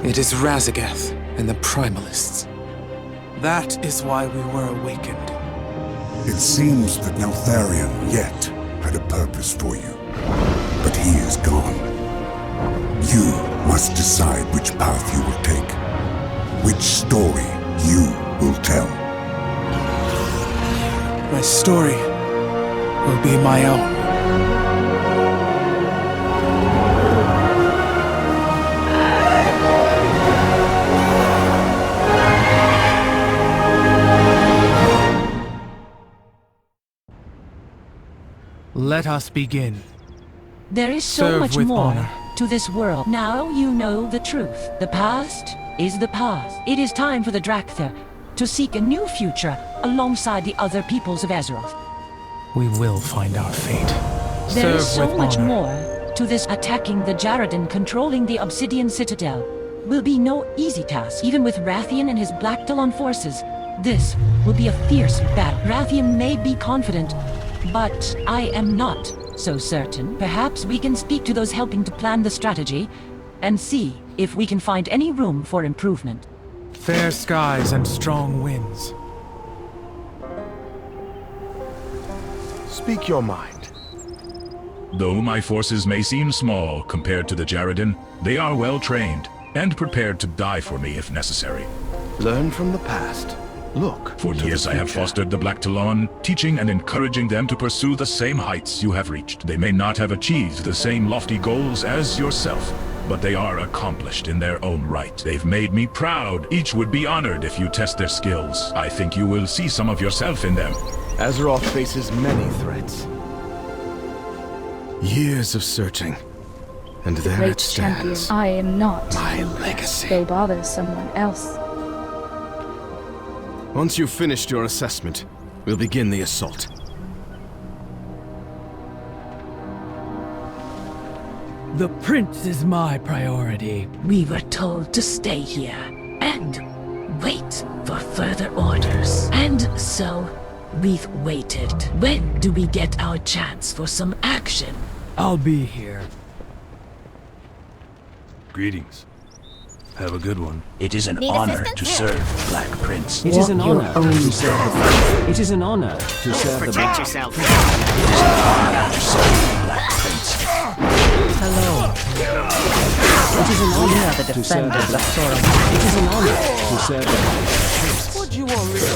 It is Raszageth and the Primalists. That is why we were awakened. It seems that Neltharion yet had a purpose for you, but he is gone. You must decide which path you will take, which story you will tell. My story will be my own. Let us begin. There is so Serve much with more honor. to this world. Now you know the truth. The past is the past. It is time for the Drakthir to seek a new future alongside the other peoples of Azeroth. We will find our fate. There is Serve so with much honor. more to this. Attacking the Djaradin controlling the Obsidian Citadel will be no easy task. Even with Rathian and his Black Talon forces, this will be a fierce battle. Rathian may be confident, but I am not so certain. Perhaps we can speak to those helping to plan the strategy and see if we can find any room for improvement. Fair skies and strong winds. Speak your mind. Though my forces may seem small compared to the Djaradin, they are well trained and prepared to die for me if necessary. Learn from the past. Look. For to years the I have future. fostered the Black Talon, teaching and encouraging them to pursue the same heights you have reached. They may not have achieved the same lofty goals as yourself, but they are accomplished in their own right. They've made me proud. Each would be honored if you test their skills. I think you will see some of yourself in them. Azeroth faces many threats. Years of searching, and there Great it stands. champion. I am not. My legacy. Go bother someone else. Once you've finished your assessment, we'll begin the assault. The prince is my priority. We were told to stay here and wait for further orders. And so, we've waited. When do we get our chance for some action? I'll be here. Greetings. Have a good one. It is an Need honor assistance? to serve, Black Prince. It is an honor to serve. It is an honor to serve the Protect yourself. It is an honor to serve, Black Prince. Hello. It is an honor to serve the Black Sorrow. It is an honor to serve the Black Prince. What do you want me to do?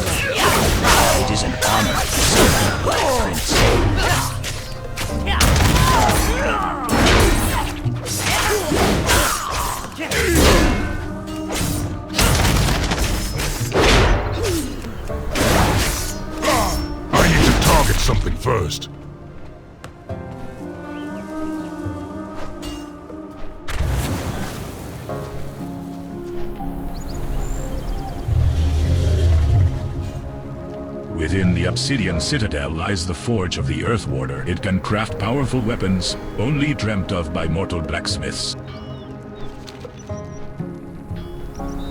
It is an honor to serve, Black Prince. I need to target something first. Within the Obsidian Citadel lies the forge of the Earth Warder. It can craft powerful weapons only dreamt of by mortal blacksmiths.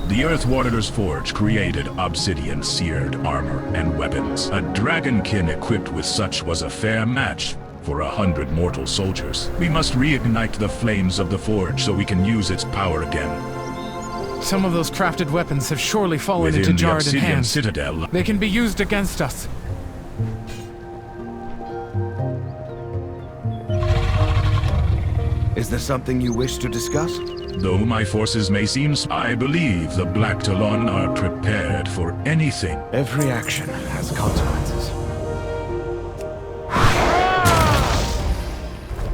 The Earth Warder's forge created obsidian seared armor and weapons. A dragonkin equipped with such was a fair match for 100 mortal soldiers. We must reignite the flames of the forge so we can use its power again. Some of those crafted weapons have surely fallen Within into the Djaradin Obsidian hands. Citadel, They can be used against us. Is there something you wish to discuss? though my forces may seem I believe the Black Talon are prepared for anything. Every action has consequences.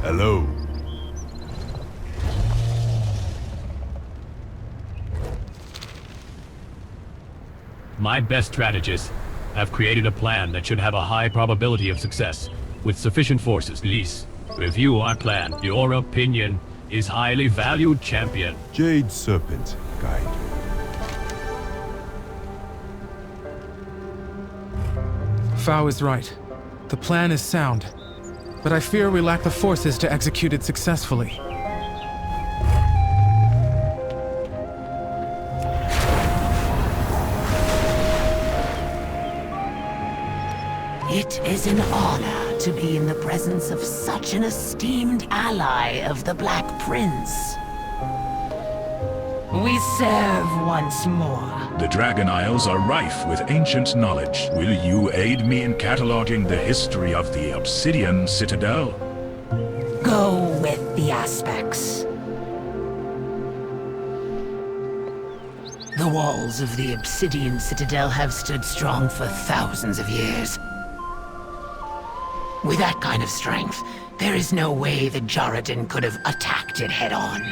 Hello. My best strategists have created a plan that should have a high probability of success. With sufficient forces, please review our plan. Your opinion is highly valued, champion. Jade Serpent, guide. Fao is right. The plan is sound, but I fear we lack the forces to execute it successfully. It is an honor to be in the presence of such an esteemed ally of the Black Prince. We serve once more. The Dragon Isles are rife with ancient knowledge. Will you aid me in cataloging the history of the Obsidian Citadel? Go with the aspects. The walls of the Obsidian Citadel have stood strong for thousands of years. With that kind of strength, there is no way the Djaradin could have attacked it head-on.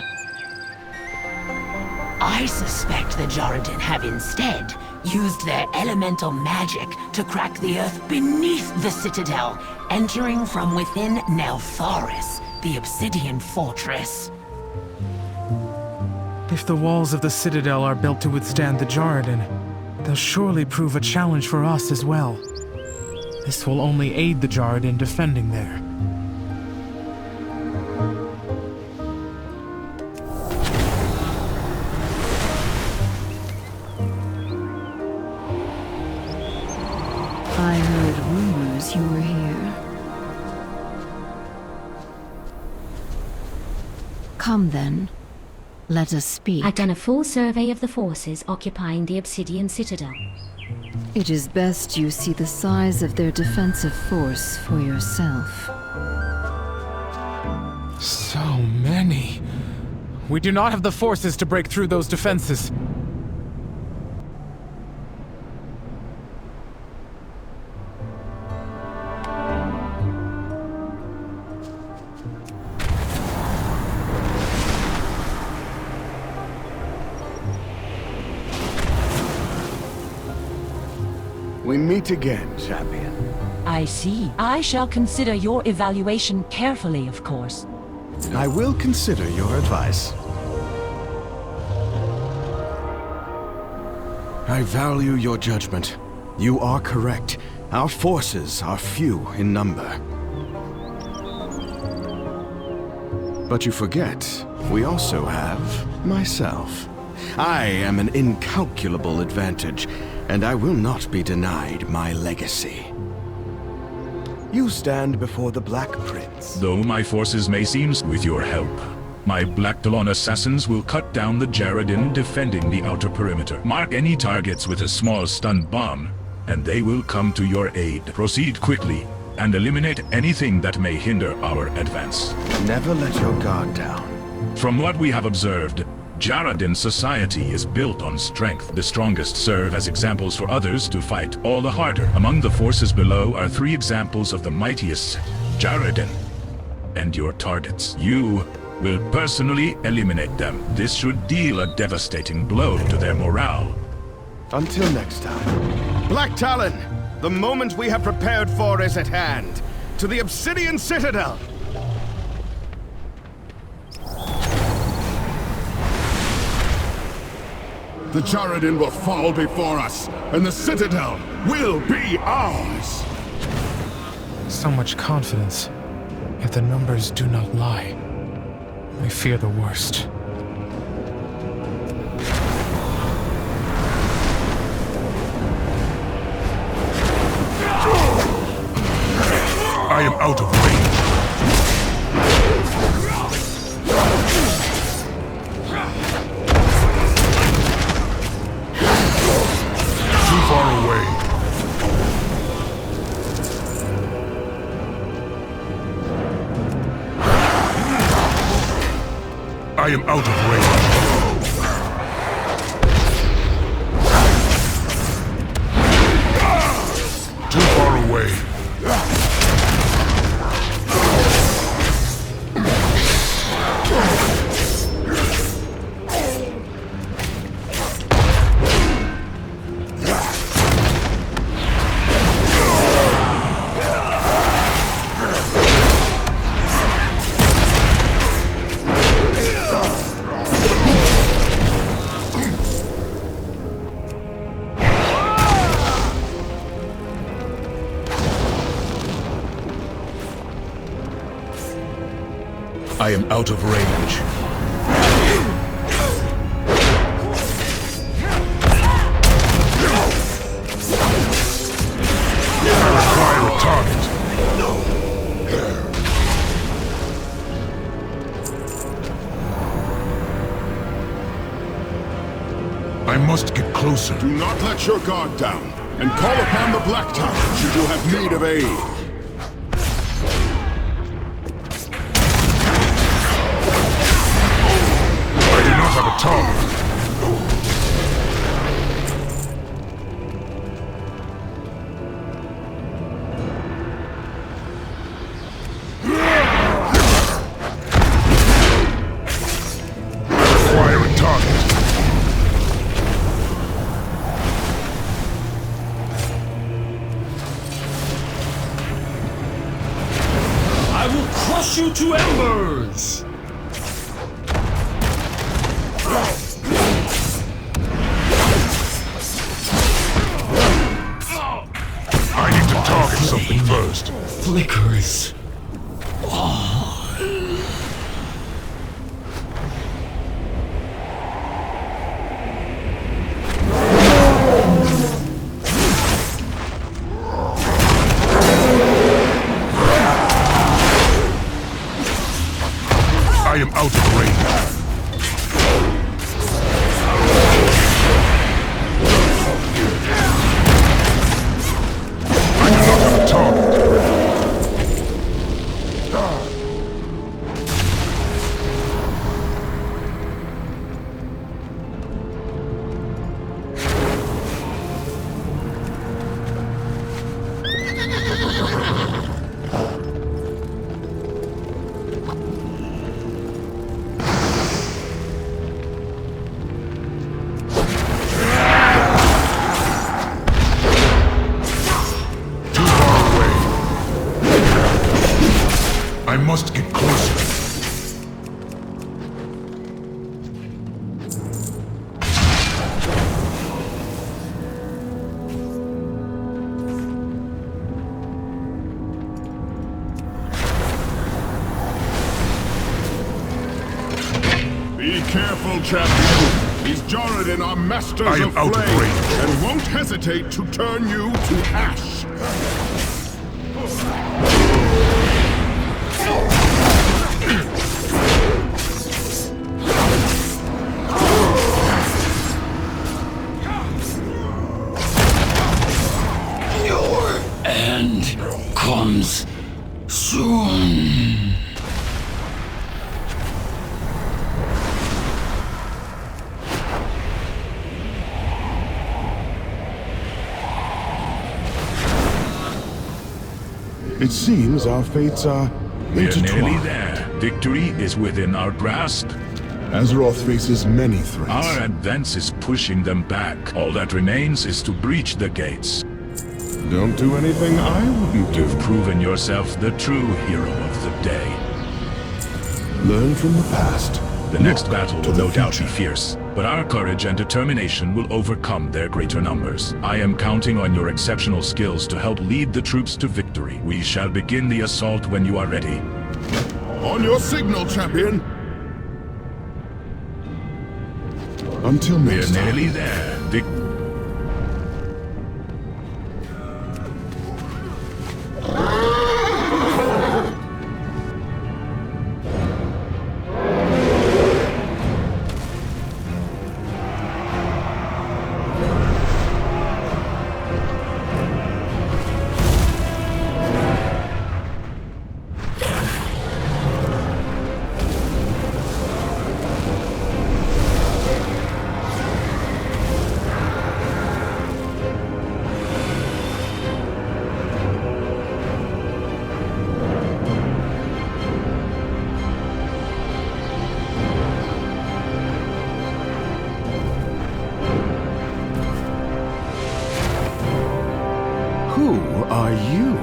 I suspect the Djaradin have instead used their elemental magic to crack the earth beneath the Citadel, entering from within Neltharis, the Obsidian Fortress. If the walls of the Citadel are built to withstand the Djaradin, they'll surely prove a challenge for us as well. This will only aid the Djaradin defending there. I heard rumors you were here. Come then. Let us speak. I've done a full survey of the forces occupying the Obsidian Citadel. It is best you see the size of their defensive force for yourself. So many. We do not have the forces to break through those defenses. We meet again, champion. I see. I shall consider your evaluation carefully, of course. I will consider your advice. I value your judgment. You are correct. Our forces are few in number. But you forget, we also have myself. I am an incalculable advantage, and I will not be denied my legacy. You stand before the Black Prince. Though my forces may seem, with your help, my Black Talon assassins will cut down the Djaradin defending the outer perimeter. Mark any targets with a small stun bomb, and they will come to your aid. Proceed quickly, and eliminate anything that may hinder our advance. Never let your guard down. From what we have observed, Djaradin society is built on strength. The strongest serve as examples for others to fight all the harder. Among the forces below are 3 examples of the mightiest Djaradin, and your targets. You will personally eliminate them. This should deal a devastating blow to their morale. Until next time. Black Talon, the moment we have prepared for is at hand. To the Obsidian Citadel! The Djaradin will fall before us, and the Citadel will be ours! So much confidence, yet the numbers do not lie. I fear the worst. I am out of range. Too far away. I am out of range. Too far away. I am out of range. I require a target. I must get closer. Do not let your guard down, and call upon the Black Tower should you have need of aid. I do not have a target. You to embers! I need to target something first. Flickers. I am out of range. I do not have a target. I must get closer. Be careful, champion. These Djaradin are masters I am of out of flame range. and won't hesitate to turn you to ash. Your end comes soon. It seems our fates are We're intertwined. nearly there. Victory is within our grasp. Azeroth faces many threats. Our advance is pushing them back. All that remains is to breach the gates. Don't do anything I wouldn't do. You've proven yourself the true hero of the day. Learn from the past. The next battle will no doubt be fierce, but our courage and determination will overcome their greater numbers. I am counting on your exceptional skills to help lead the troops to victory. We shall begin the assault when you are ready. On your signal, champion! Until next time. We're nearly there. Who are you?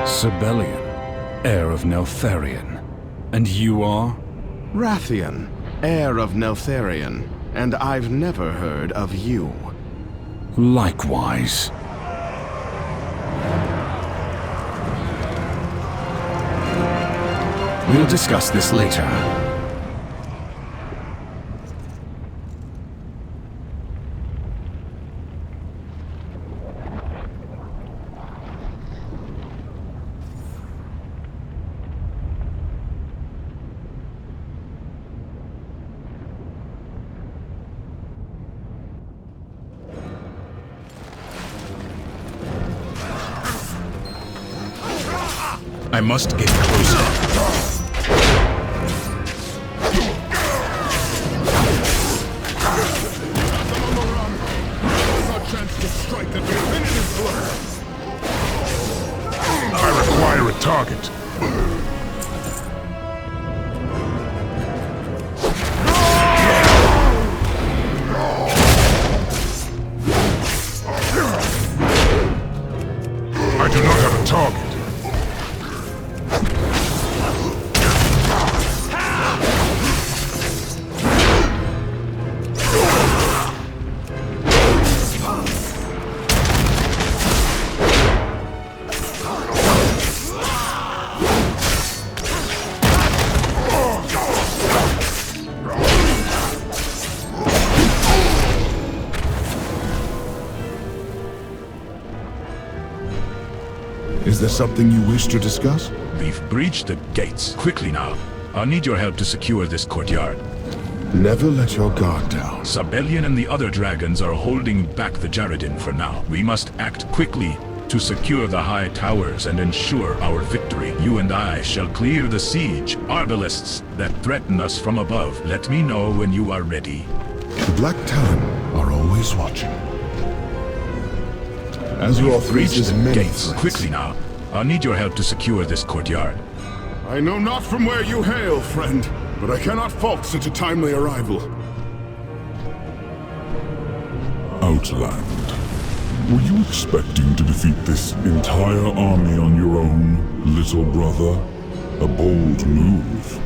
Sibelian, heir of Neltharion. And you are? Rathian, heir of Neltharion, and I've never heard of you. Likewise. We'll discuss this later. I must get closer. I require a target. I do not have a target. Is there something you wish to discuss? We've breached the gates. Quickly now. I'll need your help to secure this courtyard. Never let your guard down. Sabellion and the other dragons are holding back the Djaradin for now. We must act quickly to secure the high towers and ensure our victory. You and I shall clear the siege. Primalists that threaten us from above. Let me know when you are ready. The Black Talon are always watching. As you all reach faces the many gates. threats. Quickly now. I'll need your help to secure this courtyard. I know not from where you hail, friend, but I cannot fault such a timely arrival. Outland. Were you expecting to defeat this entire army on your own, little brother? A bold move.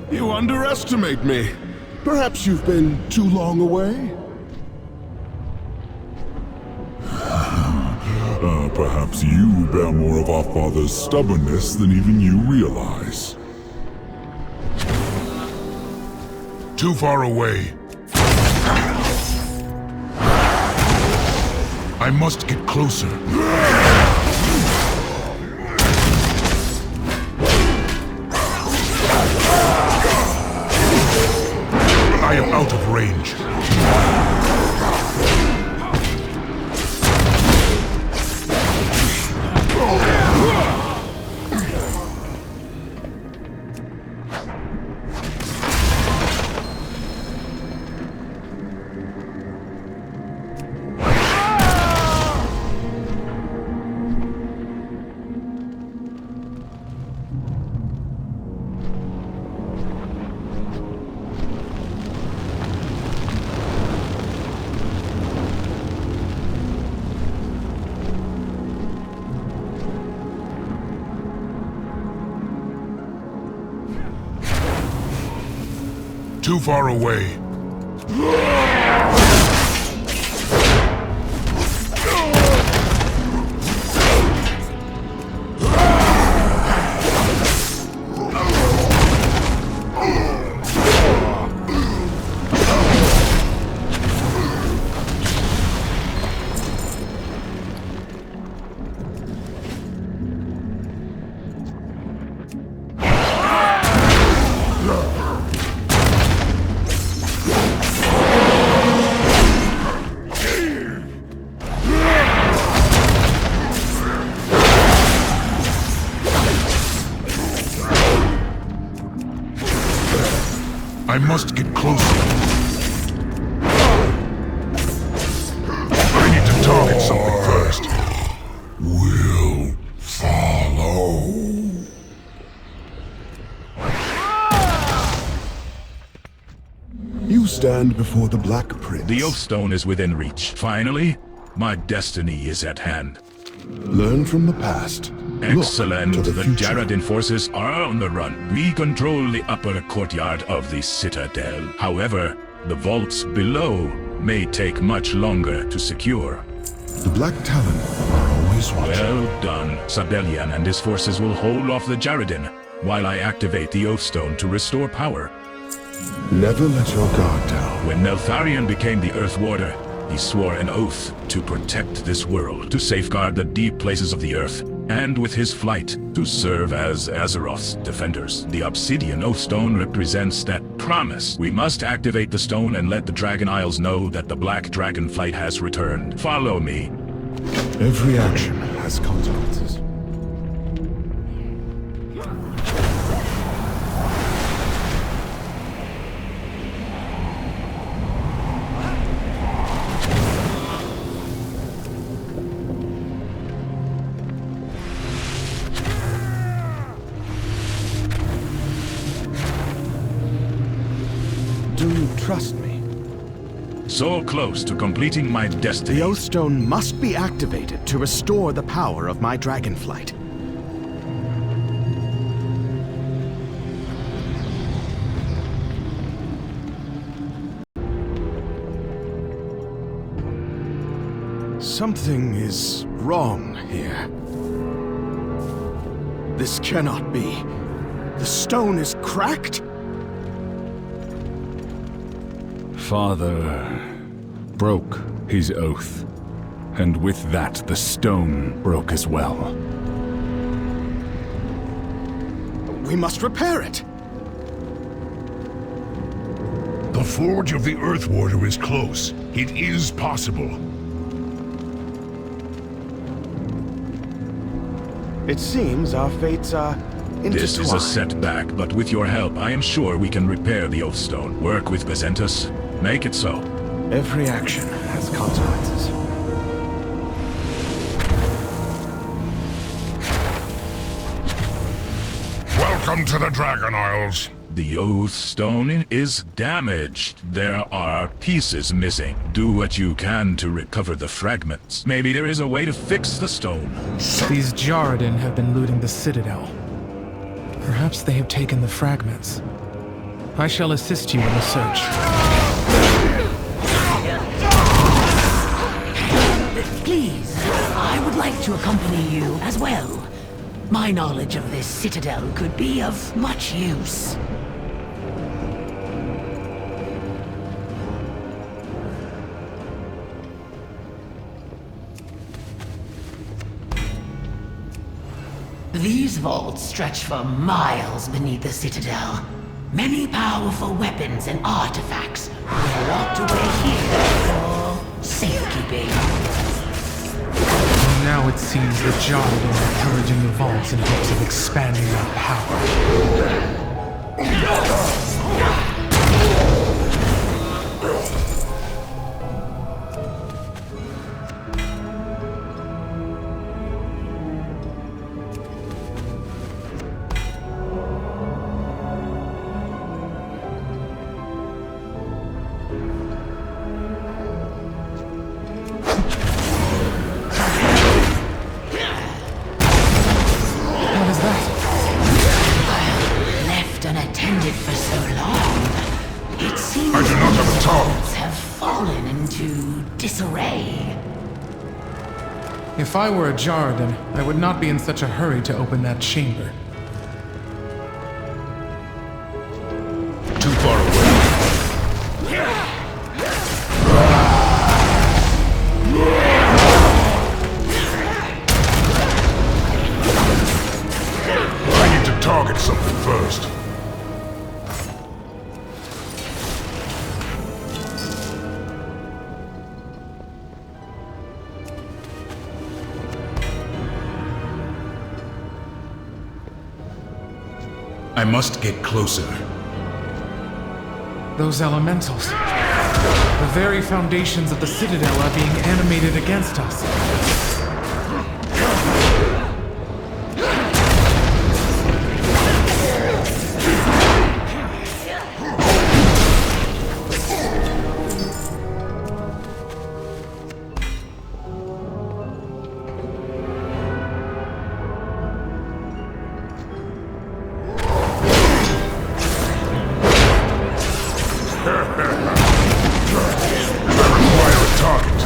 You underestimate me. Perhaps you've been too long away? Perhaps you bear more of our father's stubbornness than even you realize. Too far away. I must get closer. I am out of range. Too far away. I must get closer. I need to target something first. You stand before the Black Prince. The Oathstone is within reach. Finally, my destiny is at hand. Learn from the past. Excellent. Look to The future. Djaradin forces are on the run. We control the upper courtyard of the Citadel. However, the vaults below may take much longer to secure. The Black Talon are always watching. Well done. Sabellian and his forces will hold off the Djaradin, while I activate the Oathstone to restore power. Never let your guard down. When Neltharion became the Earth Warder, he swore an oath to protect this world, to safeguard the deep places of the Earth, and with his flight, to serve as Azeroth's defenders. The Obsidian Oathstone represents that promise. We must activate the stone and let the Dragon Isles know that the Black Dragonflight has returned. Follow me. Every action has consequences. Do you trust me? So close to completing my destiny. The Oathstone must be activated to restore the power of my Dragonflight. Something is wrong here. This cannot be. The stone is cracked? Father broke his oath, and with that the stone broke as well. We must repair it. The Forge of the Earth Warder is close. It is possible. It seems our fates are intertwined. This is a setback, but with your help, I am sure we can repair the Oathstone. Work with Bezentus. Make it so. Every action has consequences. Welcome to the Dragon Isles. The Oathstone is damaged. There are pieces missing. Do what you can to recover the fragments. Maybe there is a way to fix the stone. These Djaradin have been looting the Citadel. Perhaps they have taken the fragments. I shall assist you in the search. Please, I would like to accompany you as well. My knowledge of this citadel could be of much use. These vaults stretch for miles beneath the citadel. Many powerful weapons and artifacts were locked away here for safekeeping. Now it seems the Djaradin are pillaging the vaults in hopes of expanding their power. Unattended for so long, it seems I do not have a tongue. vaults have fallen into disarray. If I were a Djaradin, I would not be in such a hurry to open that chamber. Too far away. I need to target something first. I must get closer. Those elementals. The very foundations of the Citadel are being animated against us. require a target.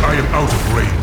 I am out of range.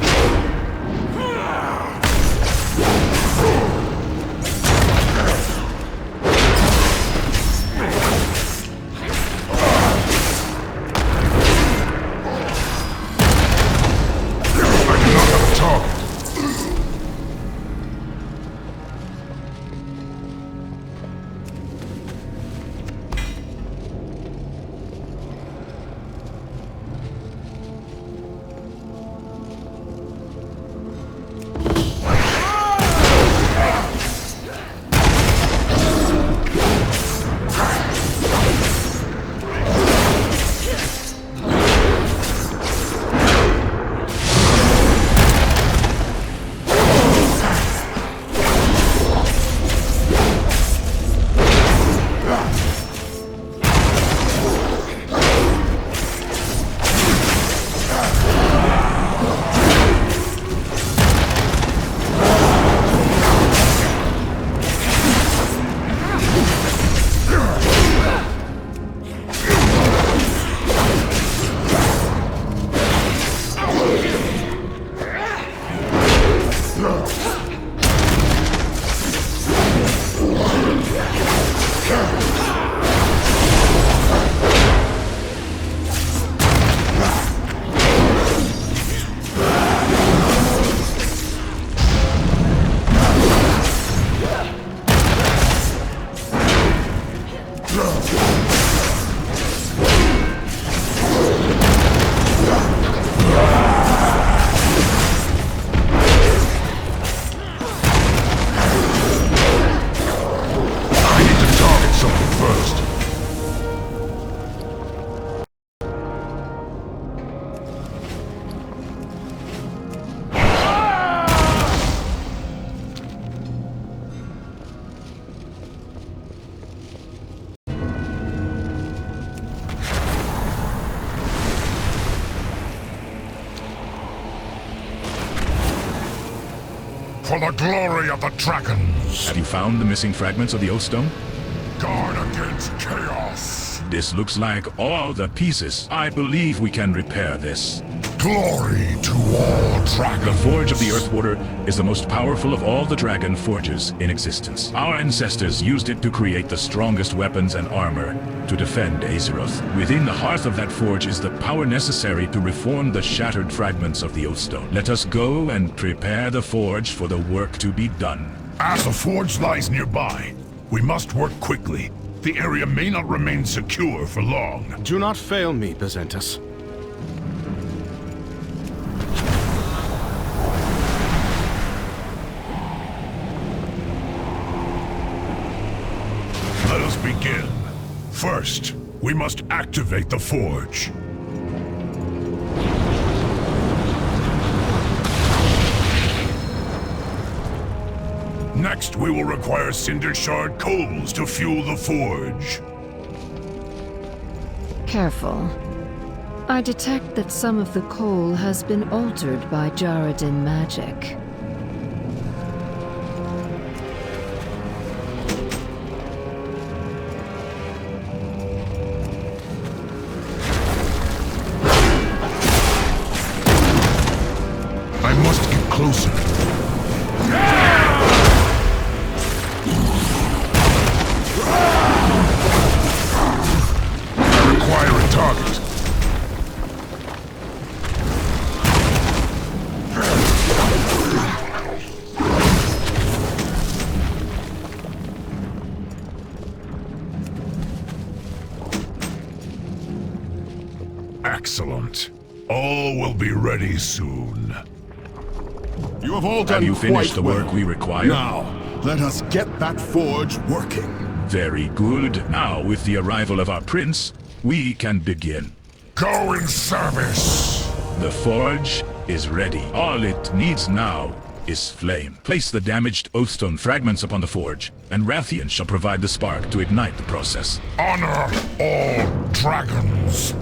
For the glory of the dragons! Have you found the missing fragments of the Oath Stone? Guard against chaos! This looks like all the pieces. I believe we can repair this. Glory to all dragons! The Forge of the Earthwater is the most powerful of all the dragon forges in existence. Our ancestors used it to create the strongest weapons and armor to defend Azeroth. Within the hearth of that forge is the power necessary to reform the shattered fragments of the Oathstone. Let us go and prepare the forge for the work to be done. As the forge lies nearby, we must work quickly. The area may not remain secure for long. Do not fail me, Bezentus. Let us begin. First, we must activate the forge. Next, we will require Cinder Shard coals to fuel the forge. Careful. I detect that some of the coal has been altered by Djaradin magic. I must get closer. I require a target. Excellent. All will be ready soon. You have all done Have you finished the quite work well. we require? Now, let us get that forge working. Very good. Now, with the arrival of our prince, we can begin. Go in service! The forge is ready. All it needs now is flame. Place the damaged Oathstone fragments upon the forge, and Rathian shall provide the spark to ignite the process. Honor all dragons!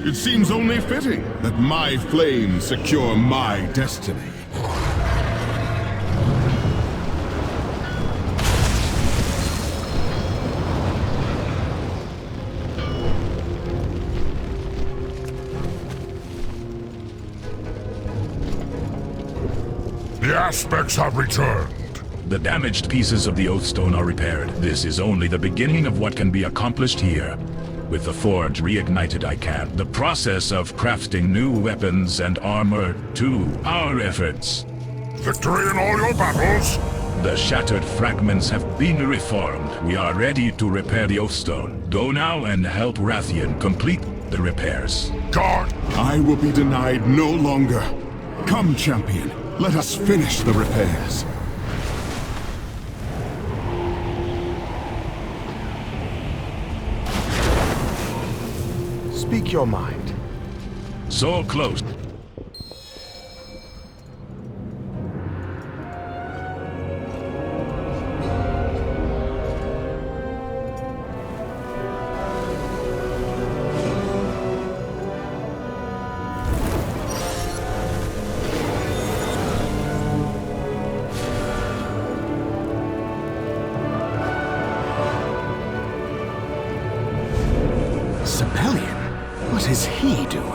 It seems only fitting that my flames secure my destiny. The aspects have returned. The damaged pieces of the Oathstone are repaired. This is only the beginning of what can be accomplished here. With the forge reignited, I can. The process of crafting new weapons and armor, too. Our efforts. Victory in all your battles? The shattered fragments have been reformed. We are ready to repair the Oathstone. Go now and help Rathian complete the repairs. God! I will be denied no longer. Come, champion. Let us finish the repairs. Speak your mind. So close. What is he doing?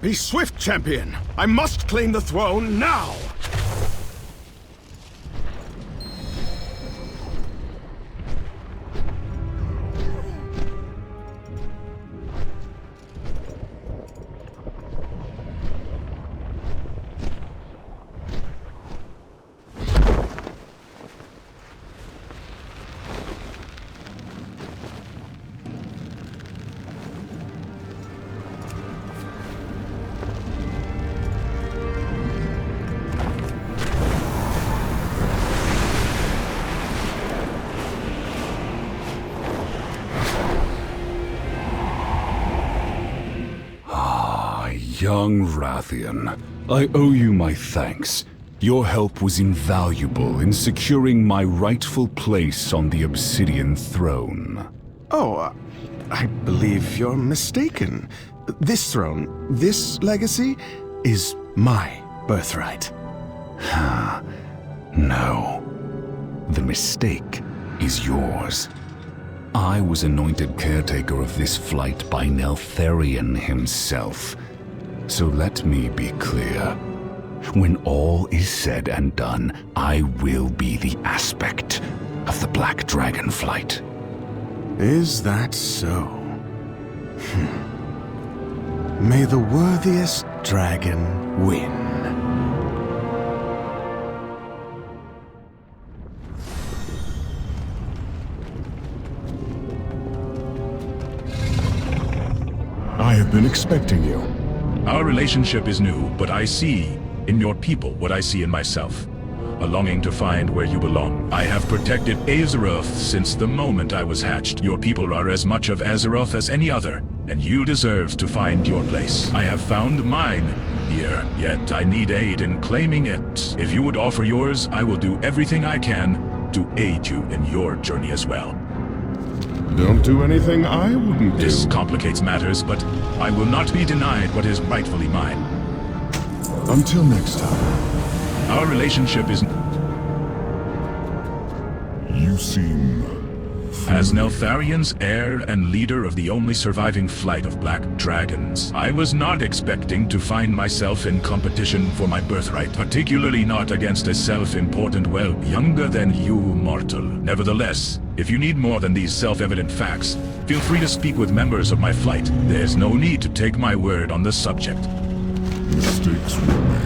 Be swift, champion! I must claim the throne now! Young Rathian, I owe you my thanks. Your help was invaluable in securing my rightful place on the Obsidian throne. Oh, I believe you're mistaken. This throne, this legacy, is my birthright. No. The mistake is yours. I was anointed caretaker of this flight by Neltharion himself. So let me be clear. When all is said and done, I will be the aspect of the Black Dragonflight. Is that so? May the worthiest dragon win. I have been expecting you. Our relationship is new, but I see in your people what I see in myself. A longing to find where you belong. I have protected Azeroth since the moment I was hatched. Your people are as much of Azeroth as any other, and you deserve to find your place. I have found mine here, yet I need aid in claiming it. If you would offer yours, I will do everything I can to aid you in your journey as well. Don't do anything I wouldn't do. This complicates matters, but I will not be denied what is rightfully mine. Until next time. Our relationship is... You seem... As Neltharion's heir and leader of the only surviving flight of black dragons, I was not expecting to find myself in competition for my birthright, particularly not against a self-important whelp younger than you, mortal. Nevertheless, if you need more than these self-evident facts, feel free to speak with members of my flight. There's no need to take my word on the subject. Mistakes were made.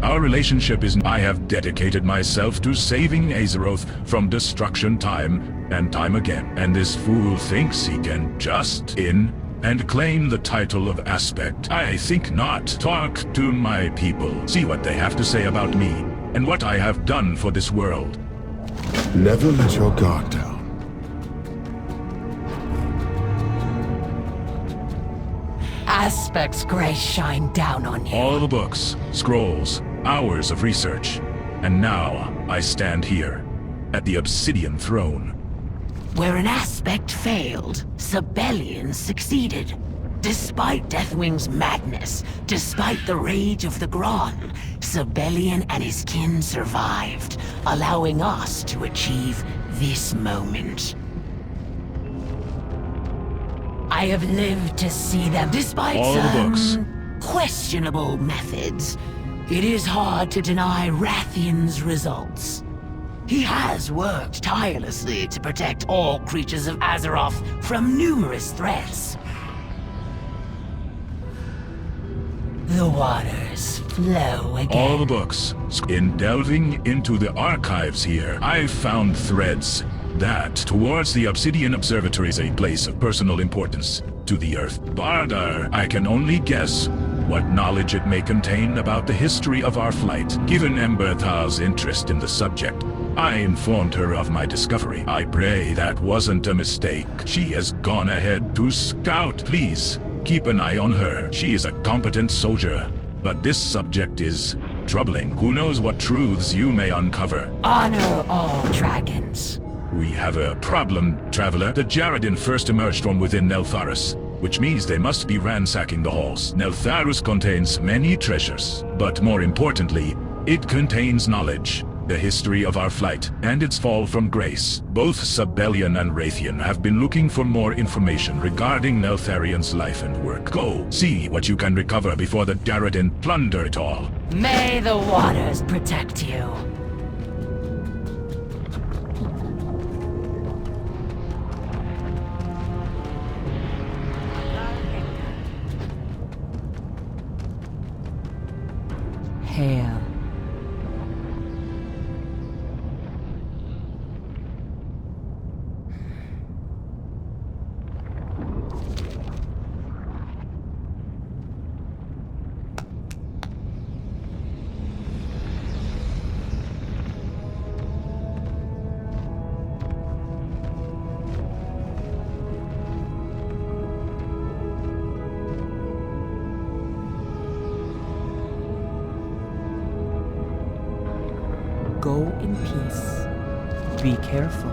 Our relationship is... I have dedicated myself to saving Azeroth from destruction time and time again. And this fool thinks he can just in and claim the title of Aspect. I think not. Talk to my people. See what they have to say about me and what I have done for this world. Never let your guard down. Aspect's grace shine down on you. All the books, scrolls, hours of research. And now I stand here, at the Obsidian Throne. Where an Aspect failed, Sibelian succeeded. Despite Deathwing's madness, despite the rage of the Gron, Sibelian and his kin survived, allowing us to achieve this moment. I have lived to see them, despite all some the books. Questionable methods. It is hard to deny Rathian's results. He has worked tirelessly to protect all creatures of Azeroth from numerous threats. The waters flow again. All the books. In delving into the archives here, I've found threads that, towards the Obsidian Observatory, is a place of personal importance to the Earth. Bardar, I can only guess what knowledge it may contain about the history of our flight. Given Emberthal's interest in the subject, I informed her of my discovery. I pray that wasn't a mistake. She has gone ahead to scout. Please, keep an eye on her. She is a competent soldier, but this subject is troubling. Who knows what truths you may uncover? Honor all dragons. We have a problem, Traveler. The Djaradin first emerged from within Neltharus, which means they must be ransacking the halls. Neltharus contains many treasures, but more importantly, it contains knowledge. The history of our flight, and its fall from grace. Both Sibelian and Rathian have been looking for more information regarding Neltharian's life and work. Go, see what you can recover before the Djaradin plunder it all. May the waters protect you. Hail. Go in peace. Be careful.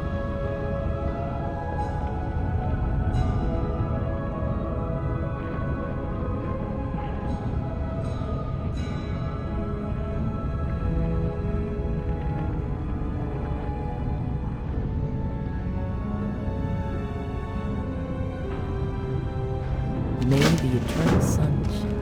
May the eternal sun shine.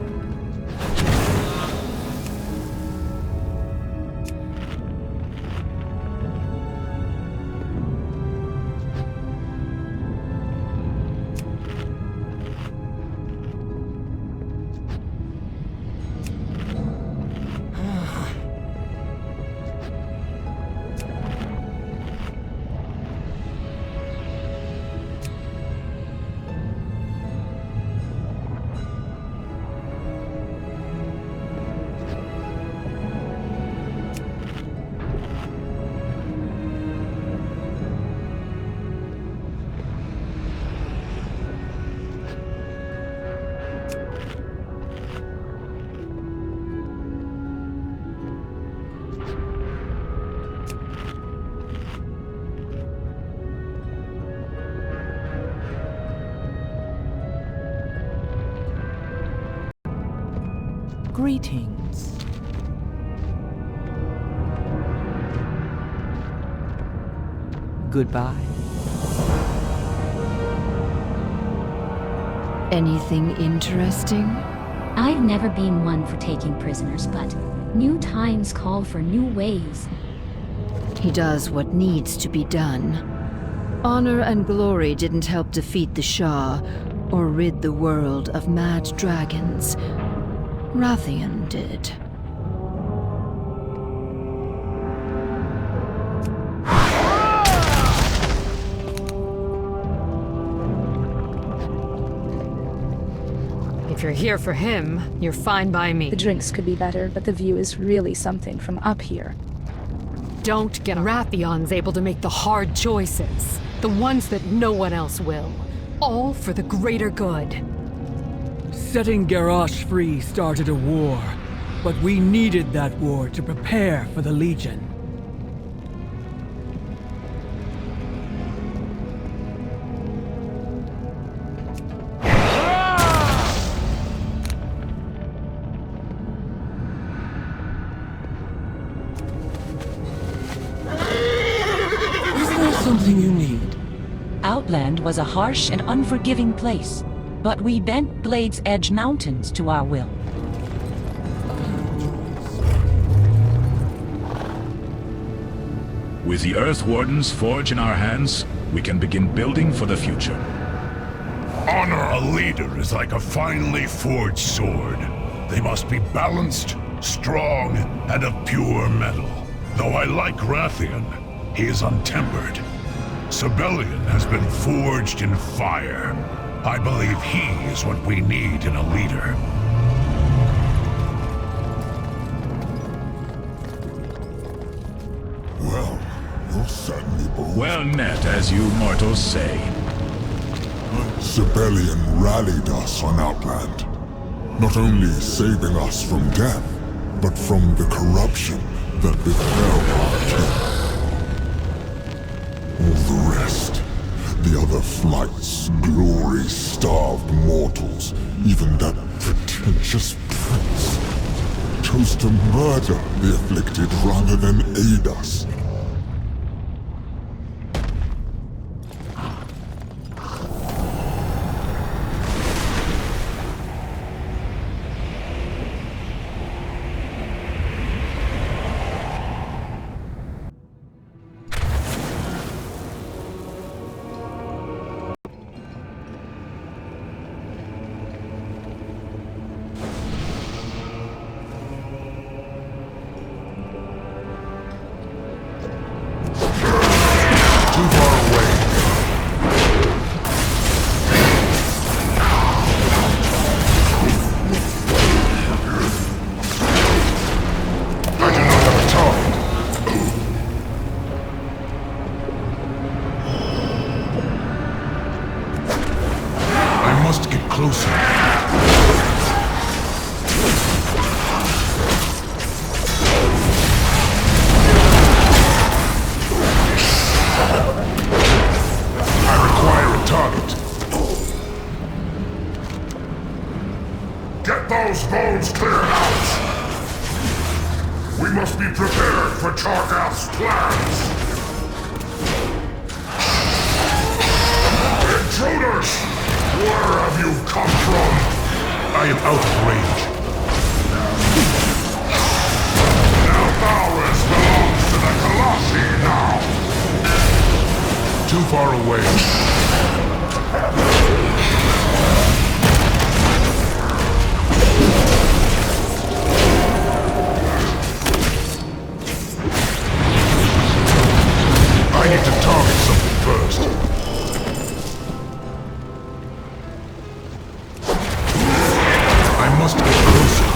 Greetings. Goodbye. Anything interesting? I've never been one for taking prisoners, but new times call for new ways. He does what needs to be done. Honor and glory didn't help defeat the Shah or rid the world of mad dragons. Rathian did. If you're here for him, you're fine by me. The drinks could be better, but the view is really something from up here. Don't get Rathion's able to make the hard choices. The ones that no one else will. All for the greater good. Setting Garrosh free started a war, but we needed that war to prepare for the Legion. Is there something you need? Outland was a harsh and unforgiving place, but we bent Blade's Edge Mountains to our will. With the Earth Warden's forge in our hands, we can begin building for the future. Honor a leader is like a finely forged sword. They must be balanced, strong, and of pure metal. Though I like Rathian, he is untempered. Sibelian has been forged in fire. I believe he is what we need in a leader. Well, you're certainly bold. Well met, as you mortals say. Sibelian rallied us on Outland, not only saving us from death, but from the corruption that befell our king. All the rest, the other flights, glory-starved mortals, even that pretentious prince, chose to murder the afflicted rather than aid us. Get those bones cleared out! We must be prepared for Targath's plans! Intruders! Where have you come from? I am out of range. Neltharis belongs to the Colossi now! Too far away. I need to target something first. I must get closer.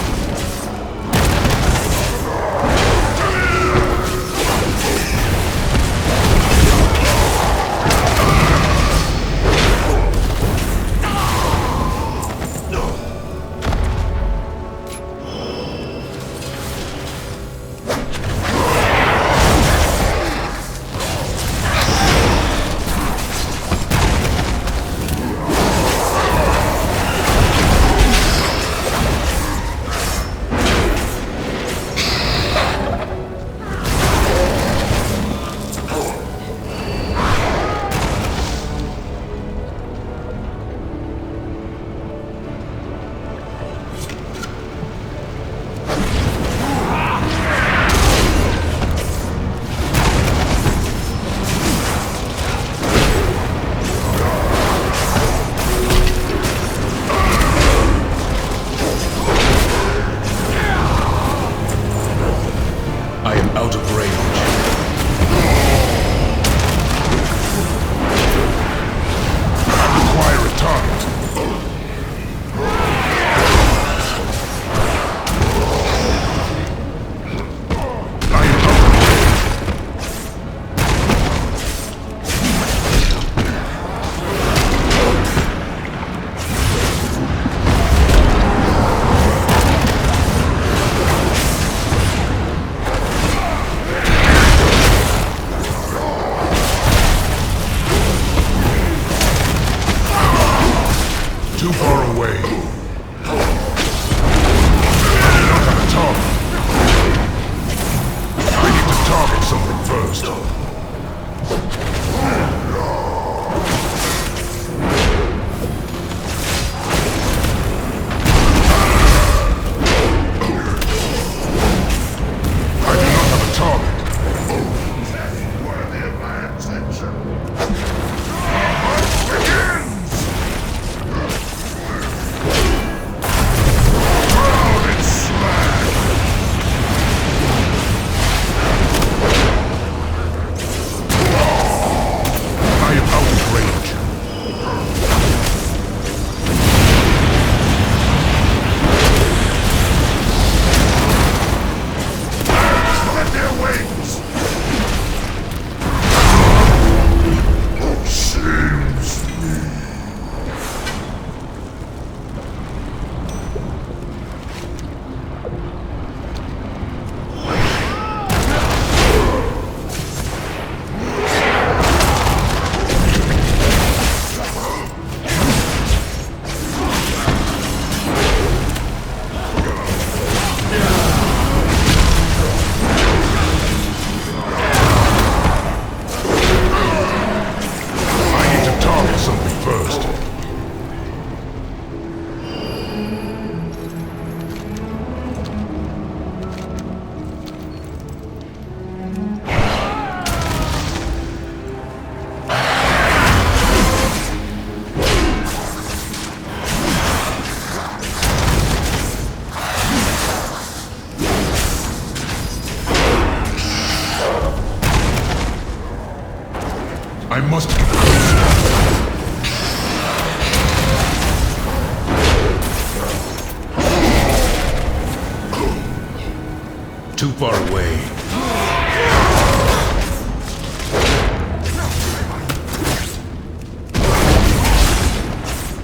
too far away.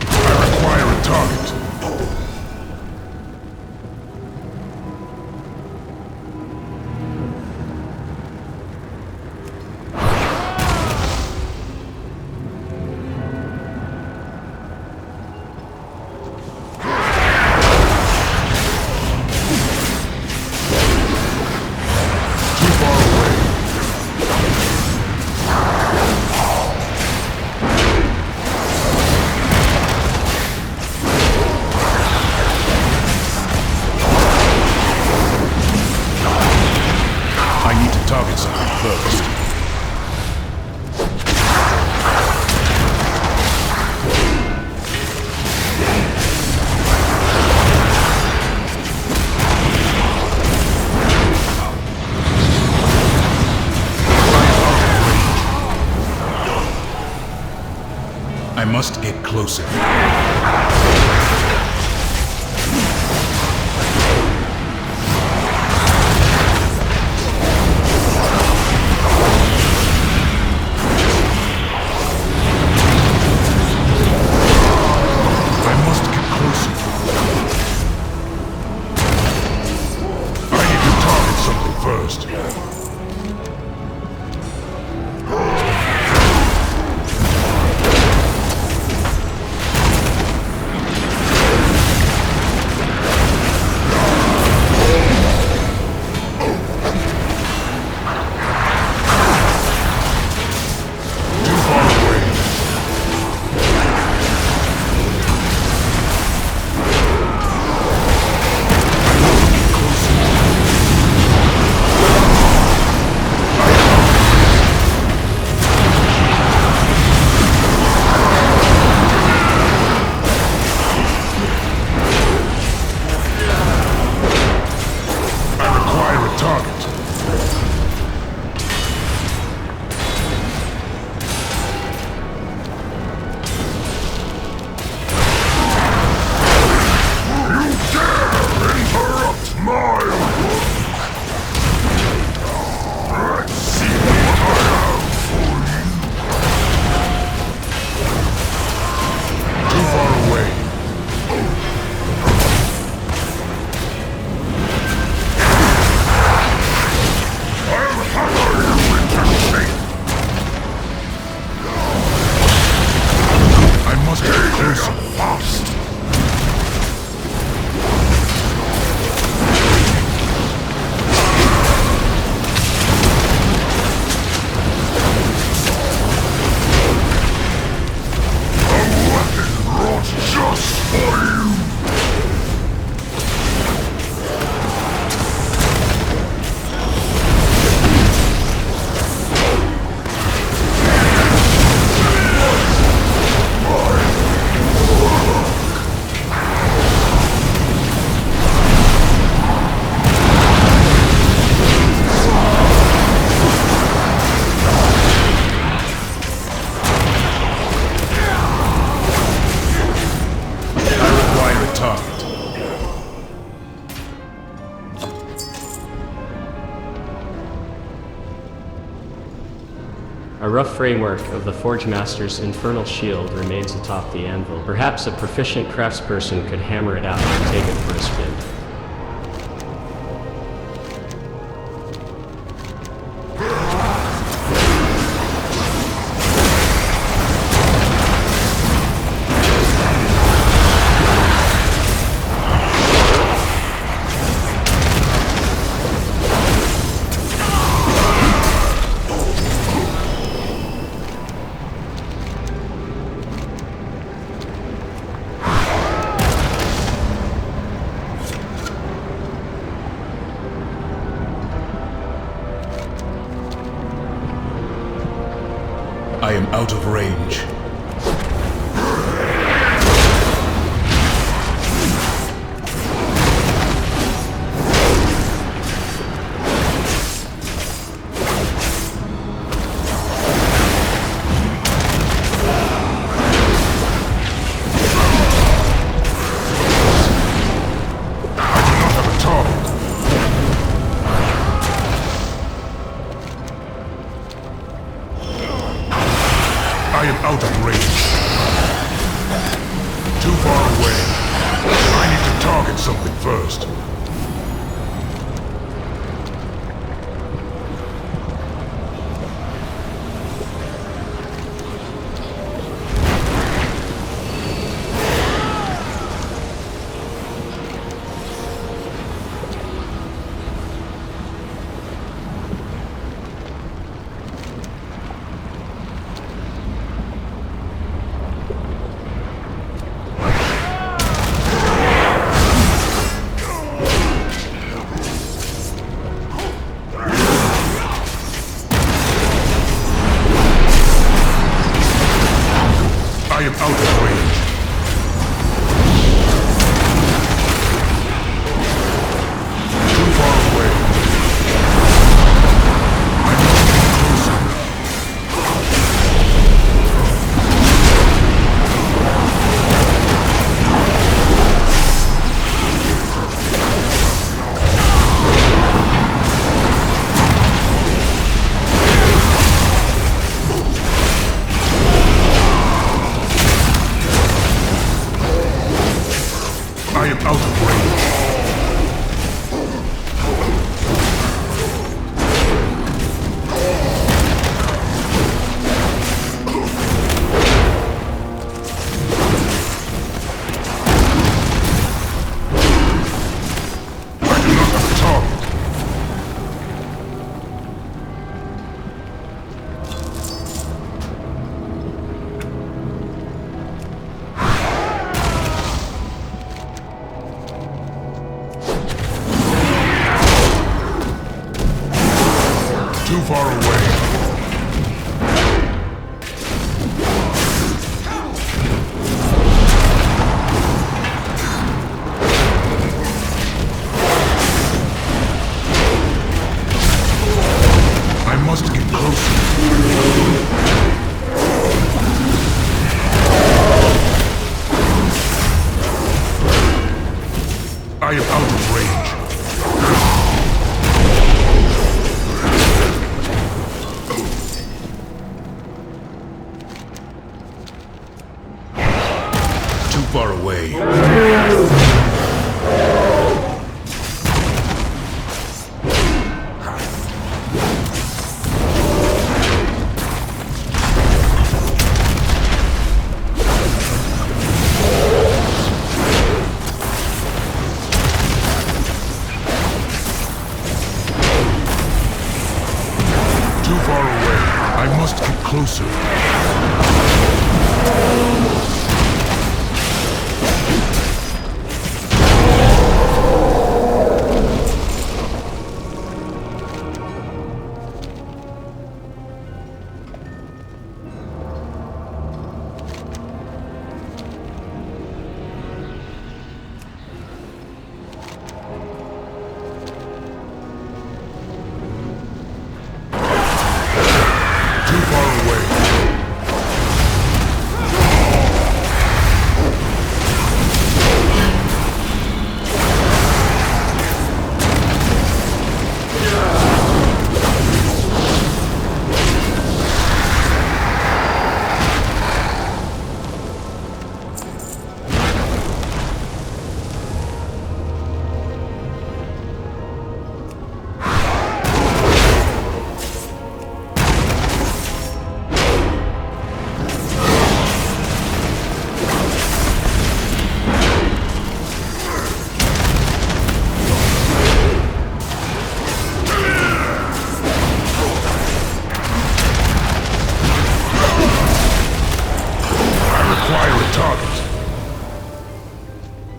I require a target. Target something first. I must get closer. A rough framework of the Forge Master's infernal shield remains atop the anvil. Perhaps a proficient craftsperson could hammer it out and take it for a spin. I am out of range. I do not have a target. I am out of range. Too far away. I must get closer. I am out of range. Far away. Too far away. I must get closer.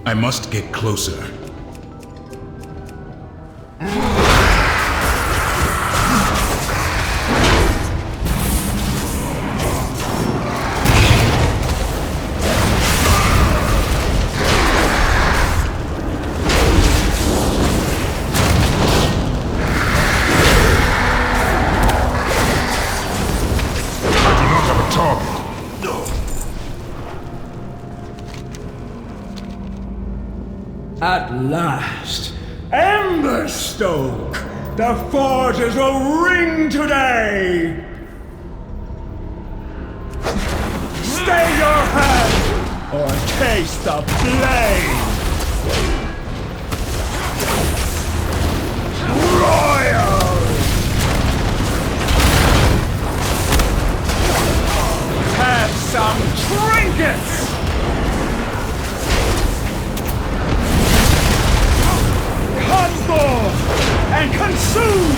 I must get closer. At last, Emberstoke! The forges will ring today! Stay your hand, or taste the blade! Royal! Have some trinkets! Conform and consume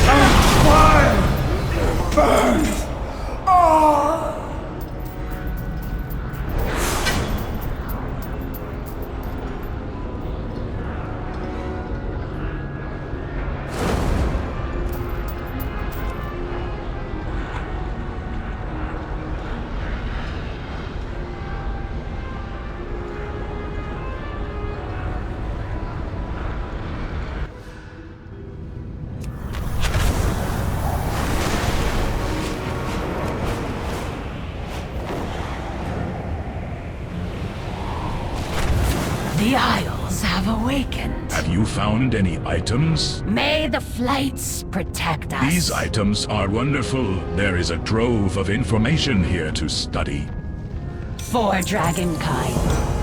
and fire burns all. The Isles have awakened. Have you found any items? May the flights protect us. These items are wonderful. There is a trove of information here to study. For Dragonkind.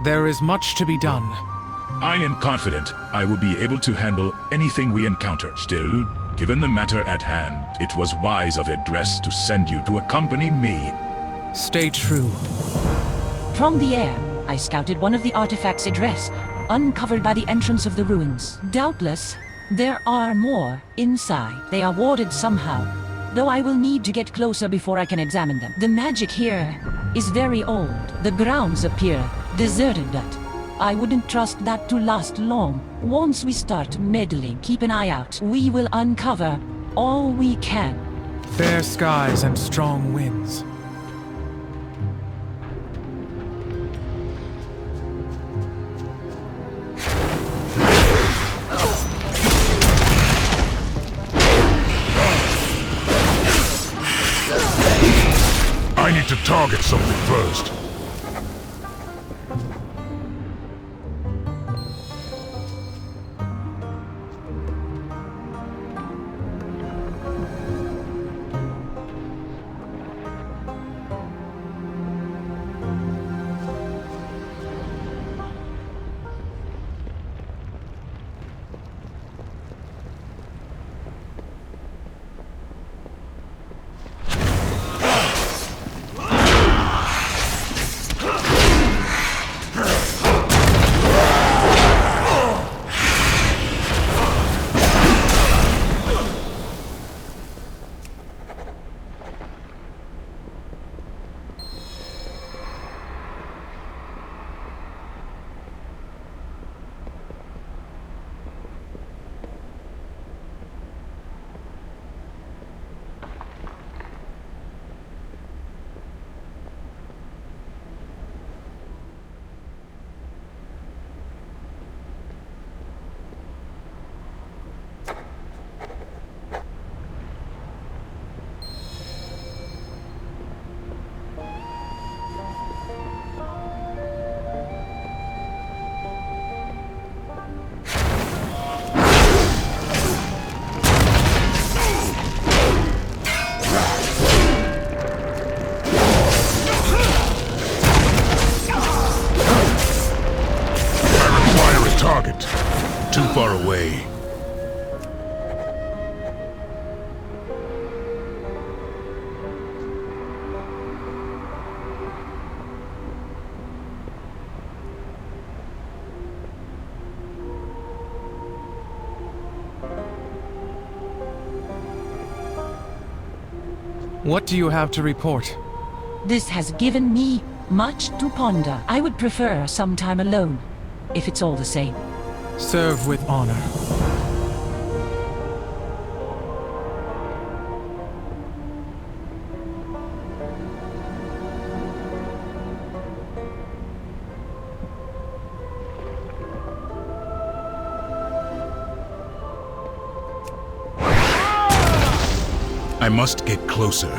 There is much to be done. I am confident I will be able to handle anything we encounter. Still, given the matter at hand, it was wise of Address to send you to accompany me. Stay true. From the air, I scouted one of the artifacts Address, uncovered by the entrance of the ruins. Doubtless, there are more inside. They are warded somehow, though I will need to get closer before I can examine them. The magic here is very old. The grounds appear deserted, but I wouldn't trust that to last long. Once we start meddling, keep an eye out. We will uncover all we can. Fair skies and strong winds. I need to target something first. Too far away. What do you have to report? This has given me much to ponder. I would prefer some time alone, if it's all the same. Serve with honor. I must get closer.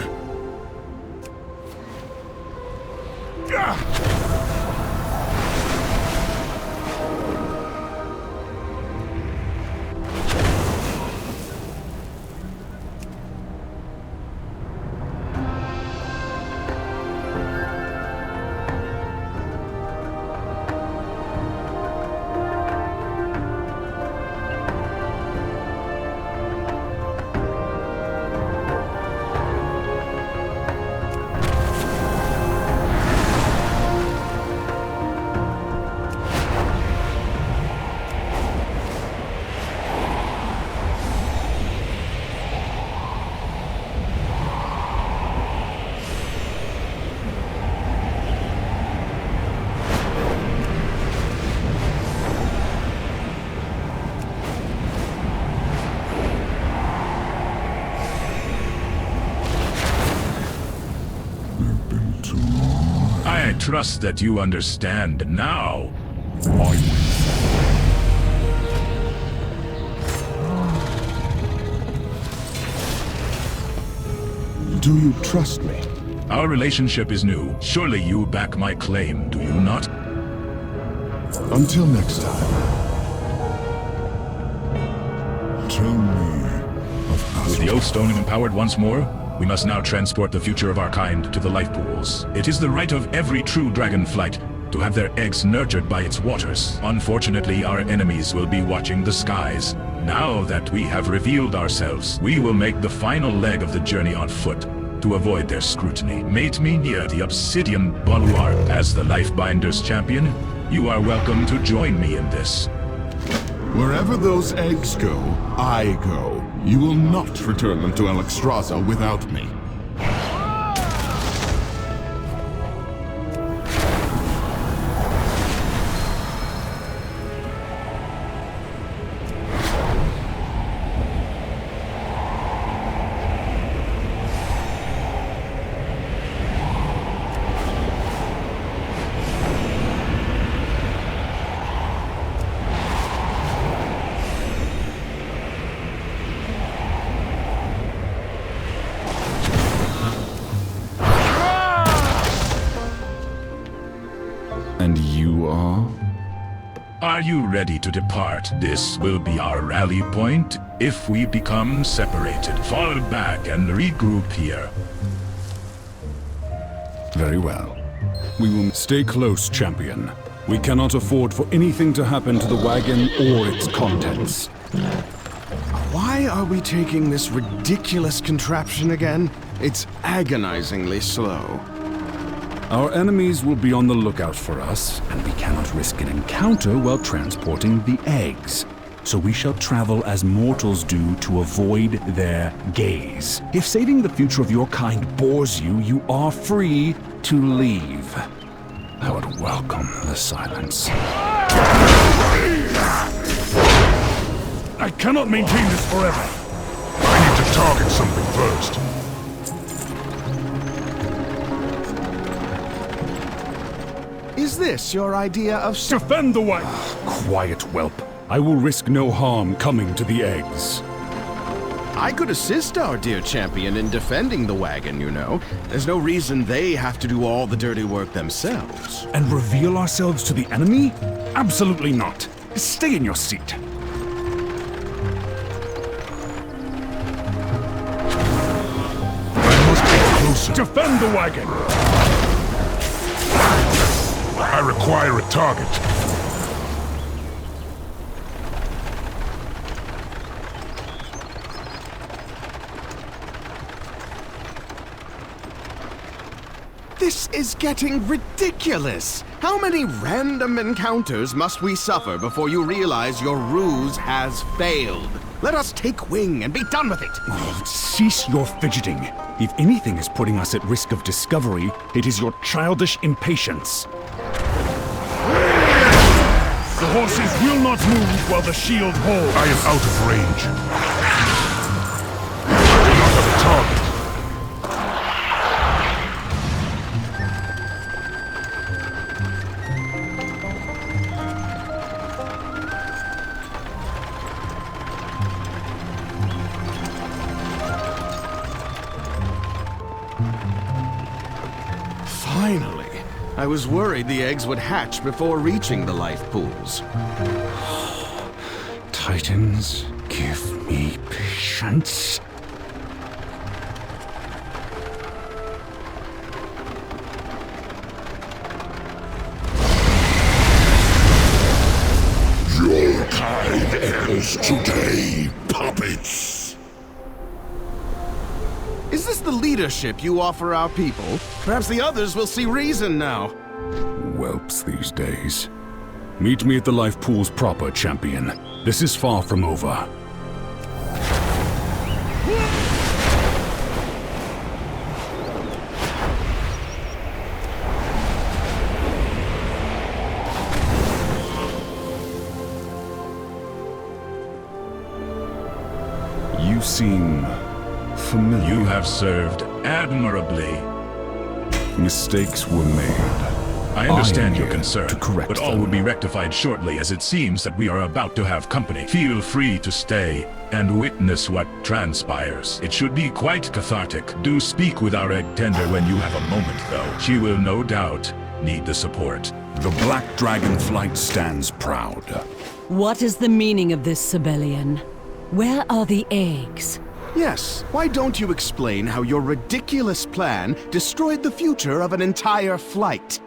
I trust that you understand now. Do you trust me? Our relationship is new. Surely you back my claim, do you not? Until next time. Tell me of With the Oath Stone empowered once more, we must now transport the future of our kind to the life pools. It is the right of every true Dragonflight to have their eggs nurtured by its waters. Unfortunately, our enemies will be watching the skies. Now that we have revealed ourselves, we will make the final leg of the journey on foot to avoid their scrutiny. Meet me near the Obsidian Baluart. As the Lifebinder's champion, you are welcome to join me in this. Wherever those eggs go, I go. You will not return them to Alexstrasza without me. And you are? Are you ready to depart? This will be our rally point if we become separated. Fall back and regroup here. Very well. We will stay close, champion. We cannot afford for anything to happen to the wagon or its contents. Why are we taking this ridiculous contraption again? It's agonizingly slow. Our enemies will be on the lookout for us, and we cannot risk an encounter while transporting the eggs. So we shall travel as mortals do to avoid their gaze. If saving the future of your kind bores you, you are free to leave. I would welcome the silence. I cannot maintain this forever. I need to target something first. Is this your idea of... Defend the wagon! Quiet, whelp. I will risk no harm coming to the eggs. I could assist our dear champion in defending the wagon, you know. There's no reason they have to do all the dirty work themselves. And reveal ourselves to the enemy? Absolutely not. Stay in your seat. I must get closer. Defend the wagon! I require a target. This is getting ridiculous! How many random encounters must we suffer before you realize your ruse has failed? Let us take wing and be done with it! Oh, cease your fidgeting. If anything is putting us at risk of discovery, it is your childish impatience. The horses will not move while the shield holds. I am out of range. I do not have a target. Finally! I was worried the eggs would hatch before reaching the life pools. Titans, give me patience. Your kind ends today, puppets. Is this the leadership you offer our people? Perhaps the others will see reason now. Whelps these days. Meet me at the life pools proper, champion. This is far from over. You seem familiar. You have served admirably. Mistakes were made. I understand your here concern, to correct but all them. will be rectified shortly, as it seems that we are about to have company. Feel free to stay and witness what transpires. It should be quite cathartic. Do speak with our egg tender when you have a moment, though. She will no doubt need the support. The Black Dragonflight stands proud. What is the meaning of this, Sibelian? Where are the eggs? Yes, why don't you explain how your ridiculous plan destroyed the future of an entire flight?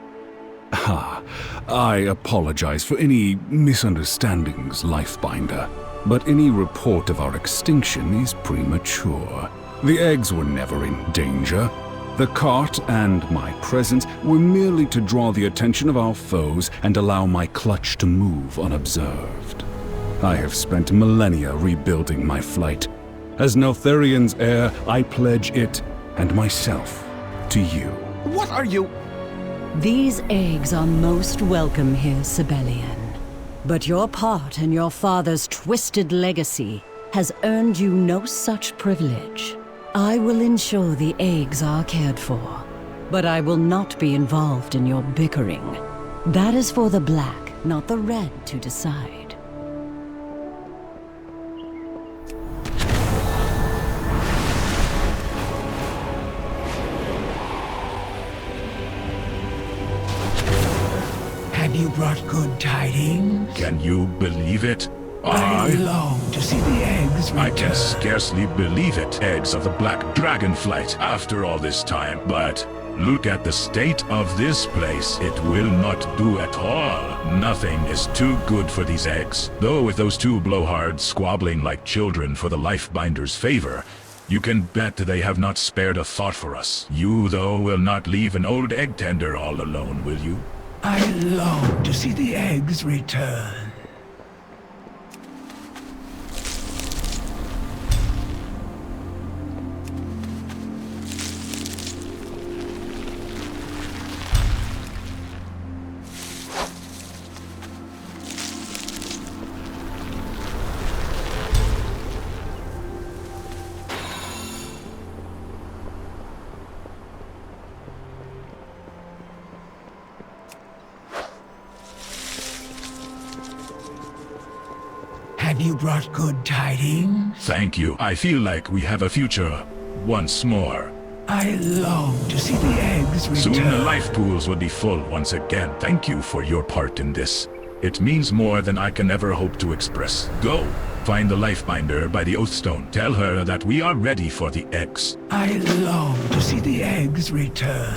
I apologize for any misunderstandings, Lifebinder, but any report of our extinction is premature. The eggs were never in danger. The cart and my presence were merely to draw the attention of our foes and allow my clutch to move unobserved. I have spent millennia rebuilding my flight. As Neltharian's heir, I pledge it and myself to you. What are you? These eggs are most welcome here, Sibelian. But your part in your father's twisted legacy has earned you no such privilege. I will ensure the eggs are cared for, but I will not be involved in your bickering. That is for the Black, not the Red, to decide. Have you brought good tidings? Can you believe it? I long to see the eggs return. I can scarcely believe it. Eggs of the Black Dragonflight after all this time. But look at the state of this place. It will not do at all. Nothing is too good for these eggs. Though with those two blowhards squabbling like children for the Lifebinder's favor, you can bet they have not spared a thought for us. You, though, will not leave an old egg tender all alone, will you? I long to see the eggs return. Have you brought good tidings? Thank you. I feel like we have a future once more. I long to see the eggs return. Soon the life pools will be full once again. Thank you for your part in this. It means more than I can ever hope to express. Go, find the Lifebinder by the Oathstone. Tell her that we are ready for the eggs. I long to see the eggs return.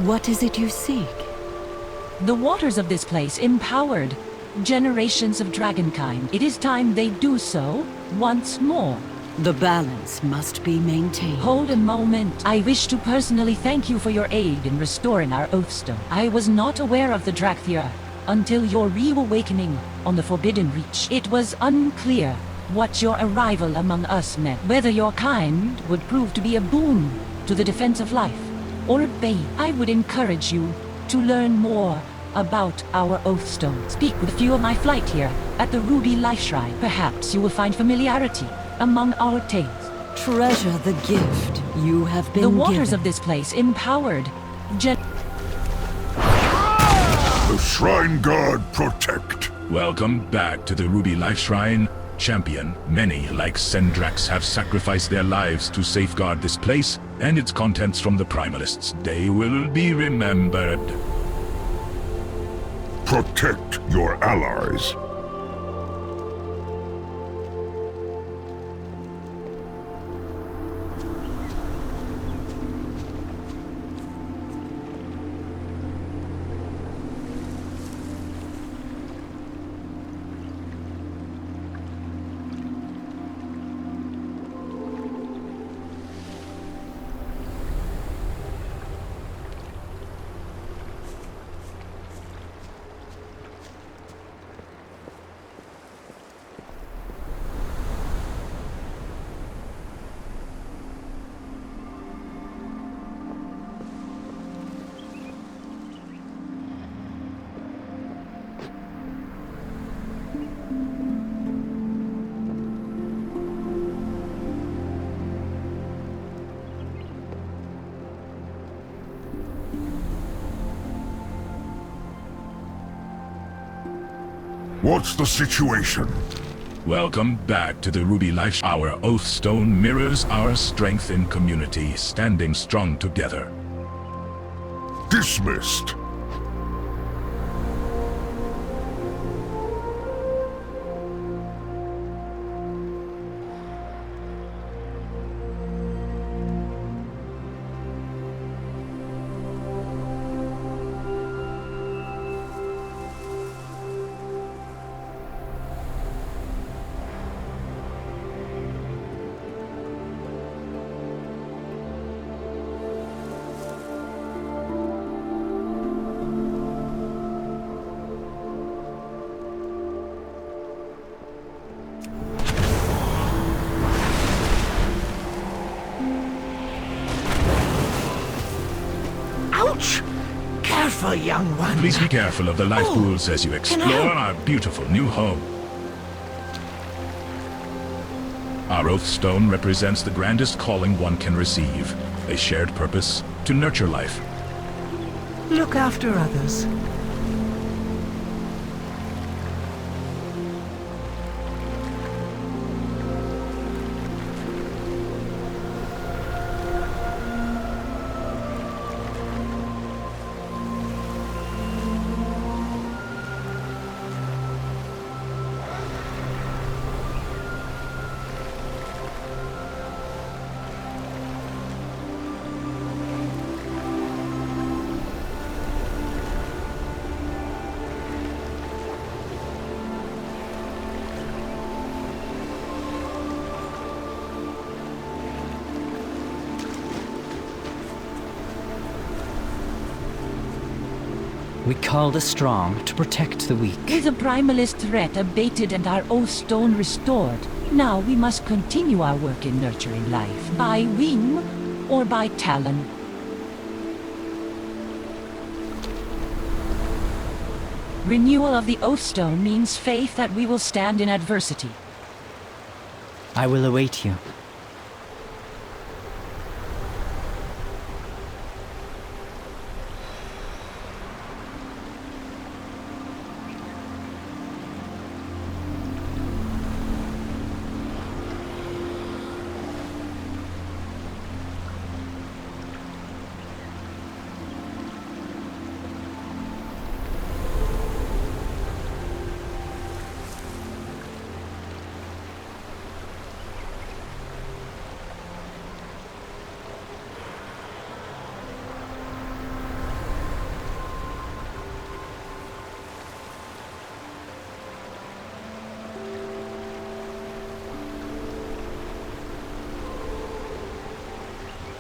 What is it you seek? The waters of this place empowered generations of dragonkind. It is time they do so once more. The balance must be maintained. Hold a moment. I wish to personally thank you for your aid in restoring our Oathstone. I was not aware of the Drakthir until your reawakening on the Forbidden Reach. It was unclear what your arrival among us meant, whether your kind would prove to be a boon to the defense of life or a bane. I would encourage you to learn more about our Oathstone. Speak with a few of my flight here at the Ruby Life Shrine. Perhaps you will find familiarity among our tales. Treasure the gift you have been given. The waters of this place empowered The Shrine Guard protect. Welcome back to the Ruby Life Shrine, Champion. Many, like Sendrax, have sacrificed their lives to safeguard this place and its contents from the Primalists. They will be remembered. Protect your allies. What's the situation? Welcome back to the Ruby Life. Our Oathstone mirrors our strength in community, standing strong together. Dismissed. young one. Please be careful of the life pools as you explore our beautiful new home. Our oath stone represents the grandest calling one can receive, a shared purpose to nurture life. Look after others. We call the strong to protect the weak. With the Primalist threat abated and our oath stone restored, now we must continue our work in nurturing life, by wing or by talon. Renewal of the oath stone means faith that we will stand in adversity. I will await you.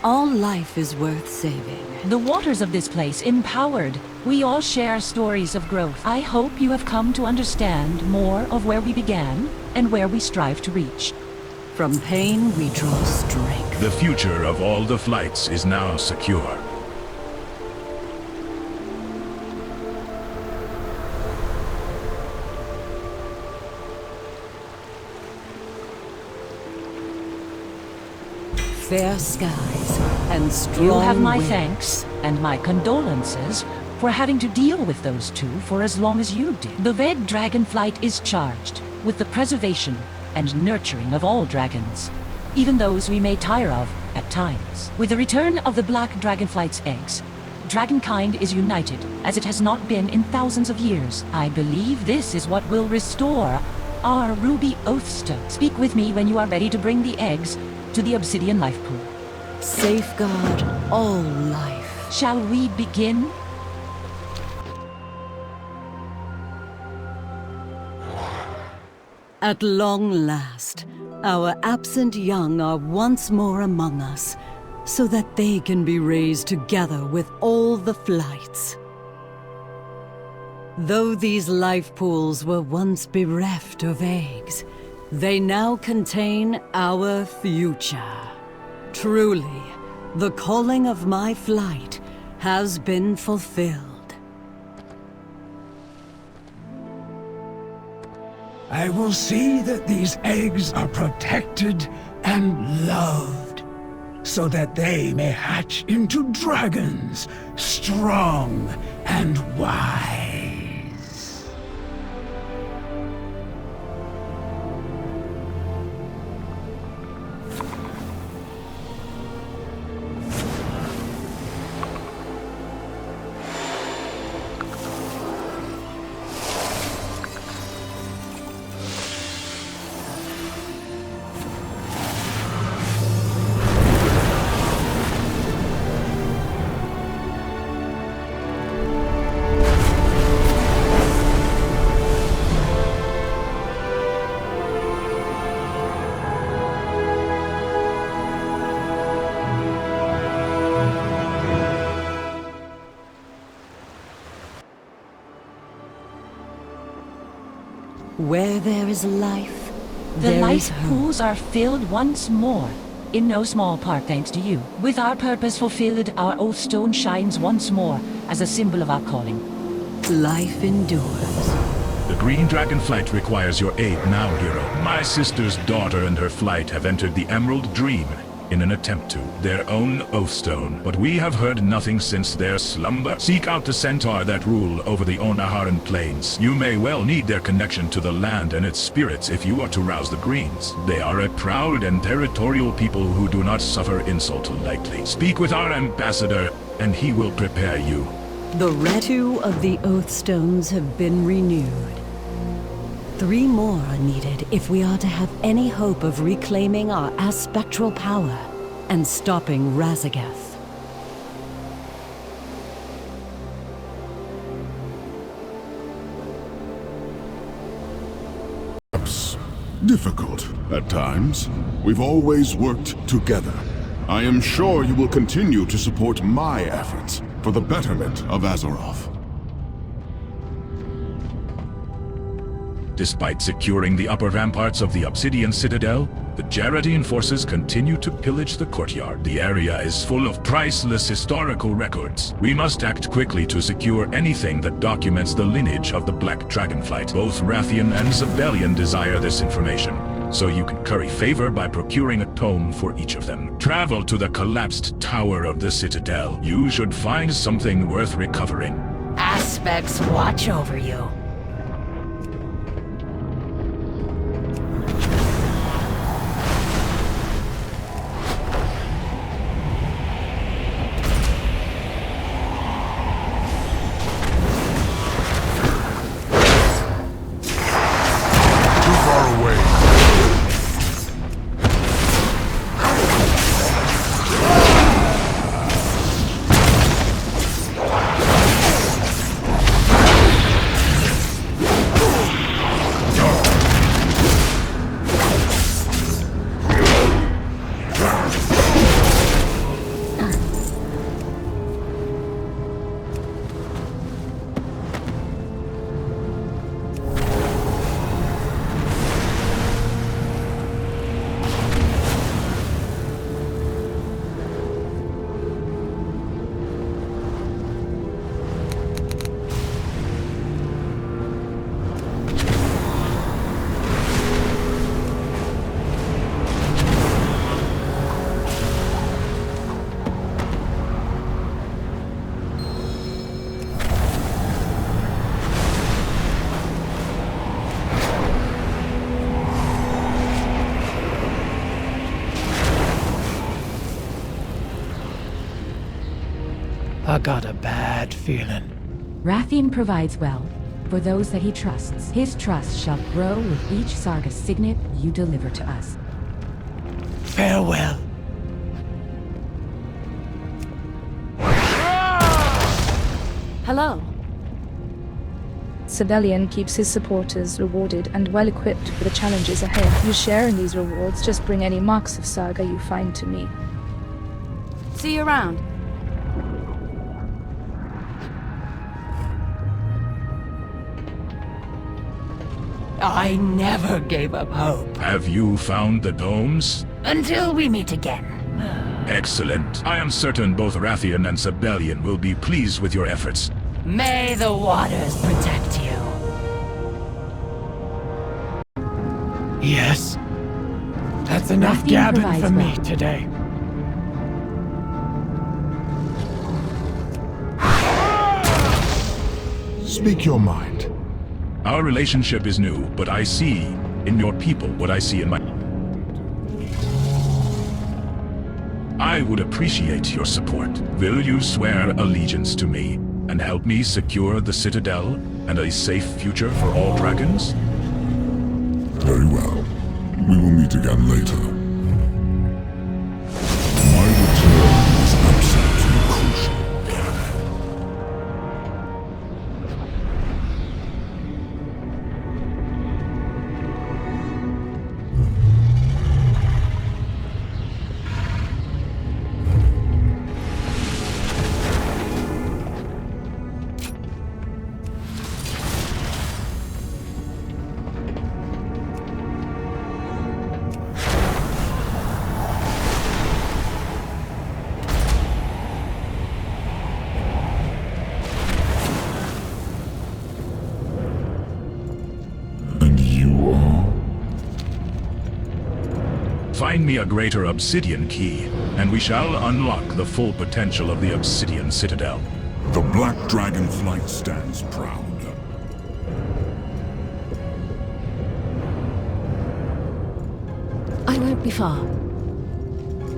All life is worth saving. The waters of this place empowered. We all share stories of growth. I hope you have come to understand more of where we began and where we strive to reach. From pain, we draw strength. The future of all the flights is now secure. Fair skies and strong You have my winds. thanks and my condolences for having to deal with those two for as long as you did. The red Dragonflight is charged with the preservation and nurturing of all dragons, even those we may tire of at times. With the return of the black Dragonflight's eggs, dragonkind is united as it has not been in thousands of years. I believe this is what will restore our ruby oath stone. Speak with me when you are ready to bring the eggs to the obsidian life pool. Safeguard all life. Shall we begin? At long last, our absent young are once more among us, so that they can be raised together with all the flights. Though these life pools were once bereft of eggs, they now contain our future. Truly, the calling of my flight has been fulfilled. I will see that these eggs are protected and loved, so that they may hatch into dragons, strong and wise. Where there is life, The there life is hope. pools are filled once more. in no small part thanks to you. With our purpose fulfilled, our Oathstone shines once more as a symbol of our calling. Life endures. The Green Dragonflight requires your aid now, hero. My sister's daughter and her flight have entered the Emerald Dream in an attempt to their own Oathstone, but we have heard nothing since their slumber. Seek out the centaur that rule over the Onaharan plains. You may well need their connection to the land and its spirits if you are to rouse the Greens. They are a proud and territorial people who do not suffer insult lightly. Speak with our ambassador, and he will prepare you. The two of the Oathstones have been renewed. 3 more are needed if we are to have any hope of reclaiming our aspectral power and stopping Razagath. Difficult at times. We've always worked together. I am sure you will continue to support my efforts for the betterment of Azeroth. Despite securing the upper ramparts of the Obsidian Citadel, the Djaradin forces continue to pillage the courtyard. The area is full of priceless historical records. We must act quickly to secure anything that documents the lineage of the Black Dragonflight. Both Rathian and Zabellian desire this information, so you can curry favor by procuring a tome for each of them. Travel to the collapsed tower of the Citadel. You should find something worth recovering. Aspects watch over you. I got a bad feeling. Rathian provides well for those that he trusts. His trust shall grow with each Sarga signet you deliver to us. Farewell. Hello. Sabellian keeps his supporters rewarded and well equipped for the challenges ahead. You share in these rewards, just bring any marks of Saga you find to me. See you around. I never gave up hope. Have you found the domes? Until we meet again. Excellent. I am certain both Rathian and Sabellian will be pleased with your efforts. May the waters protect you. Yes. That's enough Rathian gabbing for me well. today. Speak your mind. Our relationship is new, but I see in your people what I see in my... I would appreciate your support. Will you swear allegiance to me and help me secure the Citadel and a safe future for all dragons? Very well. We will meet again later. My return is absolutely crucial. Find me a greater obsidian key, and we shall unlock the full potential of the Obsidian Citadel. The Black Dragonflight stands proud. I won't be far.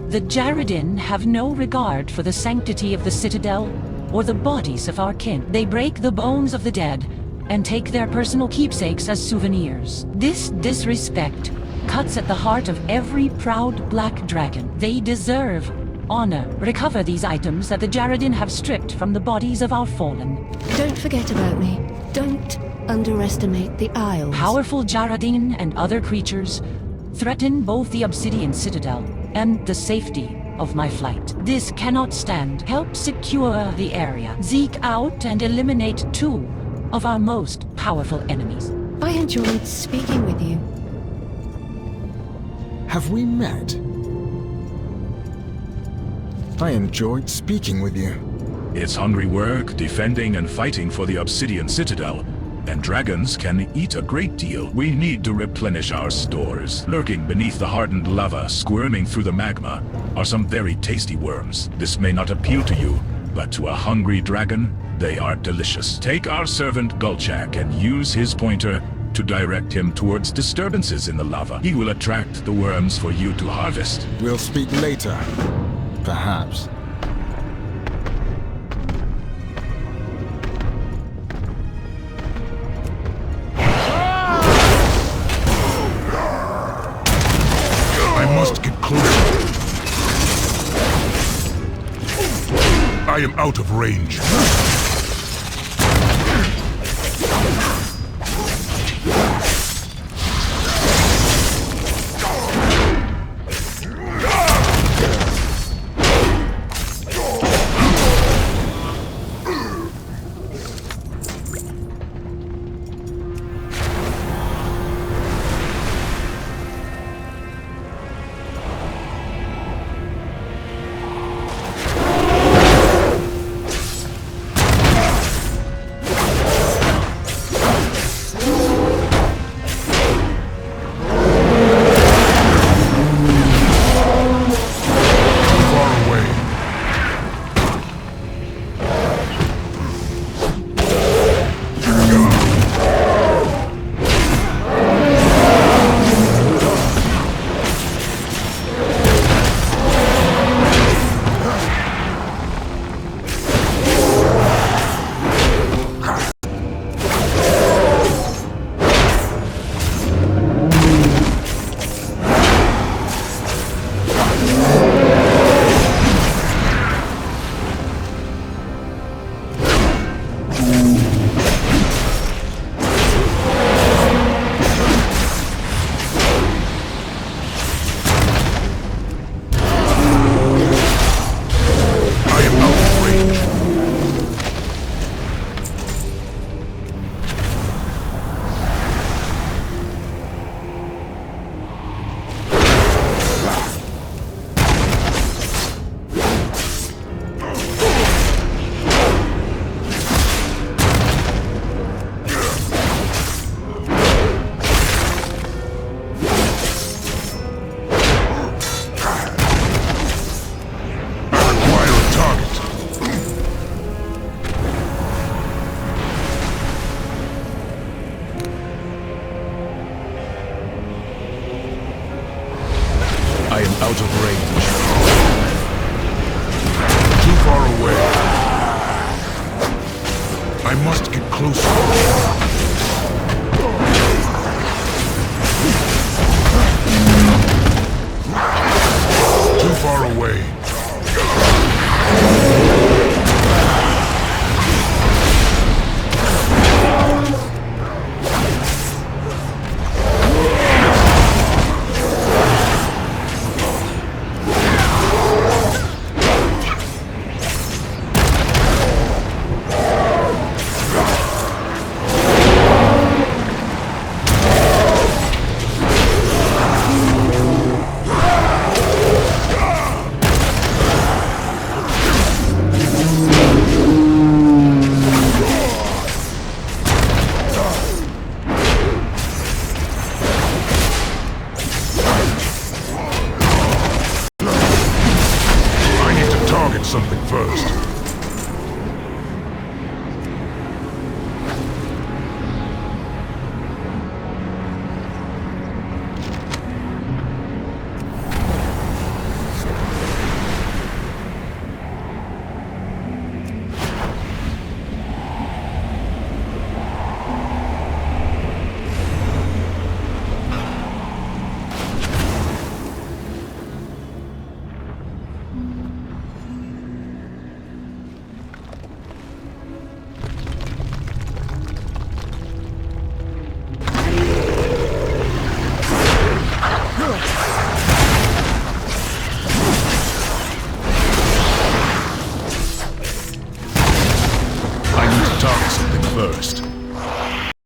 The Djaradin have no regard for the sanctity of the Citadel or the bodies of our kin. They break the bones of the dead and take their personal keepsakes as souvenirs. This disrespect cuts at the heart of every proud black dragon. They deserve honor. Recover these items that the Djaradin have stripped from the bodies of our fallen. Don't forget about me. Don't underestimate the Isles. Powerful Djaradin and other creatures threaten both the Obsidian Citadel and the safety of my flight. This cannot stand. Help secure the area. Zeke out and eliminate 2 of our most powerful enemies. I enjoyed speaking with you. Have we met? I enjoyed speaking with you. It's hungry work, defending and fighting for the Obsidian Citadel. And dragons can eat a great deal. We need to replenish our stores. Lurking beneath the hardened lava, squirming through the magma, are some very tasty worms. This may not appeal to you, but to a hungry dragon, they are delicious. Take our servant Gulchak and use his pointer to direct him towards disturbances in the lava. He will attract the worms for you to harvest. We'll speak later. Perhaps. I must get closer. I am out of range.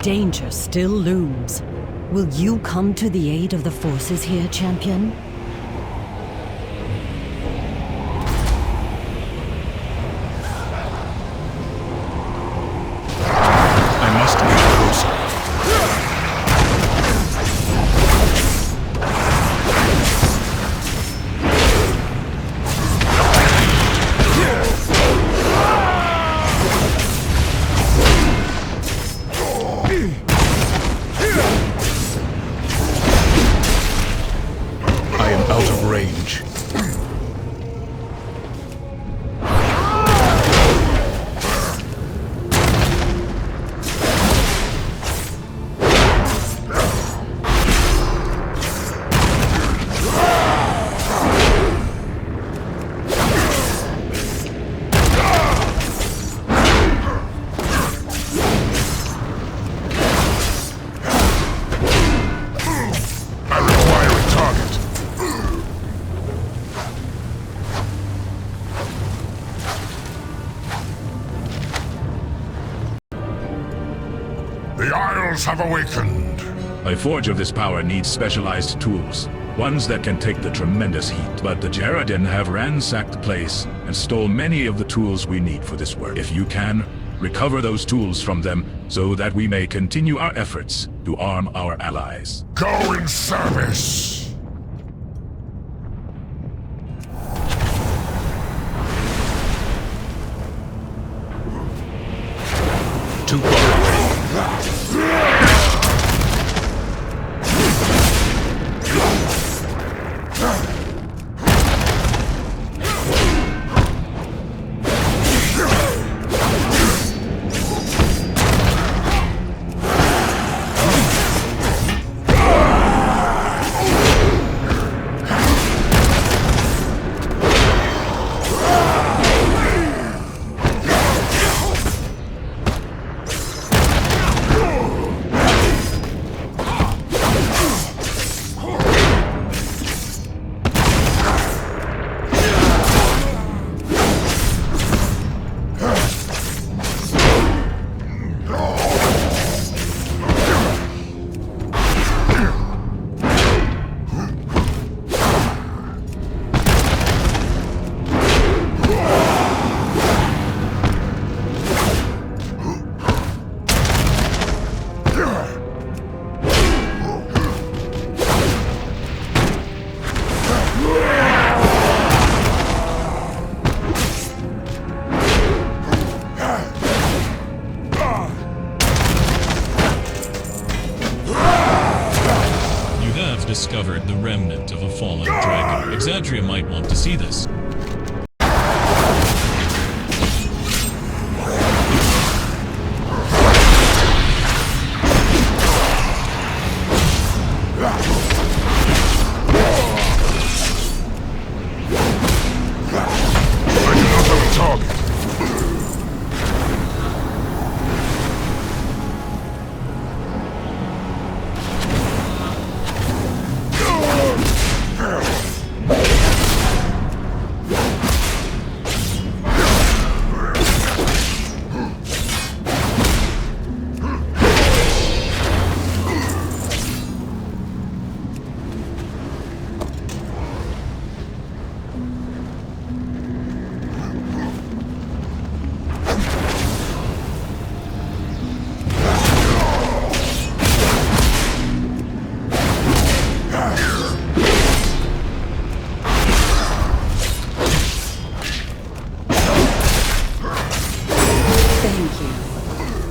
danger still looms. Will you come to the aid of the forces here, champion? I must get closer. I am out of range. The Isles have awakened. A forge of this power needs specialized tools, ones that can take the tremendous heat. But the Djaradin have ransacked the place and stole many of the tools we need for this work. If you can, recover those tools from them so that we may continue our efforts to arm our allies. Go in service! Too far away. Discovered the remnant of a fallen dragon. Exandria might want to see this.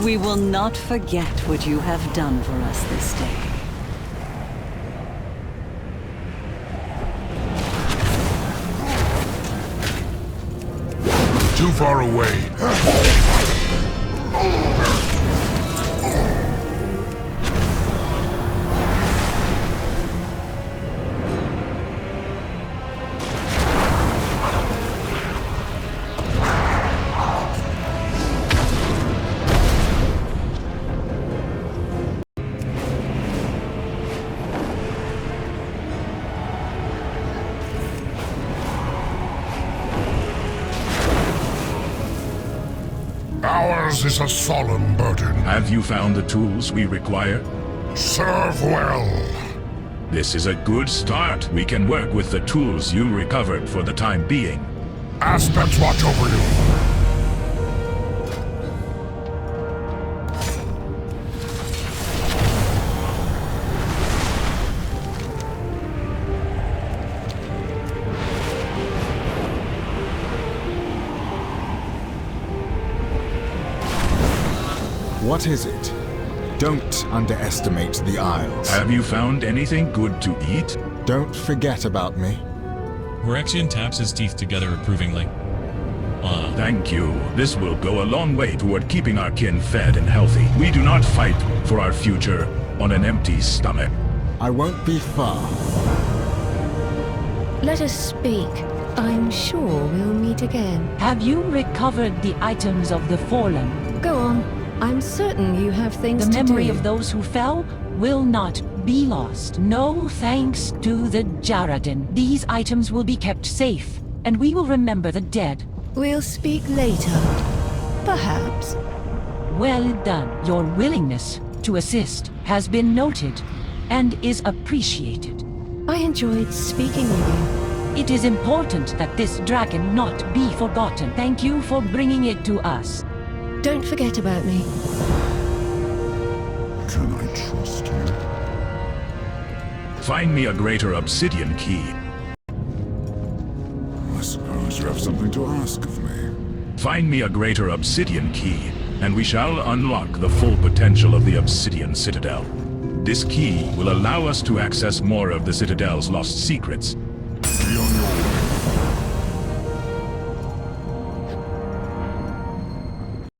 We will not forget what you have done for us this day. Too far away. Our Yours is a solemn burden. Have you found the tools we require? Serve well. This is a good start. We can work with the tools you recovered for the time being. Aspects watch over you. What is it? Don't underestimate the Isles. Have you found anything good to eat? Don't forget about me. Rexian taps his teeth together approvingly. Thank you. This will go a long way toward keeping our kin fed and healthy. We do not fight for our future on an empty stomach. I won't be far. Let us speak. I'm sure we'll meet again. Have you recovered the items of the fallen? Go on. I'm certain you have things to do. The memory of those who fell will not be lost. No thanks to the Djaradin. These items will be kept safe, and we will remember the dead. We'll speak later. Perhaps. Well done. Your willingness to assist has been noted and is appreciated. I enjoyed speaking with you. It is important that this dragon not be forgotten. Thank you for bringing it to us. Don't forget about me. Can I trust you? Find me a greater obsidian key. I suppose you have something to ask of me. Find me a greater obsidian key, and we shall unlock the full potential of the Obsidian Citadel. This key will allow us to access more of the Citadel's lost secrets,